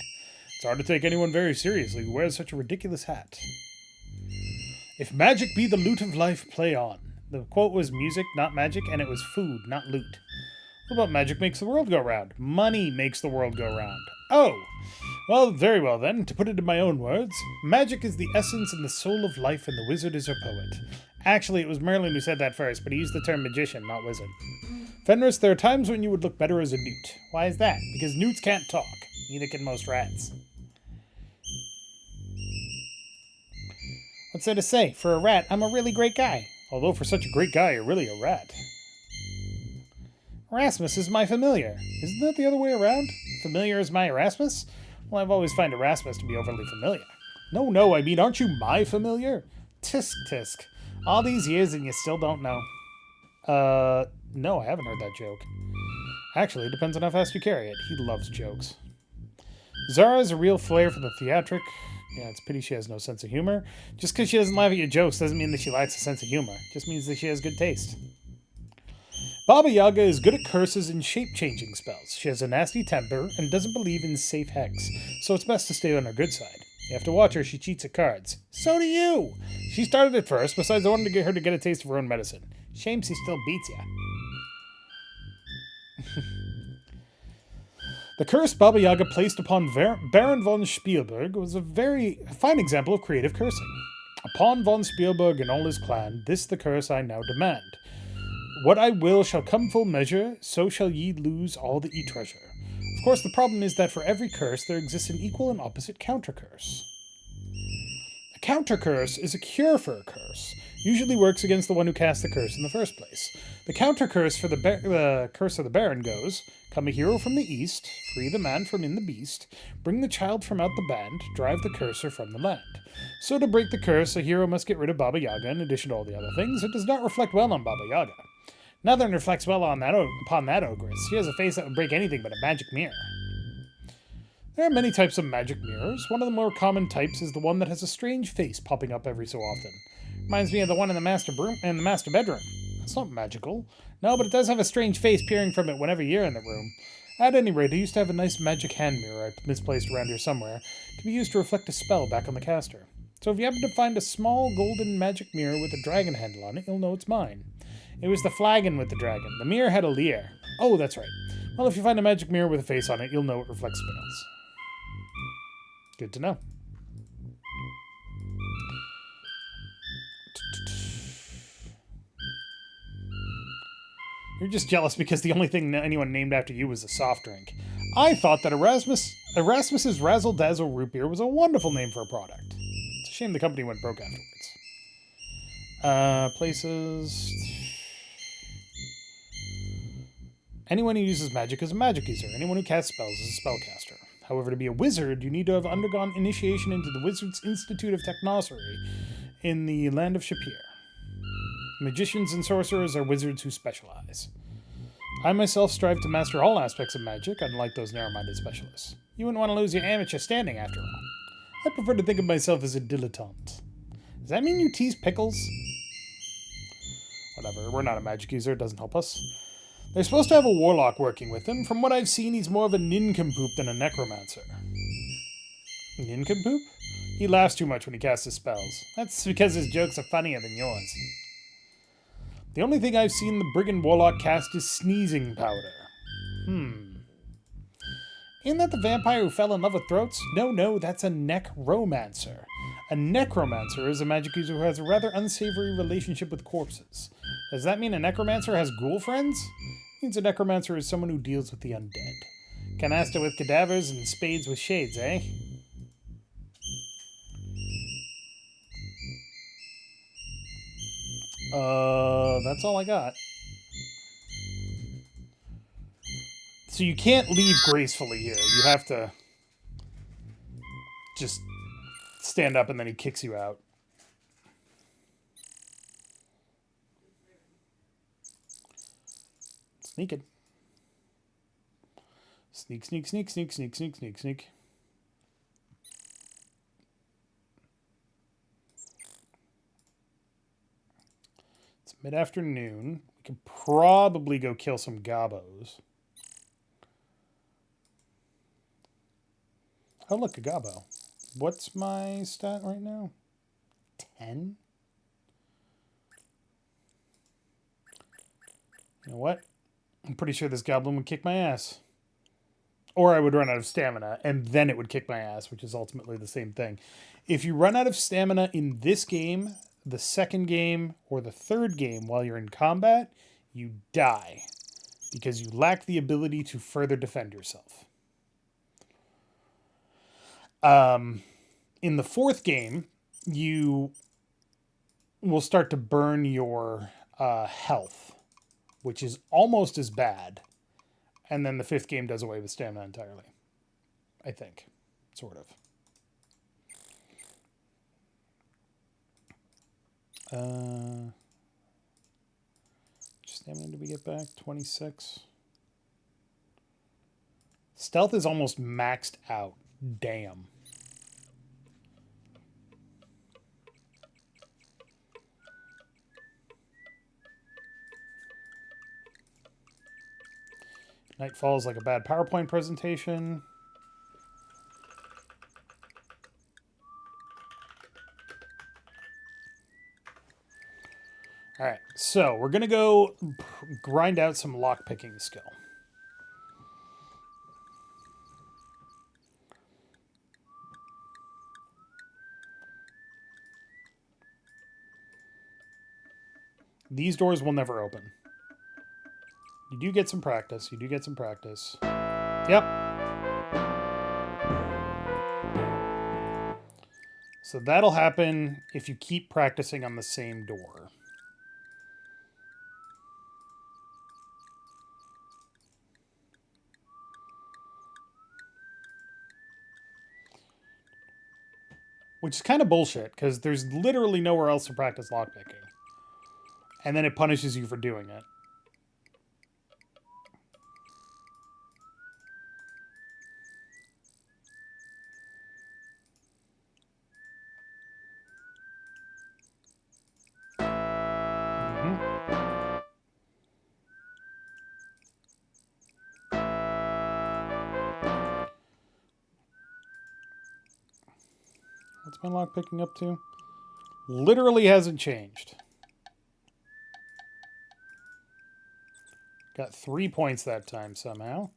It's hard to take anyone very seriously who wears such a ridiculous hat. If magic be the loot of life, play on. The quote was music, not magic, and it was food, not loot. What about magic makes the world go round? Money makes the world go round. Oh! Well, very well then. To put it in my own words, magic is the essence and the soul of life, and the wizard is her poet. Actually, it was Merlin who said that first, but he used the term magician, not wizard. Fenris, there are times when you would look better as a newt. Why is that? Because newts can't talk. Neither can most rats. What's there to say? For a rat, I'm a really great guy. Although for such a great guy, you're really a rat. Erasmus is my familiar. Isn't that the other way around? Familiar is my Erasmus? Well, I've always found Erasmus to be overly familiar. No, I mean, aren't you my familiar? Tisk, tisk. All these years and you still don't know. No, I haven't heard that joke. Actually, it depends on how fast you carry it. He loves jokes. Zara has a real flair for the theatric. Yeah, it's a pity she has no sense of humor. Just because she doesn't laugh at your jokes doesn't mean that she lacks a sense of humor. It just means that she has good taste. Baba Yaga is good at curses and shape-changing spells. She has a nasty temper and doesn't believe in safe hex, so it's best to stay on her good side. You have to watch her, she cheats at cards. So do you! She started it first, besides I wanted to get her to get a taste of her own medicine. Shame she still beats ya. The curse Baba Yaga placed upon Baron von Spielberg was a very fine example of creative cursing. Upon von Spielberg and all his clan, this the curse I now demand. What I will shall come full measure, so shall ye lose all that ye treasure. Of course, the problem is that for every curse there exists an equal and opposite counter-curse. A counter-curse is a cure for a curse. Usually works against the one who cast the curse in the first place. The counter-curse for the curse of the Baron goes, come a hero from the east, free the man from in the beast, bring the child from out the band, drive the curser from the land. So to break the curse, a hero must get rid of Baba Yaga in addition to all the other things. It does not reflect well on Baba Yaga. Nothing reflects well on upon that ogress. She has a face that would break anything but a magic mirror. There are many types of magic mirrors. One of the more common types is the one that has a strange face popping up every so often. Reminds me of the one in the master bedroom. It's not magical. No, but it does have a strange face peering from it whenever you're in the room. At any rate, I used to have a nice magic hand mirror I misplaced around here somewhere. It can be used to reflect a spell back on the caster. So if you happen to find a small golden magic mirror with a dragon handle on it, you'll know it's mine. It was the flagon with the dragon. The mirror had a leer. Oh, that's right. Well, if you find a magic mirror with a face on it, you'll know it reflects spells. Good to know. You're just jealous because the only thing anyone named after you was a soft drink. I thought that Erasmus's Razzle Dazzle Root Beer was a wonderful name for a product. It's a shame the company went broke afterwards. Places. Anyone who uses magic is a magic user. Anyone who casts spells is a spellcaster. However, to be a wizard, you need to have undergone initiation into the Wizards Institute of Technosorry in the land of Shapir. Magicians and sorcerers are wizards who specialize. I myself strive to master all aspects of magic, unlike those narrow-minded specialists. You wouldn't want to lose your amateur standing, after all. I prefer to think of myself as a dilettante. Does that mean you tease pickles? Whatever, we're not a magic user, it doesn't help us. They're supposed to have a warlock working with him. From what I've seen, he's more of a nincompoop than a necromancer. Nincompoop? He laughs too much when he casts his spells. That's because his jokes are funnier than yours. The only thing I've seen the brigand warlock cast is sneezing powder. Isn't that the vampire who fell in love with throats? No, that's a necromancer. A necromancer is a magic user who has a rather unsavory relationship with corpses. Does that mean a necromancer has ghoul friends? It means a necromancer is someone who deals with the undead. Canasta with cadavers and spades with shades, eh? That's all I got. So you can't leave gracefully here. You have to just stand up and then he kicks you out. Sneaking. Sneak, sneak, sneak, sneak, sneak, sneak, sneak, sneak. It's mid-afternoon. We can probably go kill some gobos. Oh, look, a gobbo. What's my stat right now? 10? You know what? I'm pretty sure this goblin would kick my ass. Or I would run out of stamina, and then it would kick my ass, which is ultimately the same thing. If you run out of stamina in this game, the second game, or the third game while you're in combat, you die. Because you lack the ability to further defend yourself. In the fourth game, you will start to burn your health, which is almost as bad. And then the fifth game does away with stamina entirely. I think. Sort of. Stamina did we get back? 26. Stealth is almost maxed out. Damn. Nightfall is like a bad PowerPoint presentation. All right, so we're going to go grind out some lockpicking skill. These doors will never open. You do get some practice. You do get some practice. Yep. So that'll happen if you keep practicing on the same door. Which is kind of bullshit, because there's literally nowhere else to practice lockpicking. And then it punishes you for doing it. What's my lock picking up to? Literally hasn't changed. Got 3 points that time somehow.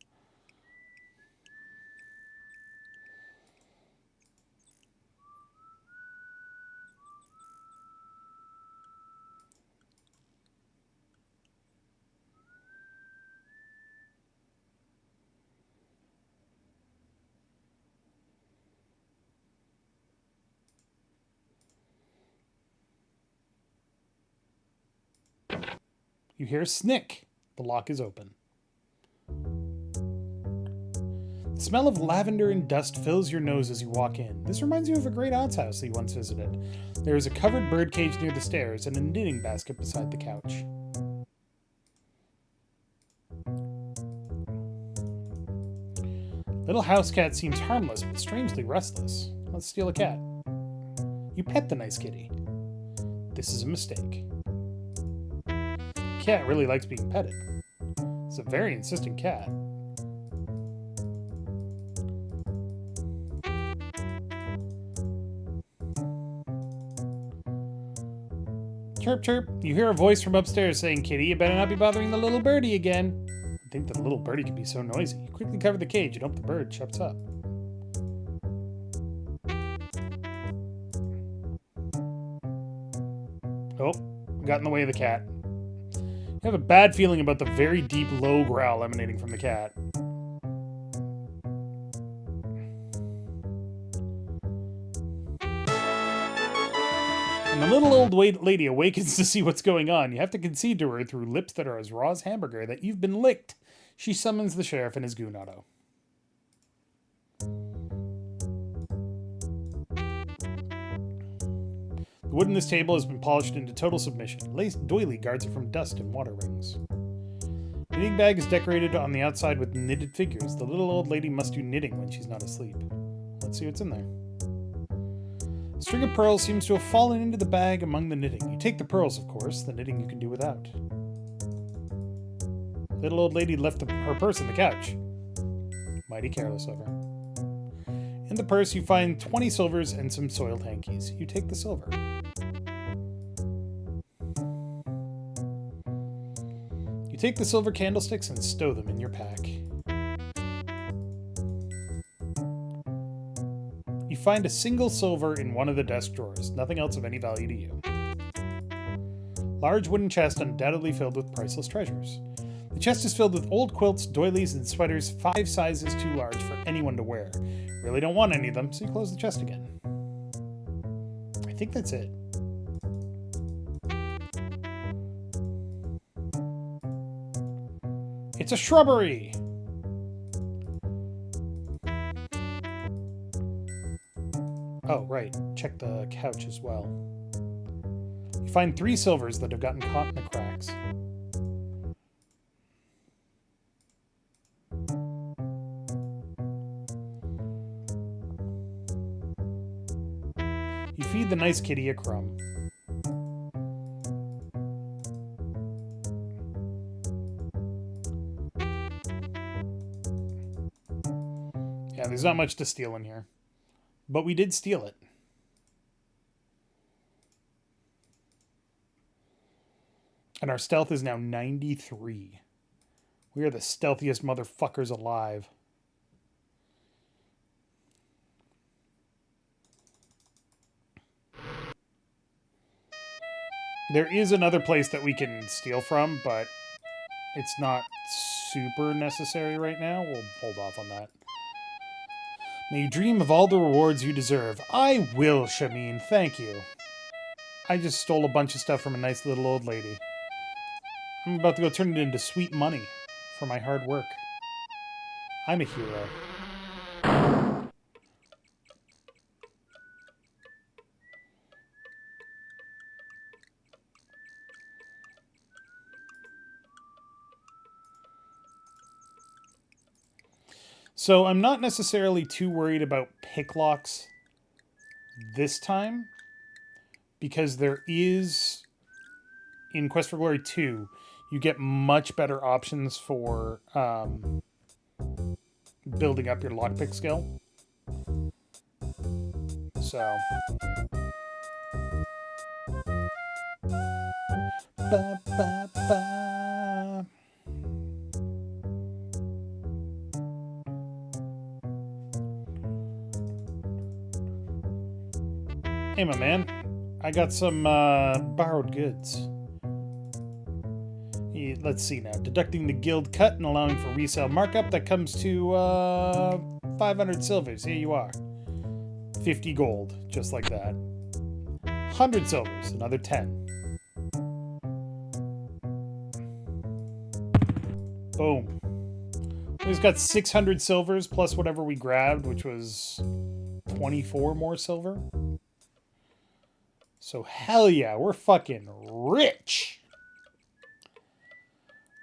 You hear a snick. The lock is open. The smell of lavender and dust fills your nose as you walk in. This reminds you of a great aunt's house that you once visited. There is a covered birdcage near the stairs and a knitting basket beside the couch. Little house cat seems harmless but strangely restless. Let's steal a cat. You pet the nice kitty. This is a mistake. Cat really likes being petted. It's a very insistent cat. Chirp, chirp. You hear a voice from upstairs saying, Kitty, you better not be bothering the little birdie again. I think that the little birdie can be so noisy. You quickly cover the cage and hope the bird shuts up. Oh, got in the way of the cat. You have a bad feeling about the very deep, low growl emanating from the cat. When the little old lady awakens to see what's going on, you have to concede to her through lips that are as raw as hamburger that you've been licked. She summons the sheriff and his goon auto. The wood in this table has been polished into total submission. Lace doily guards it from dust and water rings. Knitting bag is decorated on the outside with knitted figures. The little old lady must do knitting when she's not asleep. Let's see what's in there. A string of pearls seems to have fallen into the bag among the knitting. You take the pearls, of course. The knitting you can do without. Little old lady left her purse on the couch. Mighty careless of her. In the purse, you find 20 silvers and some soiled hankies. You take the silver. You take the silver candlesticks and stow them in your pack. You find a single silver in one of the desk drawers. Nothing else of any value to you. Large wooden chest undoubtedly filled with priceless treasures. The chest is filled with old quilts, doilies, and sweaters 5 sizes too large for anyone to wear. Really don't want any of them, so you close the chest again. I think that's it. It's a shrubbery! Oh, right. Check the couch as well. You find 3 silvers that have gotten caught in the cracks. You feed the nice kitty a crumb. Yeah, there's not much to steal in here. But we did steal it. And our stealth is now 93. We are the stealthiest motherfuckers alive. There is another place that we can steal from, but it's not super necessary right now. We'll hold off on that. May you dream of all the rewards you deserve. I will, Shamin. Thank you. I just stole a bunch of stuff from a nice little old lady. I'm about to go turn it into sweet money for my hard work. I'm a hero. So I'm not necessarily too worried about pick locks this time, because there is, in Quest for Glory 2, you get much better options for building up your lockpick skill. So. Ba, ba, ba. Hey, my man. I got some borrowed goods. Let's see now. Deducting the guild cut and allowing for resale markup, that comes to 500 silvers. Here you are. 50 gold, just like that. 100 silvers, another 10. Boom. We've got 600 silvers plus whatever we grabbed, which was 24 more silver. So hell yeah, we're fucking rich.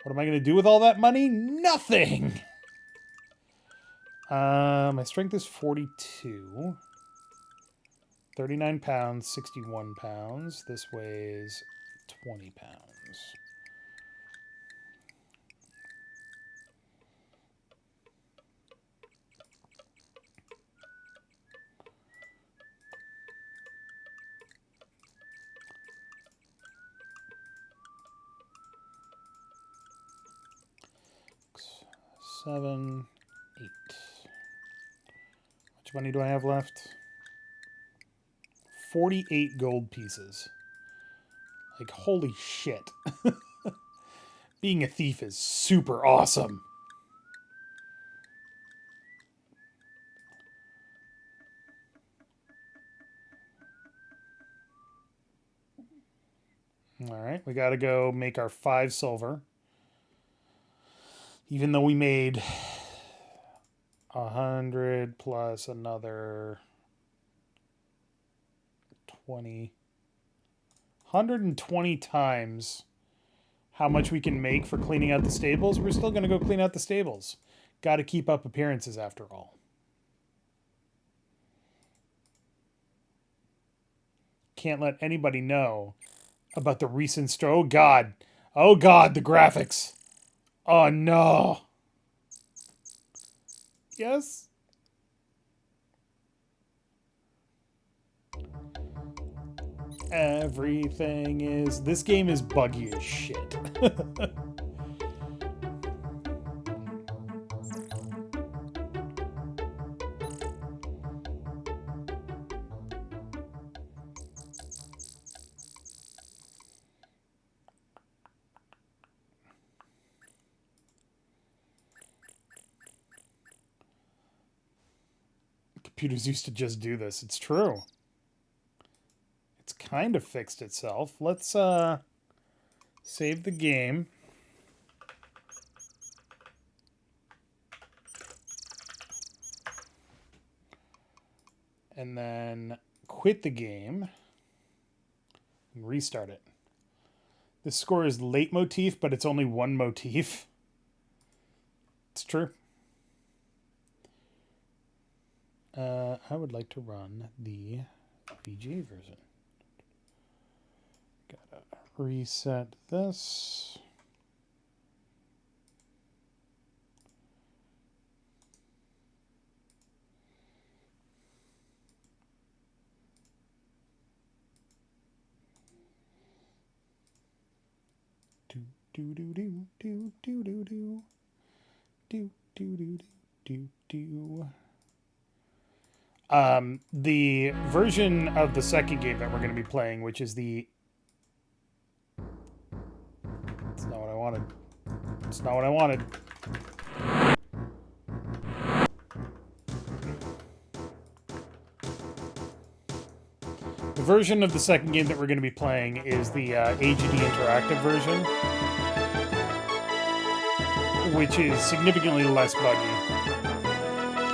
What am I going to do with all that money? Nothing. My strength is 42. 39 pounds, 61 pounds. This weighs 20 pounds. Seven, 8. How much money do I have left? 48 gold pieces. Like, holy shit. Being a thief is super awesome. Alright, we gotta go make our 5 silver. Even though we made 100 plus another 20. 120 times how much we can make for cleaning out the stables, we're still going to go clean out the stables. Got to keep up appearances after all. Can't let anybody know about the recent Oh God. Oh God, the graphics. Oh no. Yes? Everything is... This game is buggy as shit. Computers used to just do this. It's true. It's kind of fixed itself. Let's save the game. And then quit the game and restart it. This score is leitmotif, but it's only one motif. It's true. I would like to run the VGA version. Gotta reset this. Do do do do do do do do do do do do. The version of the second game that we're going to be playing, which is the... It's not what I wanted. It's not what I wanted. The version of the second game that we're going to be playing is the AGD Interactive version, which is significantly less buggy.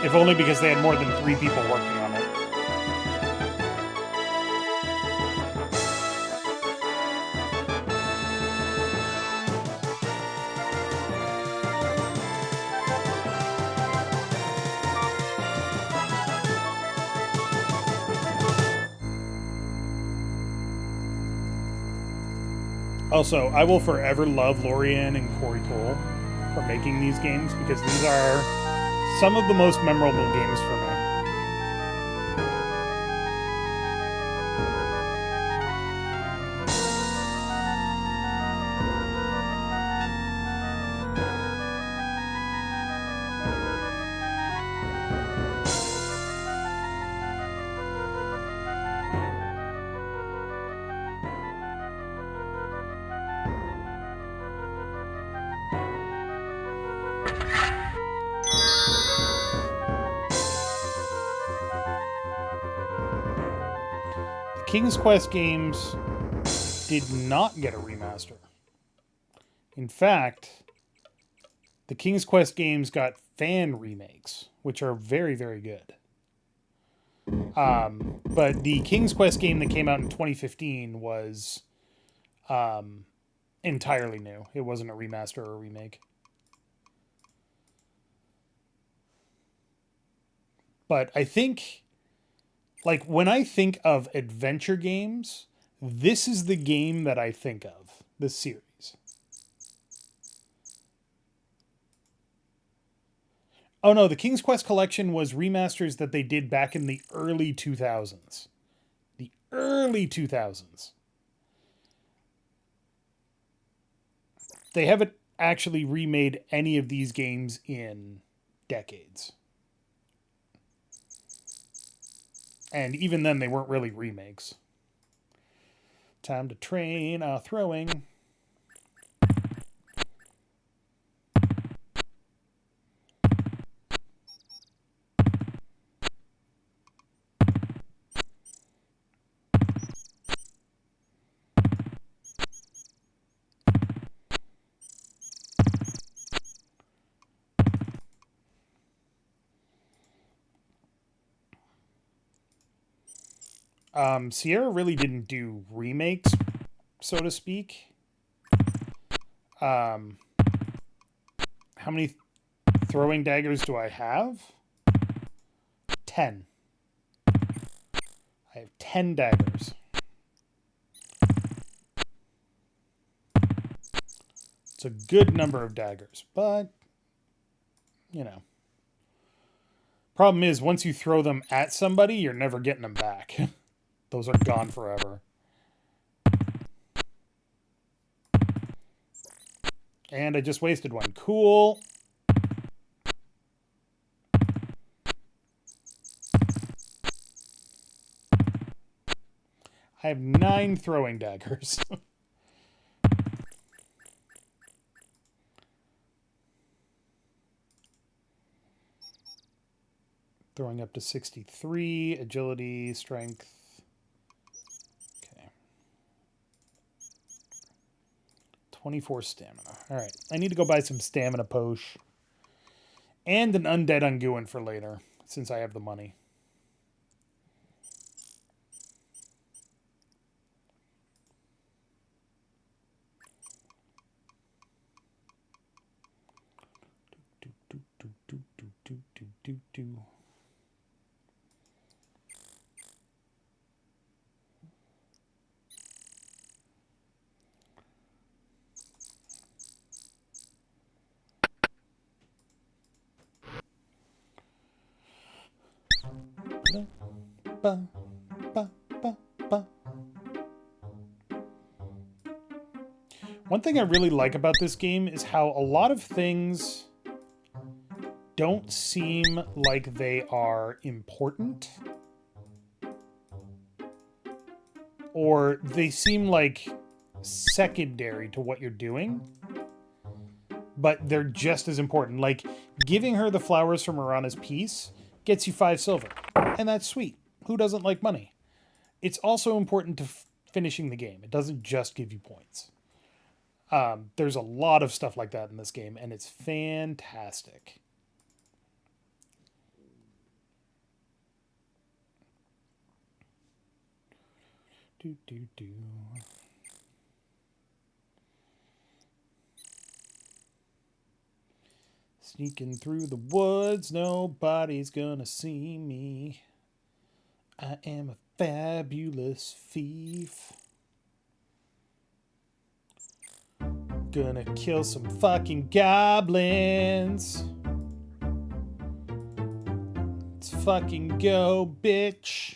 If only because they had more than 3 people working on it. Also, I will forever love Lorian and Corey Cole for making these games, because these are some of the most memorable games for me. King's Quest games did not get a remaster. In fact, The King's Quest games got fan remakes, which are very, very good. But the King's Quest game that came out in 2015 was entirely new. It wasn't a remaster or a remake. But I think, like, when I think of adventure games, this is the game that I think of, this series. Oh no, the King's Quest collection was remasters that they did back in the early 2000s. The early 2000s. They haven't actually remade any of these games in decades. And even then, they weren't really remakes. Time to train throwing. Sierra really didn't do remakes, so to speak. How many throwing daggers do I have? 10. I have 10 daggers. It's a good number of daggers, but, you know. Problem is, once you throw them at somebody, you're never getting them back. Those are gone forever. And I just wasted one. Cool. I have 9 throwing daggers. Throwing up to 63. Agility, strength. Okay. 24 stamina. All right. I need to go buy some stamina posh. And an undead unguent for later, since I have the money. Do. Ba, ba, ba, ba. One thing I really like about this game is how a lot of things don't seem like they are important, or they seem like secondary to what you're doing, but they're just as important. Like, giving her the flowers from Mirana's piece gets you 5 silver, and that's sweet. Who doesn't like money? It's also important to finishing the game. It doesn't just give you points. There's a lot of stuff like that in this game, and it's fantastic. Do. Sneaking through the woods, nobody's gonna see me. I am a fabulous thief. Gonna kill some fucking goblins. Let's fucking go, bitch.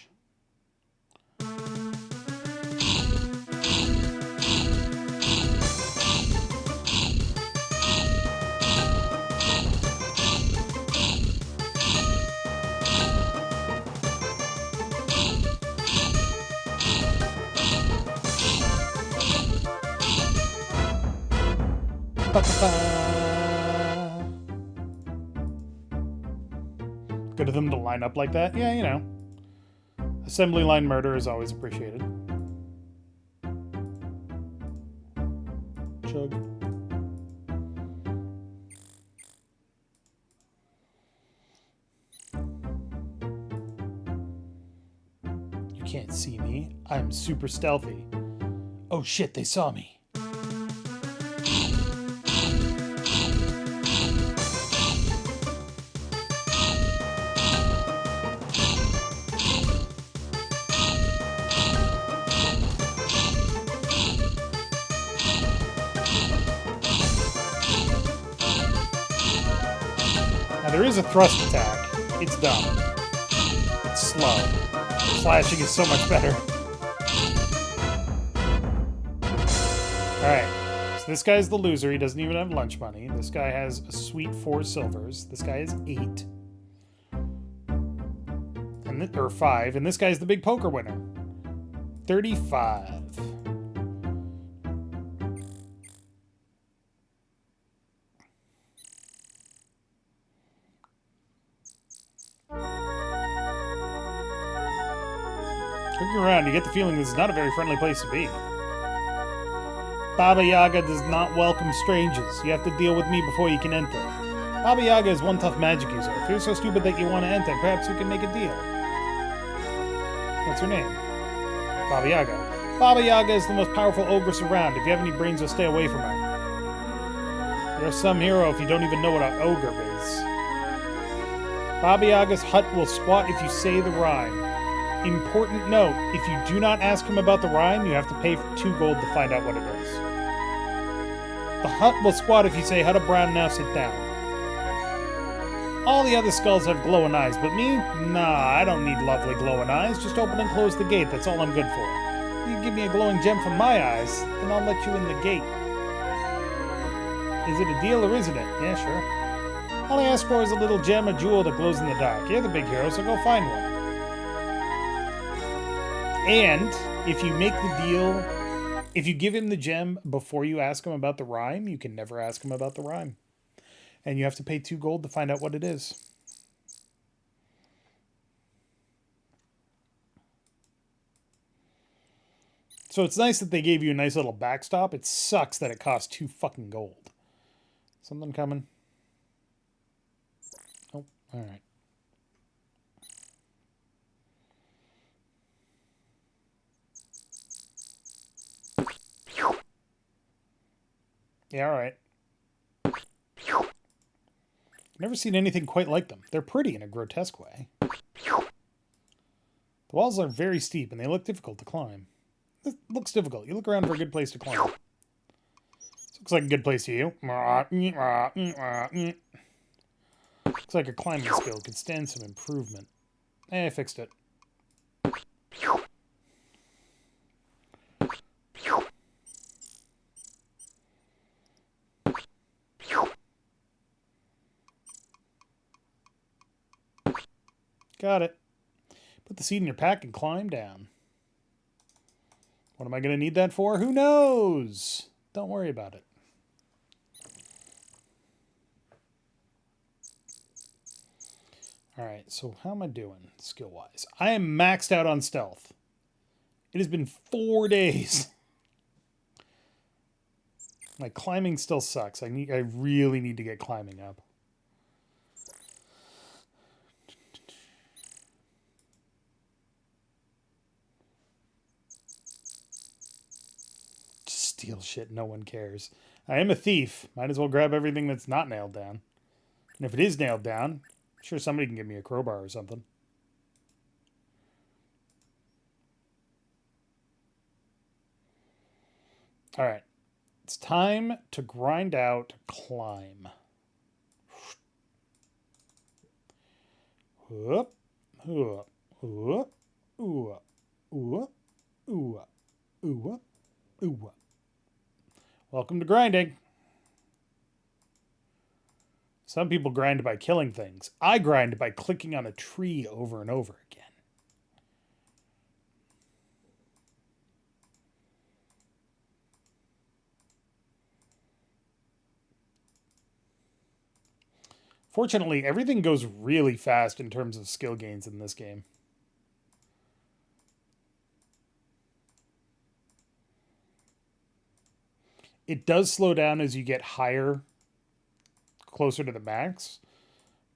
Good of them to line up like that. Yeah, you know. Assembly line murder is always appreciated. Chug. I'm super stealthy. Oh shit, they saw me. Now there is a thrust attack. It's dumb. It's slow. Slashing is so much better. Alright. So this guy's the loser. He doesn't even have lunch money. This guy has a sweet 4 silvers. This guy has 8. Or 5. And this guy's the big poker winner. 35. Looking around, you get the feeling this is not a very friendly place to be. Baba Yaga does not welcome strangers. You have to deal with me before you can enter. Baba Yaga is one tough magic user. If you're so stupid that you want to enter, perhaps we can make a deal. What's her name? Baba Yaga. Baba Yaga is the most powerful ogress around. If you have any brains, you'll stay away from her. You're some hero if you don't even know what an ogre is. Baba Yaga's hut will squat if you say the rhyme. Important note, if you do not ask him about the rhyme, you have to pay 2 gold to find out what it is. The hut will squat if you say, "Hut of brown, now sit down." All the other skulls have glowing eyes, but me? Nah, I don't need lovely glowing eyes. Just open and close the gate, that's all I'm good for. You give me a glowing gem from my eyes, then I'll let you in the gate. Is it a deal or isn't it? Yeah, sure. All I ask for is a little gem or jewel that glows in the dark. You're the big hero, so go find one. And if you make the deal, if you give him the gem before you ask him about the rhyme, you can never ask him about the rhyme. And you have to pay 2 gold to find out what it is. So it's nice that they gave you a nice little backstop. It sucks that it costs 2 fucking gold. Something coming? Oh, alright. Yeah, alright. Never seen anything quite like them. They're pretty in a grotesque way. The walls are very steep and they look difficult to climb. It looks difficult. You look around for a good place to climb. This looks like a good place to you. Looks like a climbing skill could stand some improvement. I fixed it. Got it. Put the seed in your pack and climb down. What am I going to need that for? Who knows? Don't worry about it. Alright, so how am I doing skill-wise? I am maxed out on stealth. It has been 4 days. My climbing still sucks. I really need to get climbing up. Steal shit, no one cares. I am a thief. Might as well grab everything that's not nailed down. And if it is nailed down, I'm sure somebody can give me a crowbar or something. Alright. It's time to grind out climb. Whoop, whoop, whoop, whoop, whoop, whoop, whoop, whoop. Welcome to grinding. Some people grind by killing things. I grind by clicking on a tree over and over again. Fortunately, everything goes really fast in terms of skill gains in this game. It does slow down as you get higher, closer to the max,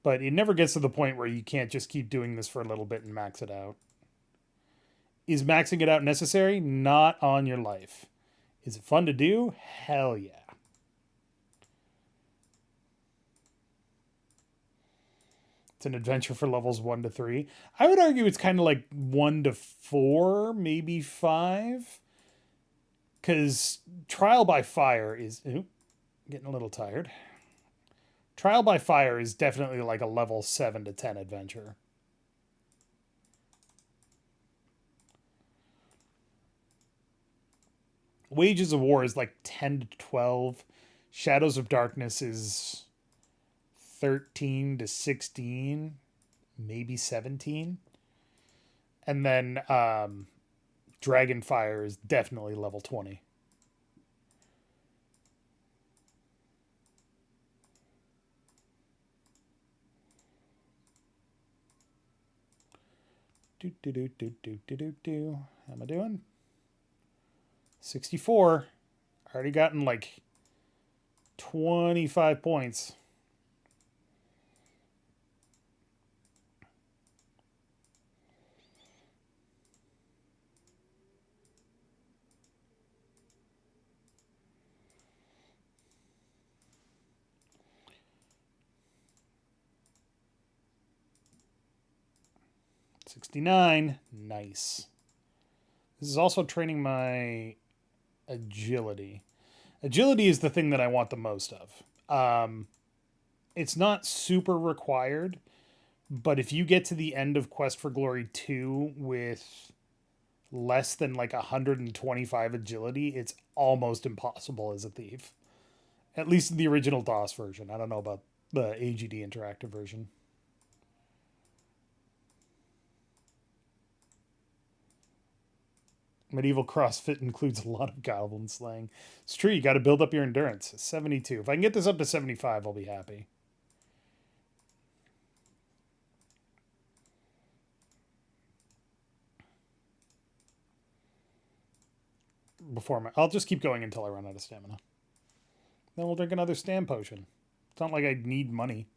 but it never gets to the point where you can't just keep doing this for a little bit and max it out. Is maxing it out necessary? Not on your life. Is it fun to do? Hell yeah. It's an adventure for levels 1 to 3. I would argue it's kind of like 1 to 4, maybe 5. Because Trial by Fire is... Ooh, getting a little tired. Trial by Fire is definitely like a level 7 to 10 adventure. Wages of War is like 10 to 12. Shadows of Darkness is 13 to 16, maybe 17. And then Dragonfire is definitely level 20. How am I doing? 64. Already gotten like 25 points. $69. Nice. This is also training my agility. Agility is the thing that I want the most of. It's not super required, but if you get to the end of Quest for Glory 2 with less than like 125 agility, it's almost impossible as a thief. At least in the original DOS version. I don't know about the AGD interactive version. Medieval CrossFit includes a lot of goblin slaying. It's true, you got to build up your endurance. 72. If I can get this up to 75, I'll be happy. I'll just keep going until I run out of stamina. Then we'll drink another stam potion. It's not like I need money.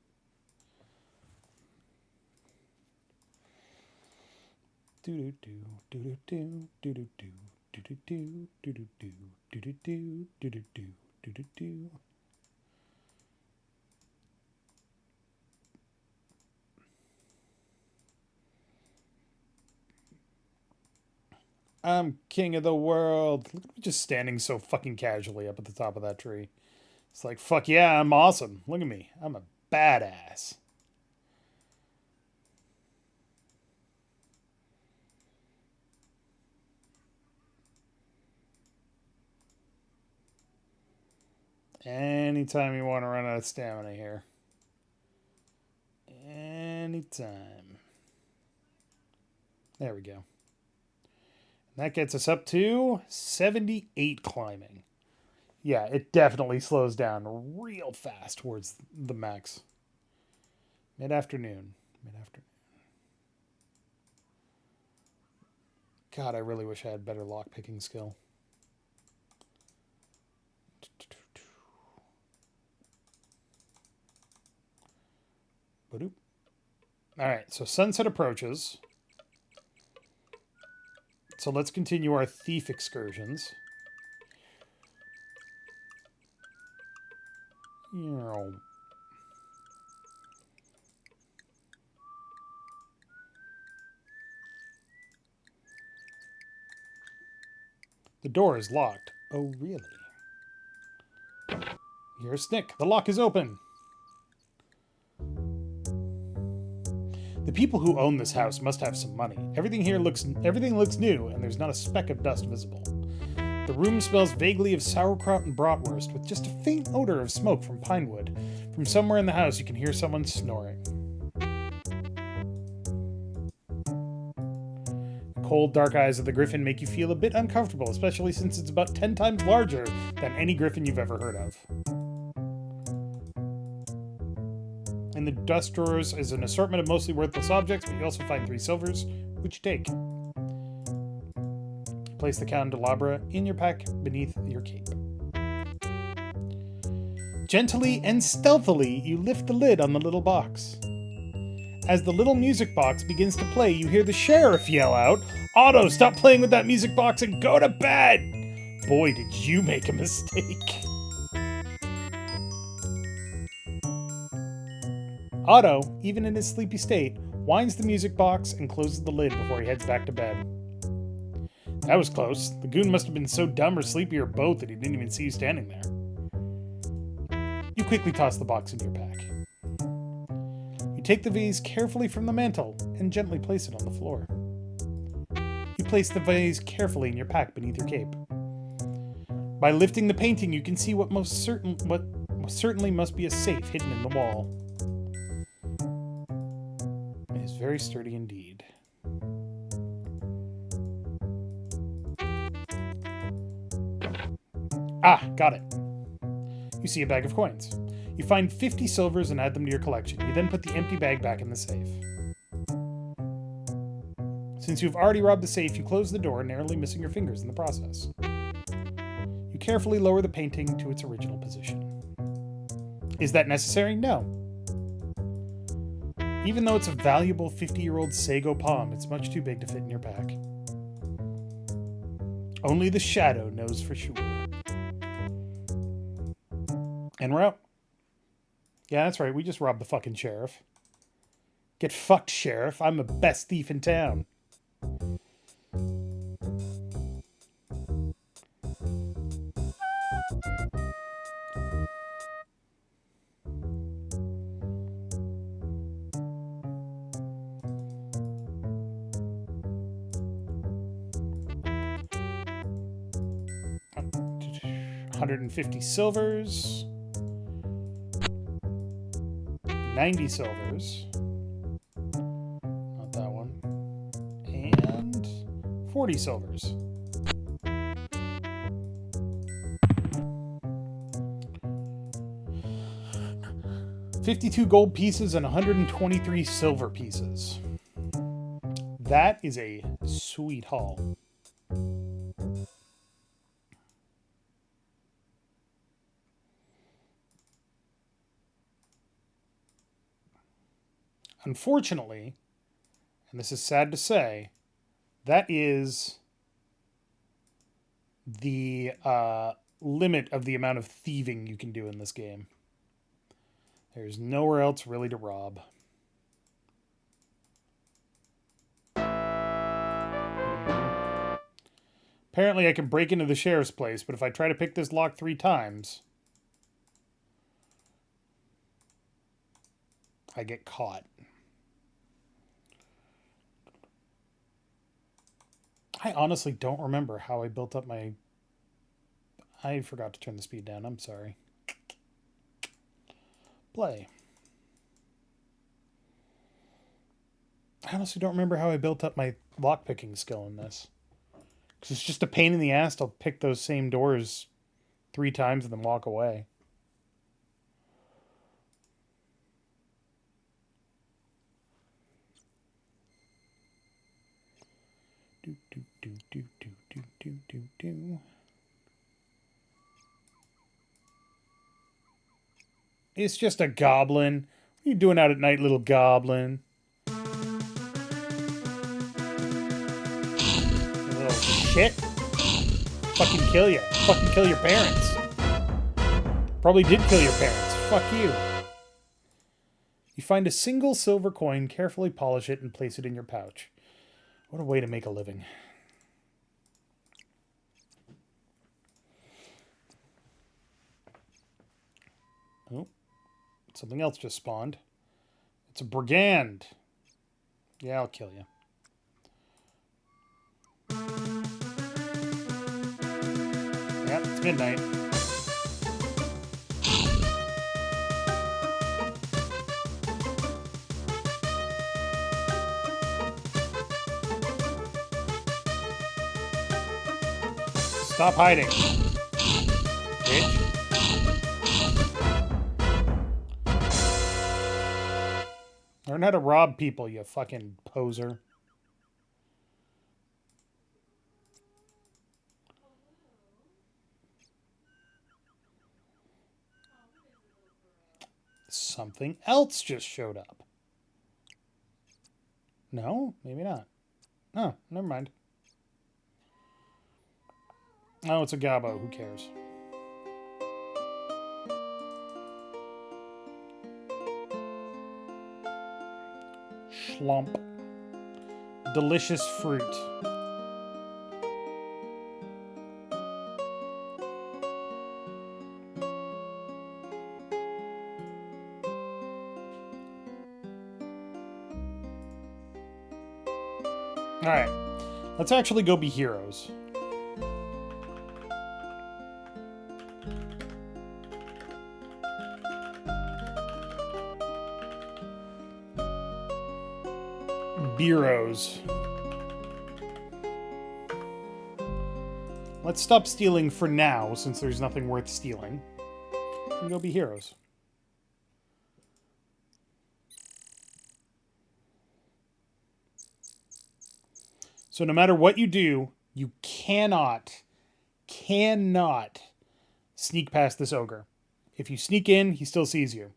I'm king of the world. Look at me just standing so fucking casually up at the top of that tree. It's like, fuck yeah, I'm awesome. Look at me. I'm a badass. Anytime you want to run out of stamina here. Anytime. There we go. That gets us up to 78 climbing. Yeah, it definitely slows down real fast towards the max. Mid-afternoon. God, I really wish I had better lockpicking skill. Alright, so sunset approaches. So let's continue our thief excursions. The door is locked. Oh, really? You're a snick. The lock is open. The people who own this house must have some money. Everything looks new, and there's not a speck of dust visible. The room smells vaguely of sauerkraut and bratwurst, with just a faint odor of smoke from pine wood. From somewhere in the house, you can hear someone snoring. The cold, dark eyes of the griffin make you feel a bit uncomfortable, especially since it's about 10 times larger than any griffin you've ever heard of. In the dust drawers is an assortment of mostly worthless objects, but you also find 3 silvers, which you take. Place the candelabra in your pack beneath your cape. Gently and stealthily, you lift the lid on the little box. As the little music box begins to play, you hear the sheriff yell out, "Otto, stop playing with that music box and go to bed!" Boy, did you make a mistake. Otto, even in his sleepy state, winds the music box and closes the lid before he heads back to bed. That was close. The goon must have been so dumb or sleepy or both that he didn't even see you standing there. You quickly toss the box into your pack. You take the vase carefully from the mantel and gently place it on the floor. You place the vase carefully in your pack beneath your cape. By lifting the painting, you can see what certainly must be a safe hidden in the wall. It is very sturdy indeed. Ah, got it. You see a bag of coins. You find 50 silvers and add them to your collection. You then put the empty bag back in the safe. Since you've already robbed the safe, you close the door, narrowly missing your fingers in the process. You carefully lower the painting to its original position. Is that necessary? No. Even though it's a valuable 50-year-old sago palm, it's much too big to fit in your pack. Only the shadow knows for sure. And we're out. Yeah, that's right. We just robbed the fucking sheriff. Get fucked, sheriff. I'm the best thief in town. $150 silvers. 90 silvers. Not that one. And 40 silvers. $52 gold pieces and 123 silver pieces. That is a sweet haul. Unfortunately, and this is sad to say, that is the limit of the amount of thieving you can do in this game. There's nowhere else really to rob. Apparently I can break into the sheriff's place, but if I try to pick this lock 3 times, I get caught. I honestly don't remember how I built up my... I forgot to turn the speed down. I'm sorry. Play. I honestly don't remember how I built up my lockpicking skill in this. Because it's just a pain in the ass to pick those same doors 3 times and then walk away. Do. It's just a goblin. What are you doing out at night, little goblin? You little shit. Fucking kill you. Fucking kill your parents. Probably did kill your parents. Fuck you. You find a single silver coin, carefully polish it, and place it in your pouch. What a way to make a living. Oh, something else just spawned. It's a brigand. Yeah, I'll kill you. Yep, it's midnight. Stop hiding, bitch. Learn how to rob people, you fucking poser. Something else just showed up. No, maybe not. Oh, never mind. Oh, it's a Gabo. Who cares? Schlump. Delicious fruit. Alright. Let's actually go be heroes. Bureaus. Let's stop stealing for now, since there's nothing worth stealing. And go be heroes. So no matter what you do, you cannot sneak past this ogre. If you sneak in, he still sees you.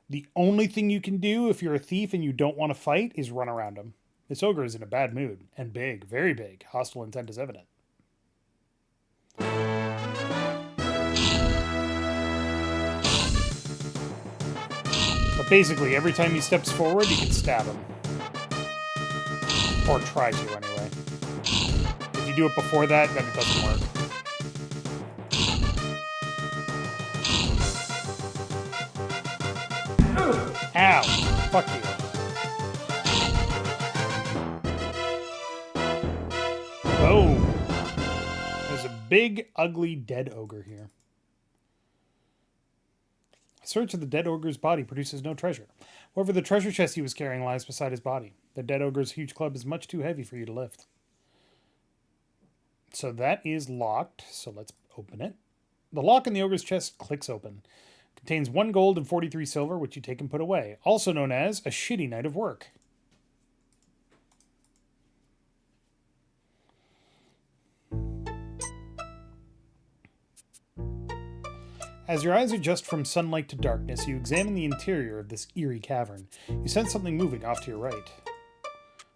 The only thing you can do if you're a thief and you don't want to fight is run around him. This ogre is in a bad mood. And big. Very big. Hostile intent is evident. But basically, every time he steps forward, you can stab him. Or try to, anyway. If you do it before that, then it doesn't work. Ow! Fuck you. Boom! There's a big, ugly, dead ogre here. A search of the dead ogre's body produces no treasure. However, the treasure chest he was carrying lies beside his body. The dead ogre's huge club is much too heavy for you to lift. So that is locked, so let's open it. The lock in the ogre's chest clicks open. Contains 1 gold and 43 silver, which you take and put away. Also known as a shitty night of work. As your eyes adjust from sunlight to darkness, you examine the interior of this eerie cavern. You sense something moving off to your right.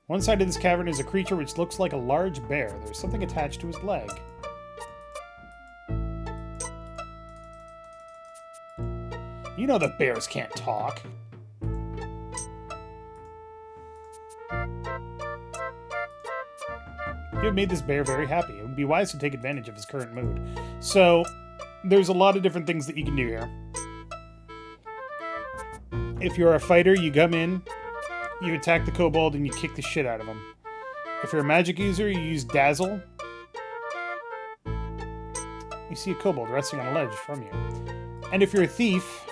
One side of this cavern is a creature which looks like a large bear. There's something attached to his leg. You know that bears can't talk. You have made this bear very happy. It would be wise to take advantage of his current mood. So, there's a lot of different things that you can do here. If you're a fighter, you come in, you attack the kobold, and you kick the shit out of him. If you're a magic user, you use Dazzle. You see a kobold resting on a ledge from you. And if you're a thief,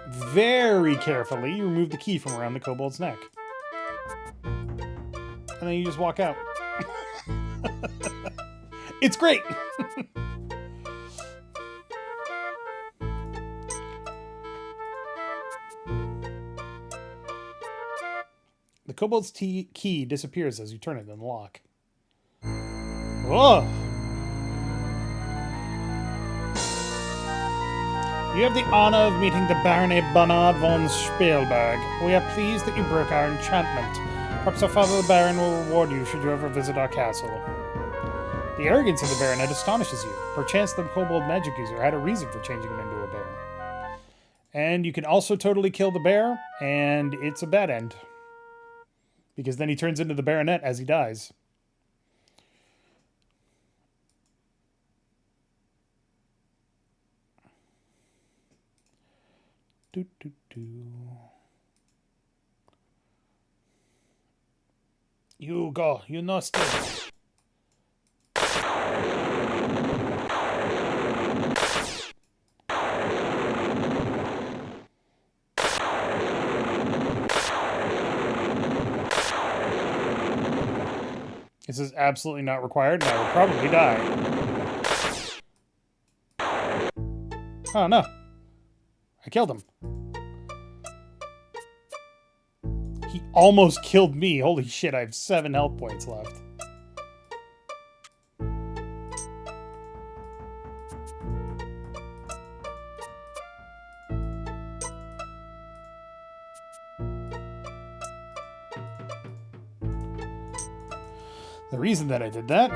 very carefully, you remove the key from around the kobold's neck. And then you just walk out. It's great! The kobold's key disappears as you turn it in the lock. Whoa! You have the honor of meeting the Baronet Bernard von Spielberg. We are pleased that you broke our enchantment. Perhaps our father the Baron will reward you should you ever visit our castle. The arrogance of the Baronet astonishes you. Perchance the kobold magic user had a reason for changing him into a bear. And you can also totally kill the bear, and it's a bad end. Because then he turns into the Baronet as he dies. You go. You know still. This is absolutely not required, and I will probably die. Oh, no. I killed him. He almost killed me. Holy shit, I have 7 health points left. The reason that I did that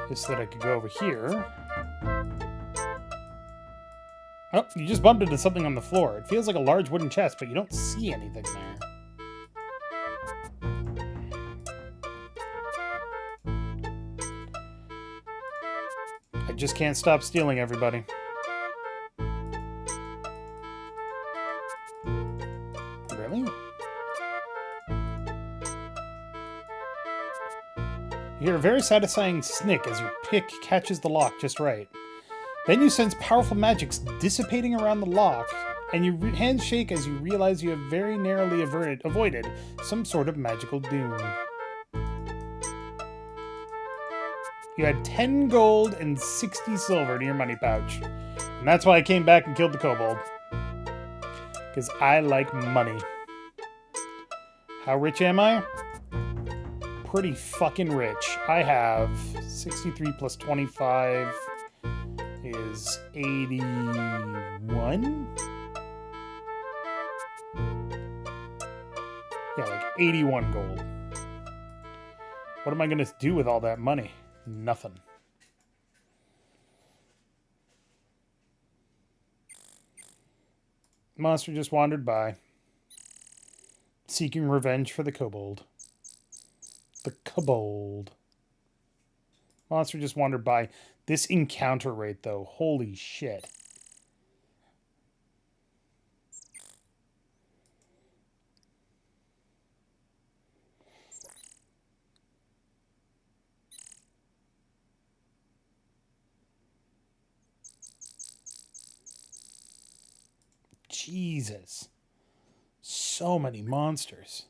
is so that I could go over here. Oh, you just bumped into something on the floor. It feels like a large wooden chest, but you don't see anything there. I just can't stop stealing, everybody. Really? You hear a very satisfying snick as your pick catches the lock just right. Then you sense powerful magics dissipating around the lock, and your hands shake as you realize you have very narrowly avoided some sort of magical doom. You had 10 gold and 60 silver in your money pouch. And that's why I came back and killed the kobold. Because I like money. How rich am I? Pretty fucking rich. I have 63 plus 25 is 81? Yeah, like 81 gold. What am I going to do with all that money? Nothing. Monster just wandered by, seeking revenge for the kobold. The kobold. Monster just wandered by. This encounter rate, though, holy shit. Jesus. So many monsters.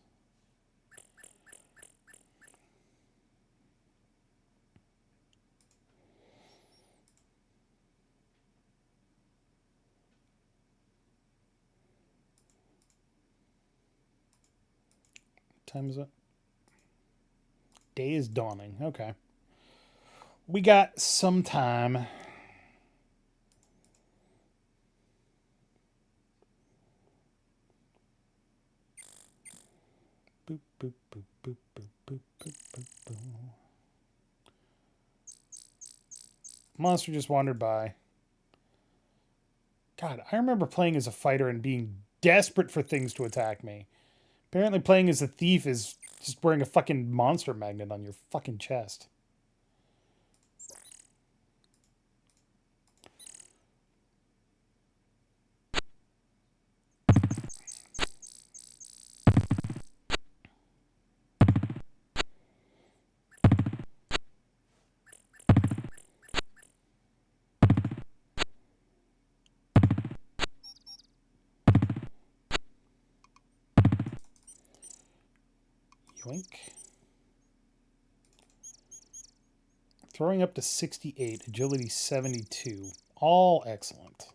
What time is it? Day is dawning. Okay. We got some time. Boop, boop, boop, boop, boop, boop, boop, boop, boop. Monster just wandered by. God, I remember playing as a fighter and being desperate for things to attack me. Apparently playing as a thief is just wearing a fucking monster magnet on your fucking chest. Yoink. Throwing up to 68, agility 72. All excellent.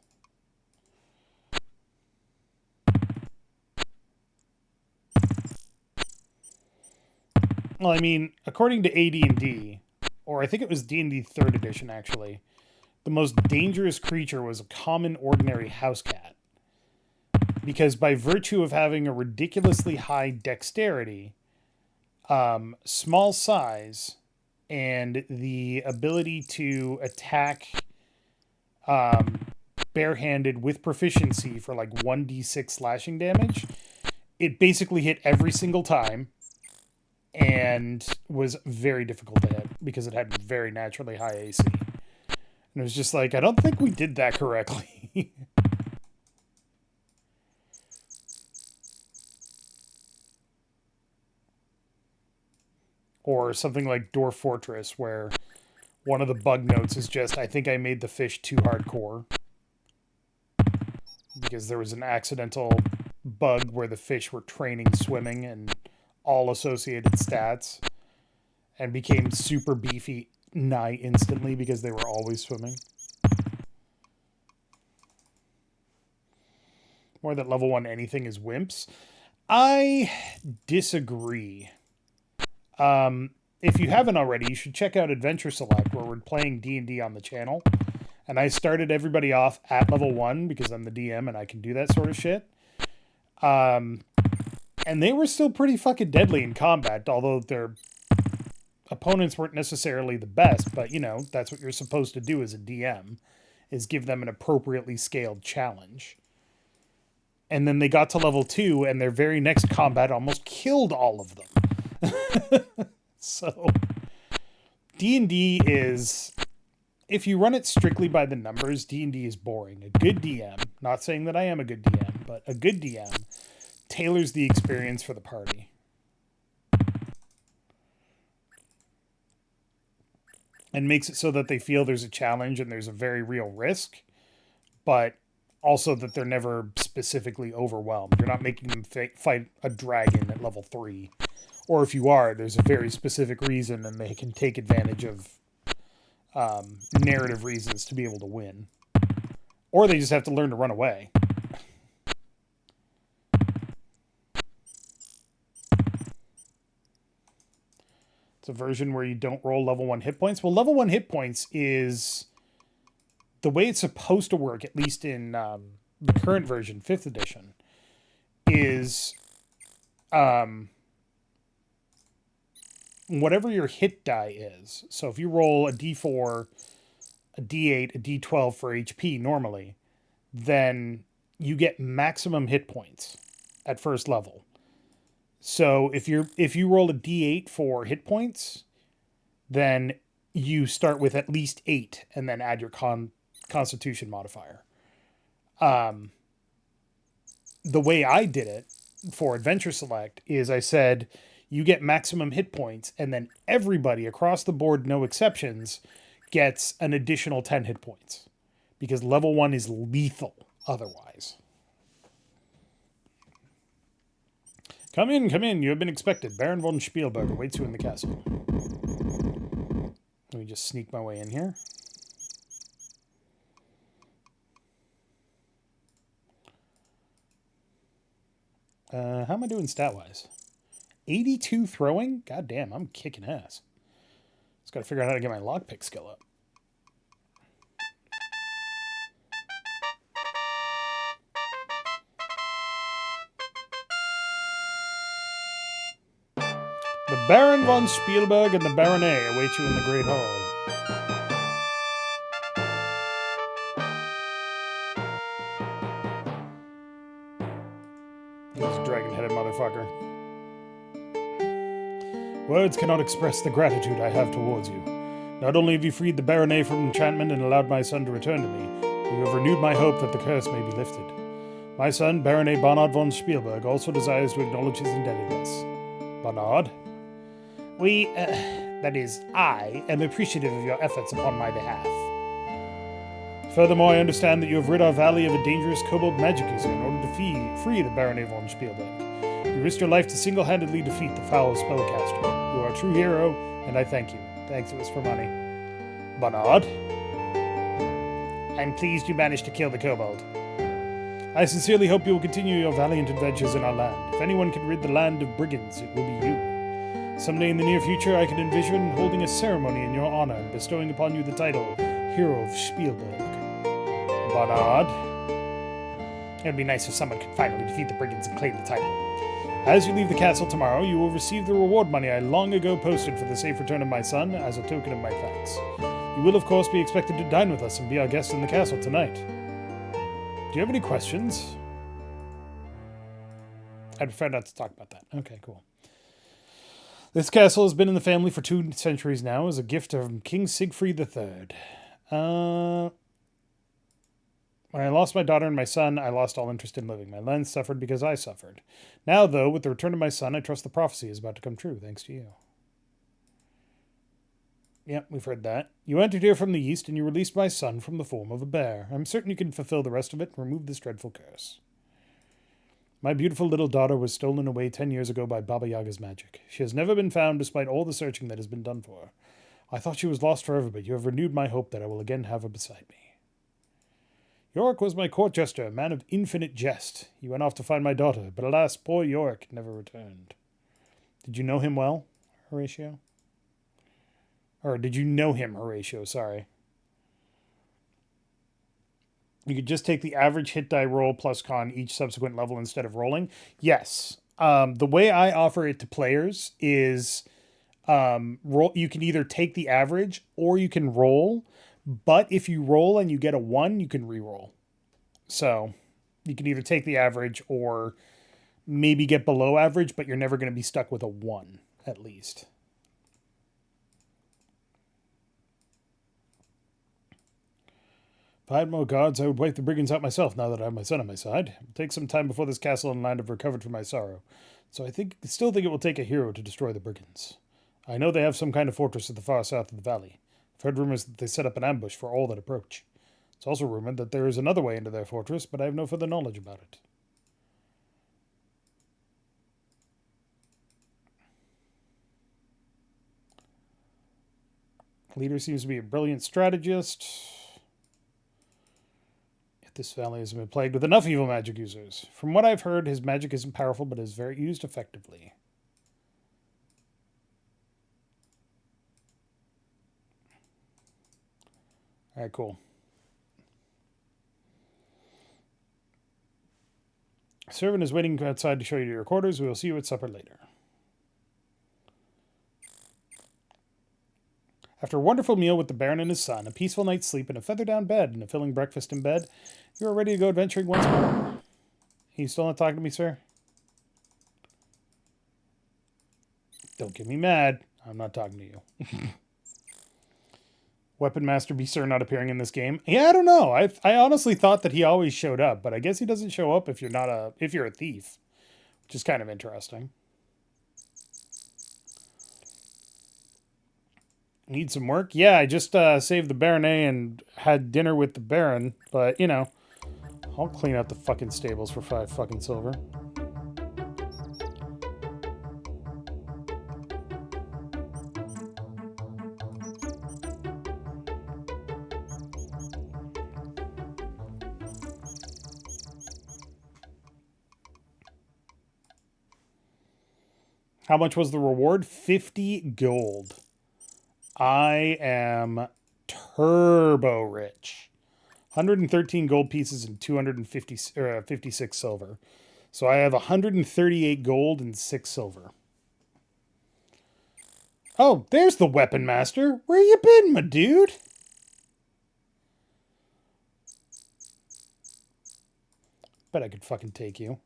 Well, I mean, according to AD&D, or I think it was D&D 3rd edition actually, the most dangerous creature was a common ordinary house cat. Because by virtue of having a ridiculously high dexterity, small size, and the ability to attack barehanded with proficiency for like 1d6 slashing damage, it basically hit every single time and was very difficult to hit because it had very naturally high AC. And it was just like, I don't think we did that correctly. Or something like Dwarf Fortress, where one of the bug notes is just, I think I made the fish too hardcore. Because there was an accidental bug where the fish were training swimming and all associated stats. And became super beefy nigh instantly because they were always swimming. More that level 1 anything is wimps. I disagree. If you haven't already, you should check out CharacterSelect, where we're playing D&D on the channel. And I started everybody off at level 1 because I'm the DM and I can do that sort of shit. And they were still pretty fucking deadly in combat, although they're opponents weren't necessarily the best, but that's what you're supposed to do as a DM, is give them an appropriately scaled challenge. And then they got to level 2, and their very next combat almost killed all of them. So D&D is, if you run it strictly by the numbers, D&D is boring. A good DM, not saying that I am a good DM, but a good DM tailors the experience for the party. And makes it so that they feel there's a challenge and there's a very real risk, but also that they're never specifically overwhelmed. You're not making them fight a dragon at level 3. Or if you are, there's a very specific reason and they can take advantage of narrative reasons to be able to win. Or they just have to learn to run away. It's a version where you don't roll level 1 hit points. Well, level 1 hit points is the way it's supposed to work, at least in the current version, 5th edition, is whatever your hit die is. So if you roll a d4, a d8, a d12 for HP normally, then you get maximum hit points at first level. So if you roll a d8 for hit points, then you start with at least 8 and then add your constitution modifier. The way I did it for Adventure Select is I said you get maximum hit points, and then everybody across the board, no exceptions, gets an additional 10 hit points, because level 1 is lethal otherwise. Come in, come in. You have been expected. Baron von Spielberg awaits you in the castle. Let me just sneak my way in here. How am I doing stat-wise? 82 throwing? God damn, I'm kicking ass. Just gotta figure out how to get my lockpick skill up. The Baron von Spielberg and the Baronet await you in the Great Hall. This dragon-headed motherfucker. Words cannot express the gratitude I have towards you. Not only have you freed the Baronet from enchantment and allowed my son to return to me, but you have renewed my hope that the curse may be lifted. My son, Baronet Bernard von Spielberg, also desires to acknowledge his indebtedness. Bernard? I am appreciative of your efforts upon my behalf. Furthermore, I understand that you have rid our valley of a dangerous kobold magic user in order to free the Baronet von Spielberg. You risked your life to single-handedly defeat the foul spellcaster. You are a true hero, and I thank you. Thanks, it was for money. Bernard? I'm pleased you managed to kill the kobold. I sincerely hope you will continue your valiant adventures in our land. If anyone can rid the land of brigands, it will be you. Someday in the near future, I can envision holding a ceremony in your honor and bestowing upon you the title Hero of Spielberg. Bernard? It would be nice if someone could finally defeat the brigands and claim the title. As you leave the castle tomorrow, you will receive the reward money I long ago posted for the safe return of my son as a token of my thanks. You will, of course, be expected to dine with us and be our guest in the castle tonight. Do you have any questions? I'd prefer not to talk about that. Okay, cool. This castle has been in the family for 2 centuries now as a gift from King Siegfried III. When I lost my daughter and my son, I lost all interest in living. My land suffered because I suffered. Now, though, with the return of my son, I trust the prophecy is about to come true, thanks to you. Yep, we've heard that. You entered here from the east, and you released my son from the form of a bear. I'm certain you can fulfill the rest of it and remove this dreadful curse. My beautiful little daughter was stolen away 10 years ago by Baba Yaga's magic. She has never been found despite all the searching that has been done for her. I thought she was lost forever, but you have renewed my hope that I will again have her beside me. Yorick was my court jester, a man of infinite jest. He went off to find my daughter, but alas, poor Yorick never returned. Did you know him well, Horatio? Or did you know him, Horatio? Sorry. You could just take the average hit die roll plus con each subsequent level instead of rolling. Yes. The way I offer it to players is Roll. You can either take the average or you can roll. But if you roll and you get a 1, you can re-roll. So you can either take the average or maybe get below average, but you're never going to be stuck with a 1 at least. If I had more guards, I would wipe the brigands out myself now that I have my son on my side. It will take some time before this castle and land have recovered from my sorrow. So I still think it will take a hero to destroy the brigands. I know they have some kind of fortress at the far south of the valley. I've heard rumors that they set up an ambush for all that approach. It's also rumored that there is another way into their fortress, but I have no further knowledge about it. Leader seems to be a brilliant strategist. Yet this valley has been plagued with enough evil magic users. From what I've heard, his magic isn't powerful, but is very used effectively. Alright, cool. Servant is waiting outside to show you your quarters. We will see you at supper later. After a wonderful meal with the Baron and his son, a peaceful night's sleep in a feather-down bed, and a filling breakfast in bed, you are ready to go adventuring once more. Are you still not talking to me, sir? Don't get me mad. I'm not talking to you. Weapon Master be sir not appearing in this game? Yeah, I don't know. I honestly thought that he always showed up, but I guess he doesn't show up if you're a thief, which is kind of interesting. Need some work? Yeah, I just saved the Baronet and had dinner with the Baron, but you know, I'll clean out the fucking stables for 5 fucking silver. How much was the reward? 50 gold. I am turbo rich. 113 gold pieces and 56 silver. So I have 138 gold and 6 silver. Oh, there's the Weapon Master. Where you been, my dude? Bet I could fucking take you.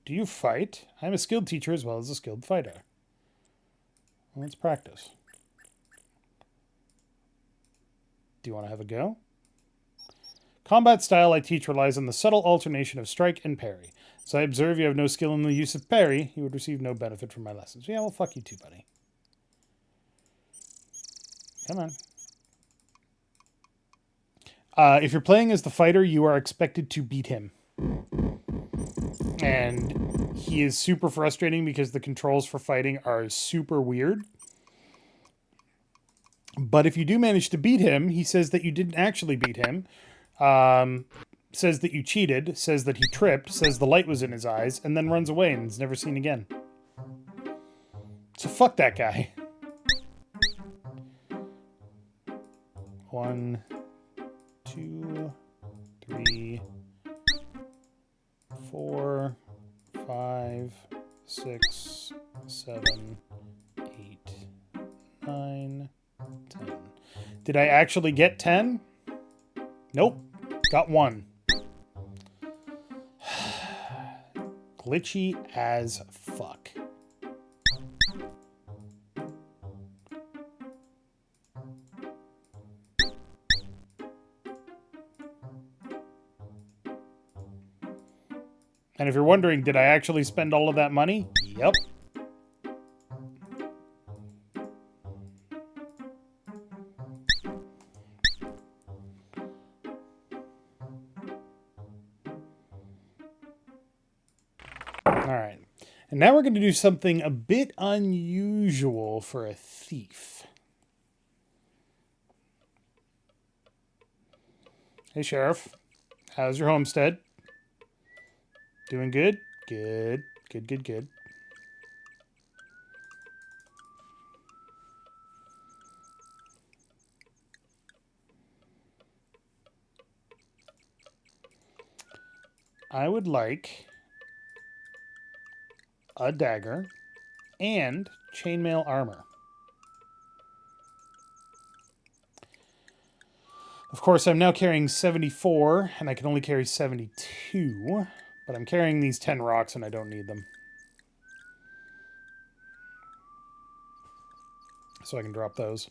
Do you fight? I'm a skilled teacher as well as a skilled fighter. Well, let's practice. Do you want to have a go? Combat style I teach relies on the subtle alternation of strike and parry. So I observe you have no skill in the use of parry. You would receive no benefit from my lessons. Yeah, well, fuck you too, buddy. Come on. If you're playing as the fighter, you are expected to beat him. And he is super frustrating because the controls for fighting are super weird. But if you do manage to beat him, he says that you didn't actually beat him. Says that you cheated, says that he tripped, says the light was in his eyes, and then runs away and is never seen again. So fuck that guy. 1, 2, 3, 4, 5, 6, 7, 8, 9, 10. Did I actually get 10? Nope. Got 1. Glitchy as fuck. And if you're wondering, did I actually spend all of that money? Yep. Alright. And now we're going to do something a bit unusual for a thief. Hey, Sheriff. How's your homestead? Doing good? Good. Good, good, good. I would like a dagger and chainmail armor. Of course, I'm now carrying 74, and I can only carry 72, but I'm carrying these 10 rocks, and I don't need them. So I can drop those.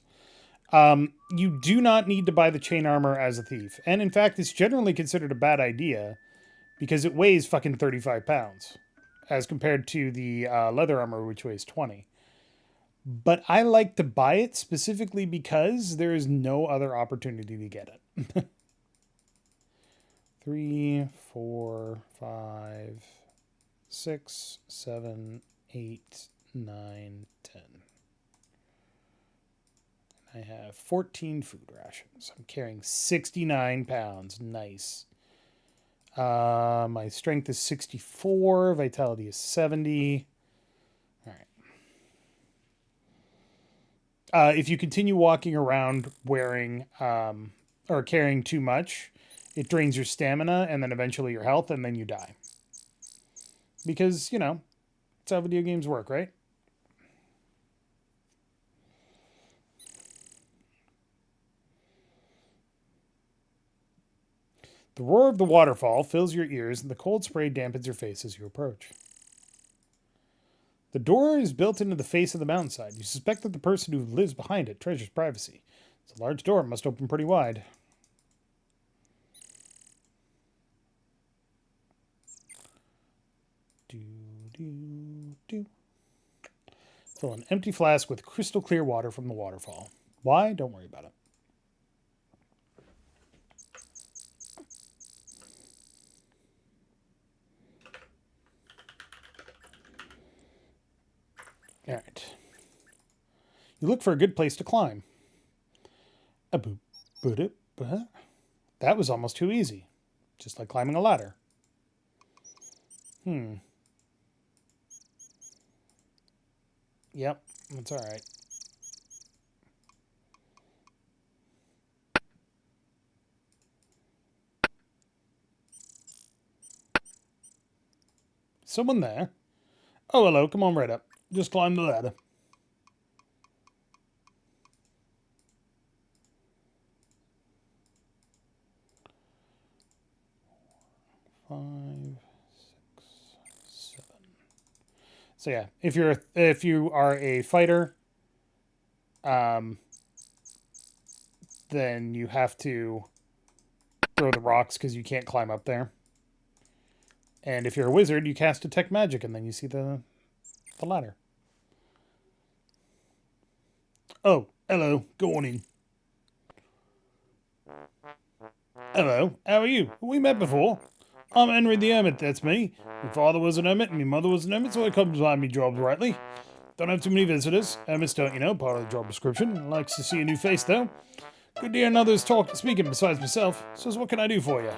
You do not need to buy the chain armor as a thief. And in fact, it's generally considered a bad idea because it weighs fucking 35 pounds as compared to the leather armor, which weighs 20. But I like to buy it specifically because there is no other opportunity to get it. 3, 4, 5, 6, 7, 8, 9, 10. I have 14 food rations. I'm carrying 69 pounds. Nice. My strength is 64. Vitality is 70. All right. If you continue walking around wearing or carrying too much, it drains your stamina and then eventually your health, and then you die. Because, you know, that's how video games work, right? The roar of the waterfall fills your ears, and the cold spray dampens your face as you approach. The door is built into the face of the mountainside. You suspect that the person who lives behind it treasures privacy. It's a large door, it must open pretty wide. Fill an empty flask with crystal clear water from the waterfall. Why? Don't worry about it. All right. You look for a good place to climb. That was almost too easy. Just like climbing a ladder. Yep, that's all right. Someone there? Oh, hello. Come on right up. Just climb the ladder. 5, 6, 7. So yeah, if you are a fighter, then you have to throw the rocks because you can't climb up there. And if you're a wizard, you cast detect magic, and then you see the ladder. Oh, hello. Go on in. Hello. How are you? Have we met before? I'm Henry the Hermit, that's me. My father was an hermit and my mother was an hermit, so I come to find me jobs rightly. Don't have too many visitors. Hermits don't, you know, part of the job description. Likes to see a new face, though. Good to hear others speaking besides myself. So what can I do for you?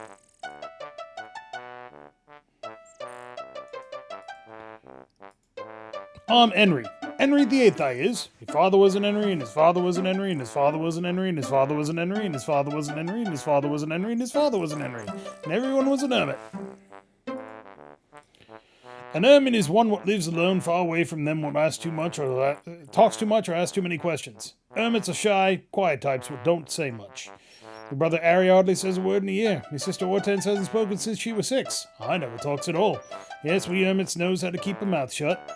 I'm Henry. Henry the Eighth, I is. His father was an Henry, and his father was an Henry, and his father was an Henry, and his father was an Henry, and his father was an Henry, and his father was an Henry, and his father was an Henry. And everyone was an hermit. An hermit is one what lives alone, far away from them what asks too much or talks too much or asks too many questions. Hermits are shy, quiet types what don't say much. My brother Harry hardly says a word in a year. My sister Hortense hasn't spoken since she was 6. I never talks at all. Yes, we hermits knows how to keep a mouth shut.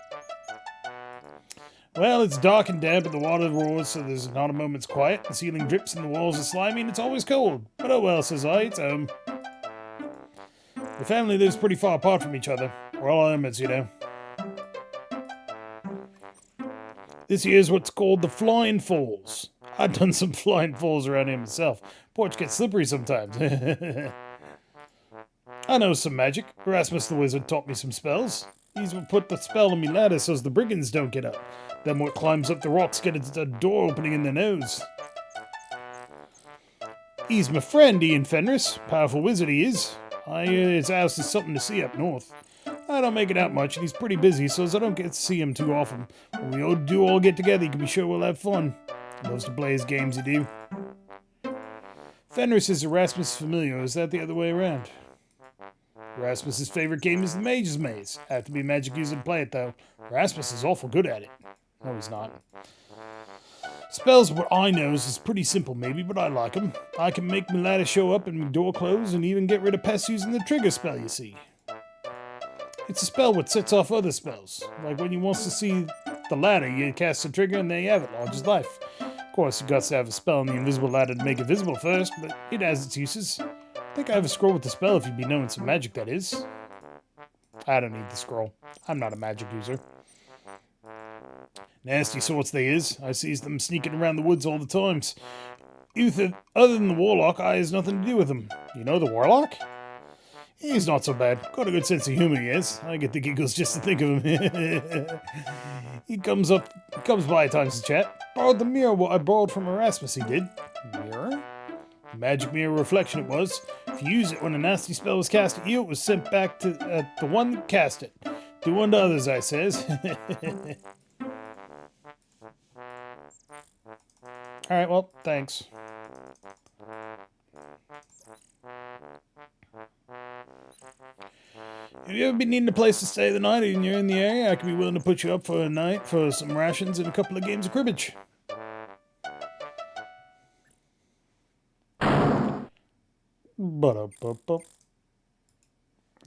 Well, it's dark and damp and the water roars, so there's not a moment's quiet. The ceiling drips and the walls are slimy and it's always cold. But oh well, says I, it's home. The family lives pretty far apart from each other. We're all hermits, you know. This here's what's called the Flying Falls. I've done some flying falls around here myself. Porch gets slippery sometimes. I know some magic. Erasmus the Wizard taught me some spells. He's what put the spell on me ladder so's the brigands don't get up. Then what climbs up the rocks get a door opening in their nose. He's my friend, Ian Fenris. Powerful wizard he is. I hear his house is something to see up north. I don't make it out much, and he's pretty busy, so I don't get to see him too often. When we all get together, you can be sure we'll have fun. He loves to play his games, he do. Fenris is Erasmus' familiar, is that the other way around? Erasmus' favorite game is the Mage's Maze. I have to be a magic user to play it, though. Erasmus is awful good at it. No, he's not. Spells, what I knows is pretty simple, maybe, but I like 'em. I can make my ladder show up and my door close, and even get rid of pests using the trigger spell, you see. It's a spell what sets off other spells. Like when you wants to see the ladder, you cast a trigger and there you have it, large as life. Of course, you got to have a spell on the invisible ladder to make it visible first, but it has its uses. I think I have a scroll with the spell if you'd be knowing some magic, that is. I don't need the scroll. I'm not a magic user. Nasty sorts they is. I sees them sneaking around the woods all the times. Other than the warlock, I has nothing to do with them. You know the warlock? He's not so bad. Got a good sense of humor, he has. I get the giggles just to think of him. He comes by at times to chat. Borrowed the mirror what I borrowed from Erasmus, he did. Mirror? Magic mirror reflection it was. If you use it when a nasty spell was cast at you, it was sent back to the one that cast it. Do unto others, I says. Alright, well, thanks. Have you ever been needing a place to stay the night and you're in the area? I could be willing to put you up for a night for some rations and a couple of games of cribbage.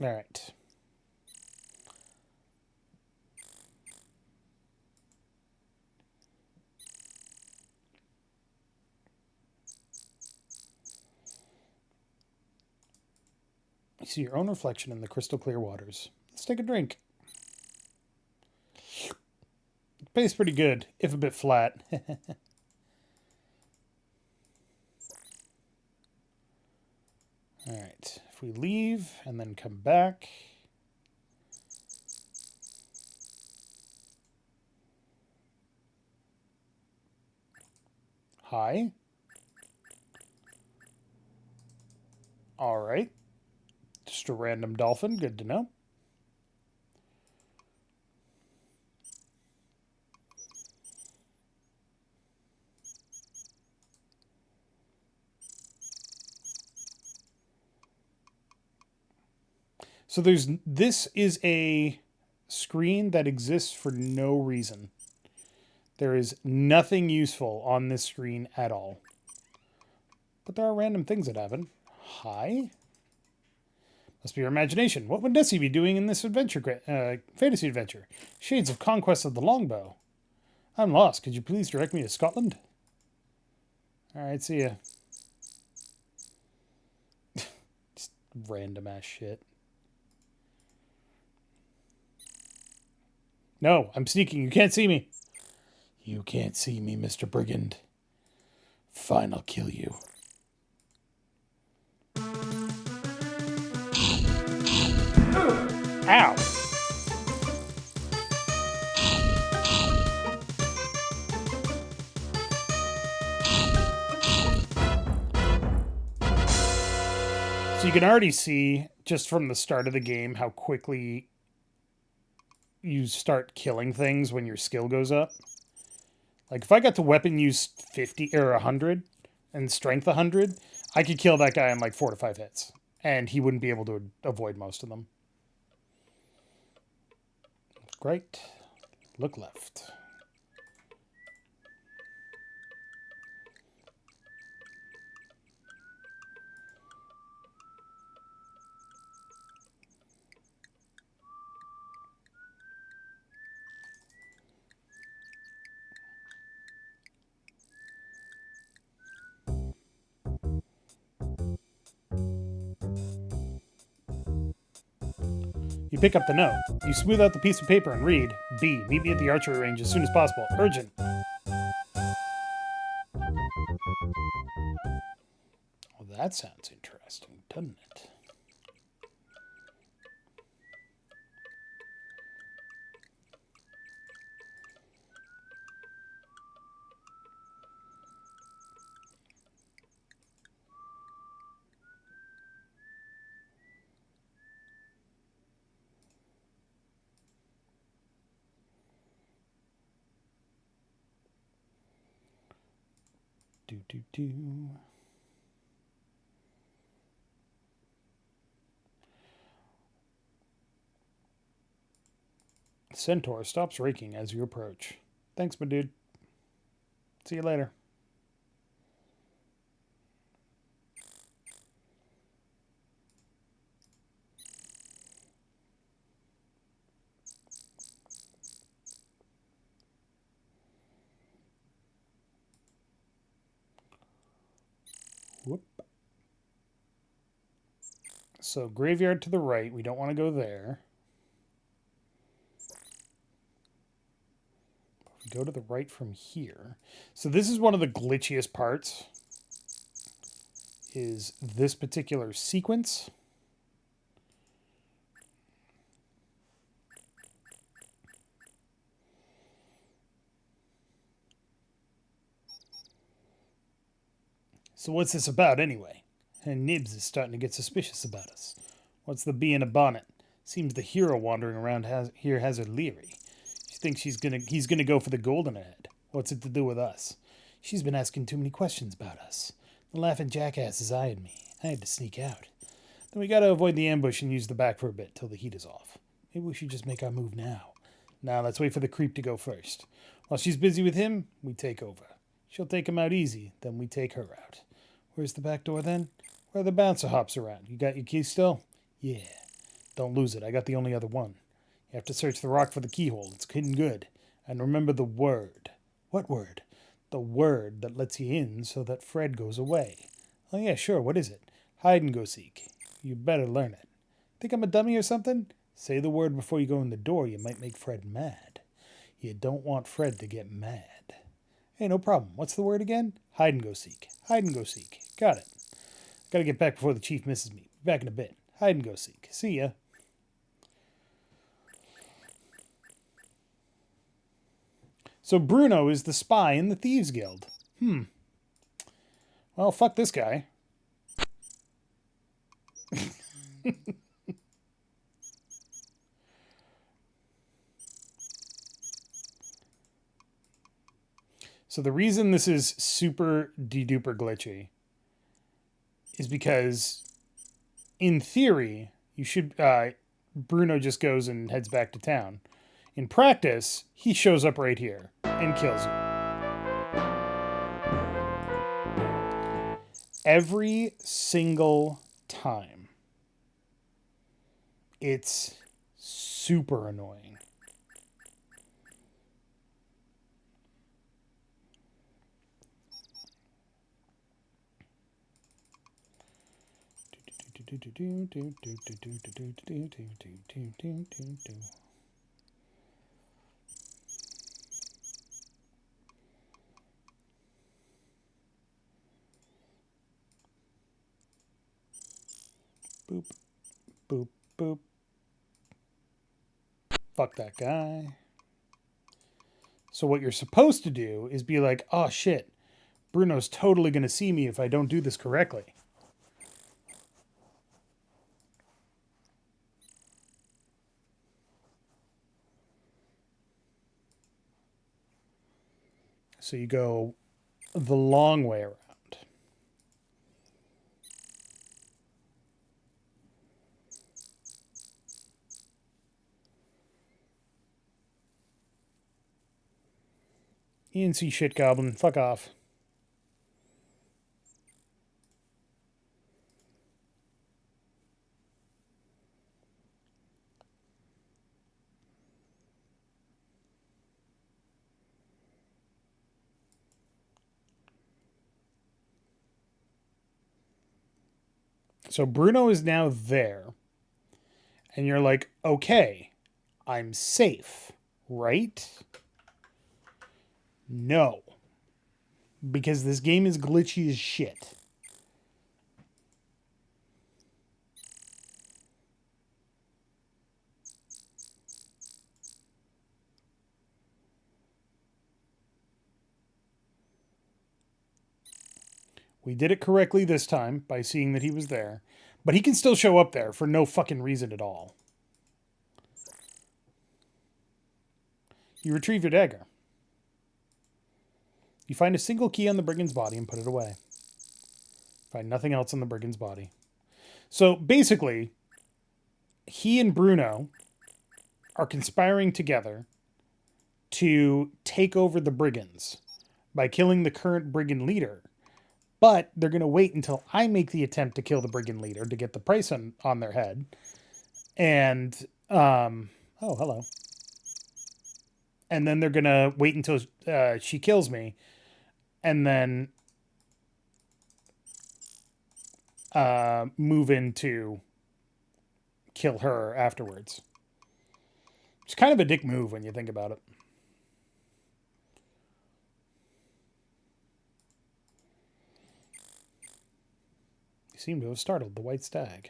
Alright. You see your own reflection in the crystal clear waters. Let's take a drink. It tastes pretty good, if a bit flat. Alright, if we leave and then come back. Hi. Alright. Just a random dolphin, good to know. So this is a screen that exists for no reason. There is nothing useful on this screen at all. But there are random things that happen. Hi. Must be your imagination. What would Nessie be doing in this fantasy adventure? Shades of Conquest of the Longbow. I'm lost. Could you please direct me to Scotland? Alright, see ya. Just random ass shit. No, I'm sneaking. You can't see me. You can't see me, Mr. Brigand. Fine, I'll kill you. Ow! So you can already see, just from the start of the game, how quickly you start killing things when your skill goes up. Like, if I got to weapon use 50 or 100 and strength 100, I could kill that guy in like 4 to 5 hits. And he wouldn't be able to avoid most of them. Great. Look left. You pick up the note. You smooth out the piece of paper and read, B. Meet me at the archery range as soon as possible. Urgent. Well, that sounds interesting, doesn't it? Do. Centaur stops raking as you approach. Thanks, my dude. See you later. Whoop. So graveyard to the right. We don't want to go there. We go to the right from here. So this is one of the glitchiest parts. Is this particular sequence. So what's this about anyway? And Nibs is starting to get suspicious about us. What's the bee in a bonnet? Seems the hero wandering around here has her leery. She thinks he's gonna go for the golden head. What's it to do with us? She's been asking too many questions about us. The laughing jackass is eyeing me. I had to sneak out. Then we gotta avoid the ambush and use the back for a bit till the heat is off. Maybe we should just make our move now. Now let's wait for the creep to go first. While she's busy with him, we take over. She'll take him out easy, then we take her out. Where's the back door then? Where the bouncer hops around. You got your key still? Yeah. Don't lose it. I got the only other one. You have to search the rock for the keyhole. It's hidden good. And remember the word. What word? The word that lets you in so that Fred goes away. Oh yeah, sure. What is it? Hide and go seek. You better learn it. Think I'm a dummy or something? Say the word before you go in the door. You might make Fred mad. You don't want Fred to get mad. Hey, no problem. What's the word again? Hide and go seek. Hide and go seek. Got it. Gotta get back before the chief misses me. Back in a bit. Hide and go seek. See ya. So Bruno is the spy in the Thieves Guild. Well, fuck this guy. So the reason this is super de-duper glitchy is because, in theory, you should Bruno just goes and heads back to town. In practice, he shows up right here and kills you. Every single time. It's super annoying. Boop, boop, boop. Fuck that guy. So what you're supposed to do is be like, oh shit, Bruno's totally going to see me if I don't do this correctly. So you go the long way around. You didn't see shit, Goblin. Fuck off. So Bruno is now there. And you're like, okay, I'm safe, right? No. Because this game is glitchy as shit. We did it correctly this time by seeing that he was there. But he can still show up there for no fucking reason at all. You retrieve your dagger. You find a single key on the brigand's body and put it away. Find nothing else on the brigand's body. So basically, he and Bruno are conspiring together to take over the brigands by killing the current brigand leader. But they're going to wait until I make the attempt to kill the brigand leader to get the price on their head. And, oh, hello. And then they're going to wait until she kills me. And then move in to kill her afterwards. It's kind of a dick move when you think about it. You seem to have startled the white stag.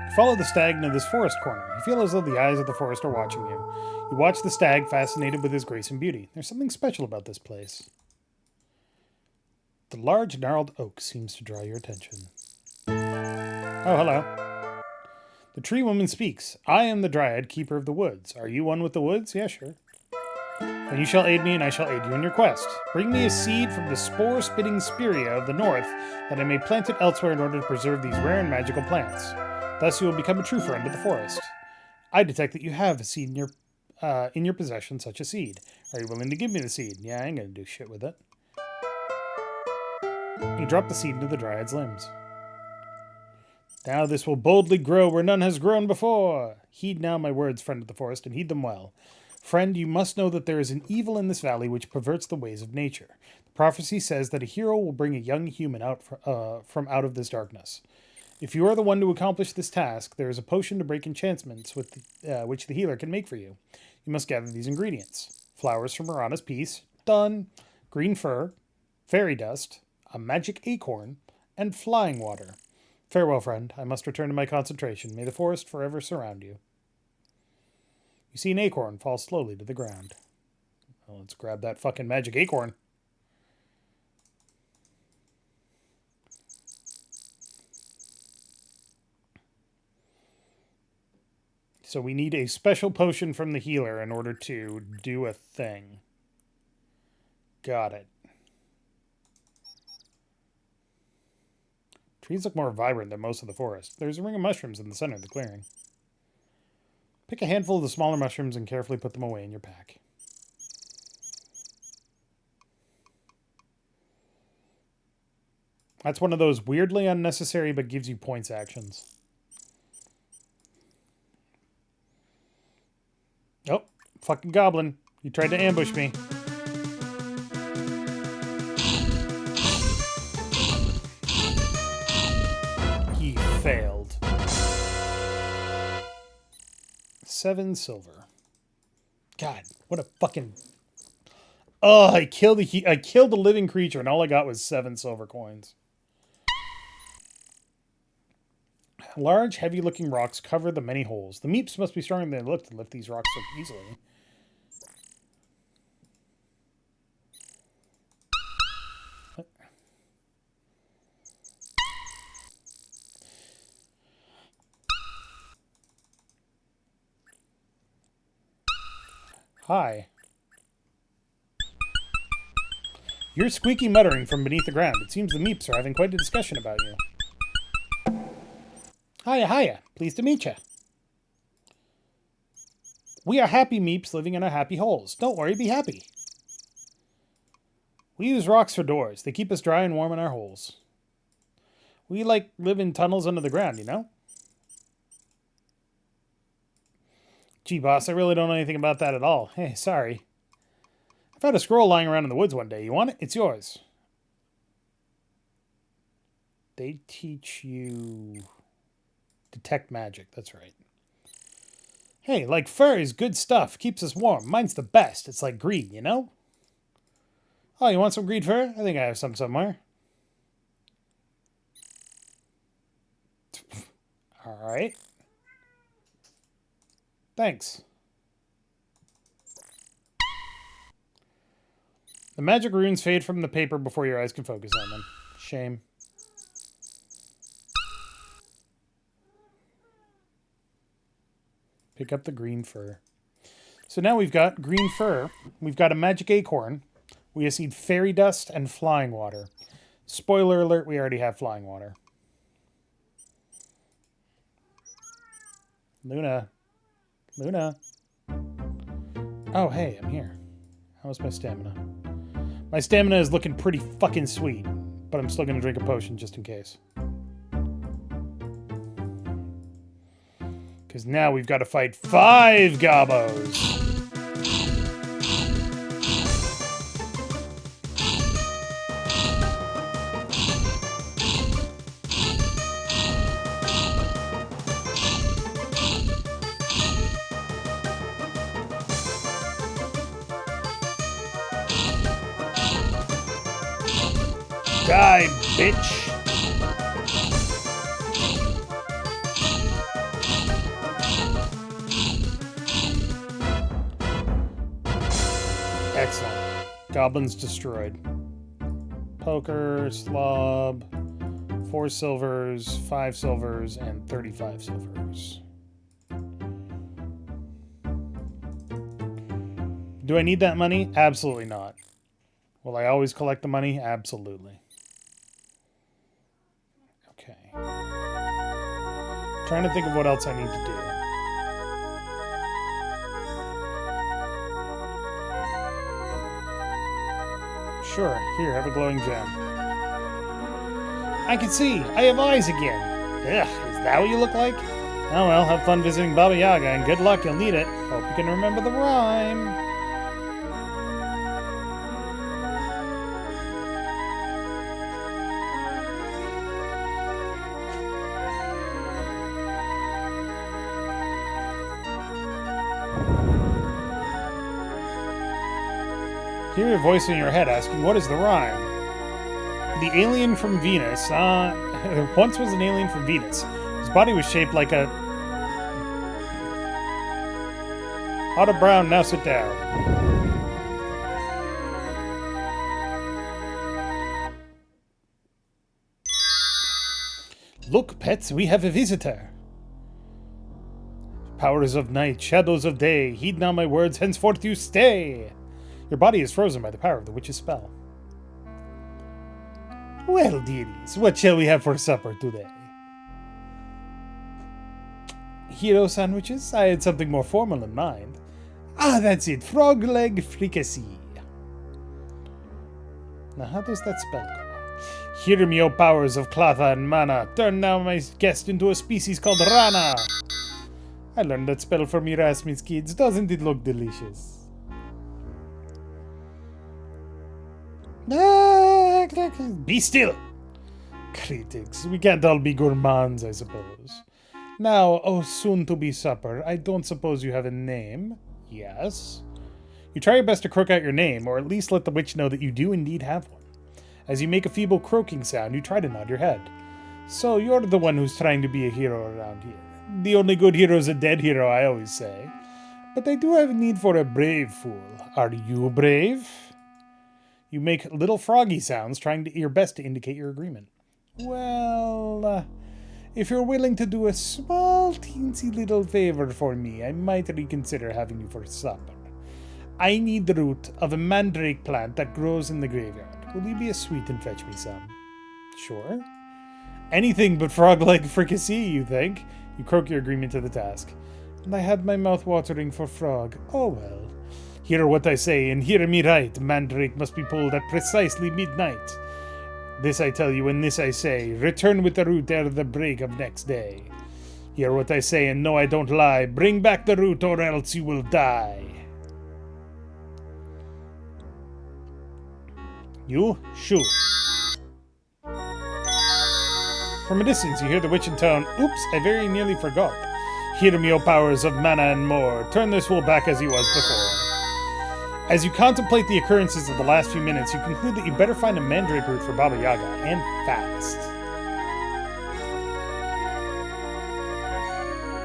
You follow the stag into this forest corner. You feel as though the eyes of the forest are watching you. You watch the stag, fascinated with his grace and beauty. There's something special about this place. The large gnarled oak seems to draw your attention. Oh, hello. The tree woman speaks. I am the dryad, keeper of the woods. Are you one with the woods? Yeah, sure. Then you shall aid me, and I shall aid you in your quest. Bring me a seed from the spore-spitting spirea of the north, that I may plant it elsewhere in order to preserve these rare and magical plants. Thus you will become a true friend of the forest. I detect that you have a seed in your possession, such a seed. Are you willing to give me the seed? Yeah, I ain't gonna do shit with it. You drop the seed into the dryad's limbs. Now this will boldly grow where none has grown before. Heed now my words, friend of the forest, and heed them well. Friend, you must know that there is an evil in this valley which perverts the ways of nature. The prophecy says that a hero will bring a young human out from out of this darkness. If you are the one to accomplish this task, there is a potion to break enchantments with which the healer can make for you. You must gather these ingredients. Flowers from Marana's peace, done. Green fur, fairy dust, a magic acorn, and flying water. Farewell, friend. I must return to my concentration. May the forest forever surround you. You see an acorn fall slowly to the ground. Well, let's grab that fucking magic acorn. So we need a special potion from the healer in order to do a thing. Got it. Trees look more vibrant than most of the forest. There's a ring of mushrooms in the center of the clearing. Pick a handful of the smaller mushrooms and carefully put them away in your pack. That's one of those weirdly unnecessary but gives you points actions. Oh, fucking goblin. You tried to ambush me. He failed. 7 silver. God, what a fucking... Oh, I killed the living creature and all I got was 7 silver coins. Large, heavy-looking rocks cover the many holes. The meeps must be stronger than they look to lift these rocks so easily. Hi. You're squeaky muttering from beneath the ground. It seems the meeps are having quite a discussion about you. Hiya, hiya. Pleased to meet you. We are happy meeps living in our happy holes. Don't worry, be happy. We use rocks for doors. They keep us dry and warm in our holes. We live in tunnels under the ground, you know? Gee, boss, I really don't know anything about that at all. Hey, sorry. I found a scroll lying around in the woods one day. You want it? It's yours. They teach you... detect magic, that's right. Hey, like fur is good stuff. Keeps us warm. Mine's the best. It's like green, you know? Oh, you want some green fur? I think I have some somewhere. Alright. Thanks. The magic runes fade from the paper before your eyes can focus on them. Shame. Pick up the green fur. So now we've got green fur. We've got a magic acorn. We just need fairy dust and flying water. Spoiler alert, we already have flying water. Luna. Luna. Oh, hey, I'm here. How's my stamina? My stamina is looking pretty fucking sweet, but I'm still going to drink a potion just in case. Because now we've got to fight 5 gobos. Die, bitch! Excellent. Goblins destroyed. Poker, slob, 4 silvers, 5 silvers, and 35 silvers. Do I need that money? Absolutely not. Will I always collect the money? Absolutely. Okay. Trying to think of what else I need to do. Sure, here, have a glowing gem. I can see! I have eyes again! Ugh, is that what you look like? Oh well, have fun visiting Baba Yaga, and good luck, you'll need it. Hope you can remember the rhyme. Hear a voice in your head asking, what is the rhyme? The alien from Venus, once was an alien from Venus. His body was shaped like a... Otter Brown, now sit down. Look, pets, we have a visitor. Powers of night, shadows of day, heed not my words, henceforth you stay. Your body is frozen by the power of the witch's spell. Well, dearies, what shall we have for supper today? Hero sandwiches? I had something more formal in mind. Ah, that's it, frog leg fricassee. Now, how does that spell go? Hear me, O powers of Clatha and Mana. Turn now my guest into a species called Rana. I learned that spell from Erasmus kids. Doesn't it look delicious? Be still! Critics, we can't all be gourmands, I suppose. Now, oh soon-to-be supper, I don't suppose you have a name? Yes? You try your best to croak out your name, or at least let the witch know that you do indeed have one. As you make a feeble croaking sound, you try to nod your head. So you're the one who's trying to be a hero around here. The only good hero's a dead hero, I always say. But I do have a need for a brave fool. Are you brave? You make little froggy sounds, trying your best to indicate your agreement. Well, if you're willing to do a small, teensy little favor for me, I might reconsider having you for supper. I need the root of a mandrake plant that grows in the graveyard. Will you be as sweet and fetch me some? Sure. Anything but frog-leg fricassee, you think? You croak your agreement to the task. And I had my mouth watering for frog. Oh well. Hear what I say, and hear me right. Mandrake must be pulled at precisely midnight. This I tell you, and this I say. Return with the root ere the break of next day. Hear what I say, and no, I don't lie. Bring back the root, or else you will die. You shoo. From a distance, you hear the witch intone, oops, I very nearly forgot. Hear me, O powers of mana and more. Turn this fool back as he was before. As you contemplate the occurrences of the last few minutes, you conclude that you better find a mandrake root for Baba Yaga, and fast.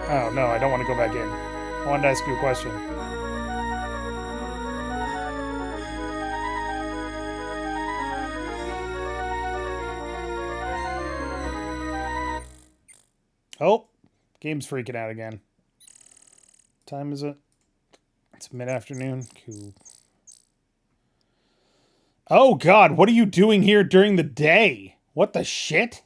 Oh no, I don't want to go back in. I wanted to ask you a question. Oh, game's freaking out again. Time is it? It's mid-afternoon. Cool. Oh God, what are you doing here during the day? What the shit?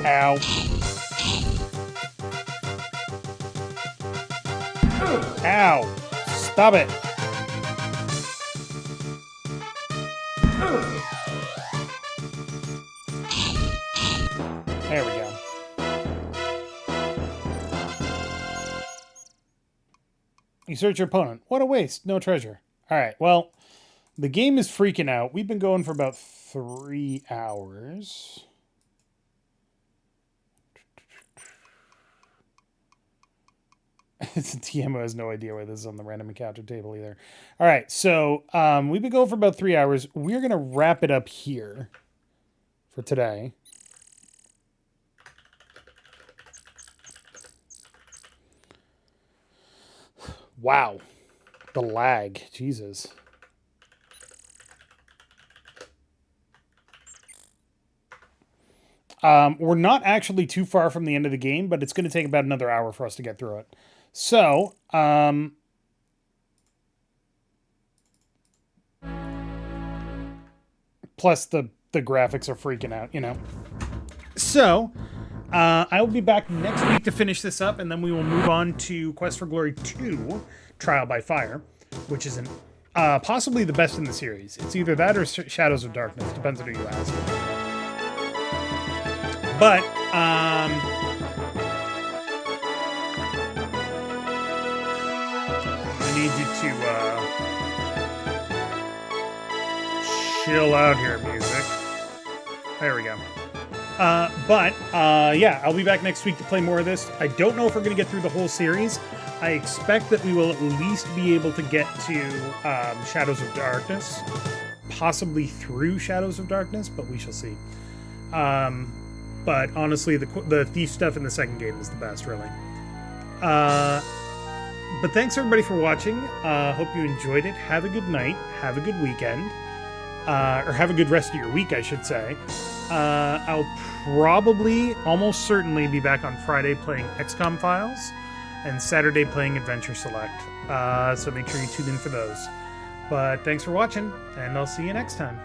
Ow. Ow. Stop it. There we go. You search your opponent. What a waste. No treasure. All right. Well, the game is freaking out. We've been going for about 3 hours. TMO has no idea where this is on the random encounter table either. All right. So we've been going for about 3 hours. We're going to wrap it up here for today. Wow. The lag. Jesus. We're not actually too far from the end of the game, but it's going to take about another hour for us to get through it. So, plus the graphics are freaking out, you know. So, I will be back next week to finish this up, and then we will move on to Quest for Glory 2, Trial by Fire, which is possibly the best in the series. It's either that or Shadows of Darkness, depends on who you ask. But, I need you to chill out here, music. There we go. Yeah, I'll be back next week to play more of this. I don't know if we're going to get through the whole series. I expect that we will at least be able to get to Shadows of Darkness, possibly through Shadows of Darkness, but we shall see. But honestly, the thief stuff in the second game is the best, really. But thanks everybody for watching. Hope you enjoyed it. Have a good night. Have a good weekend. Or have a good rest of your week, I should say. I'll probably, almost certainly, be back on Friday playing XCOM Files, and Saturday playing Adventure Select. So make sure you tune in for those. But thanks for watching, and I'll see you next time.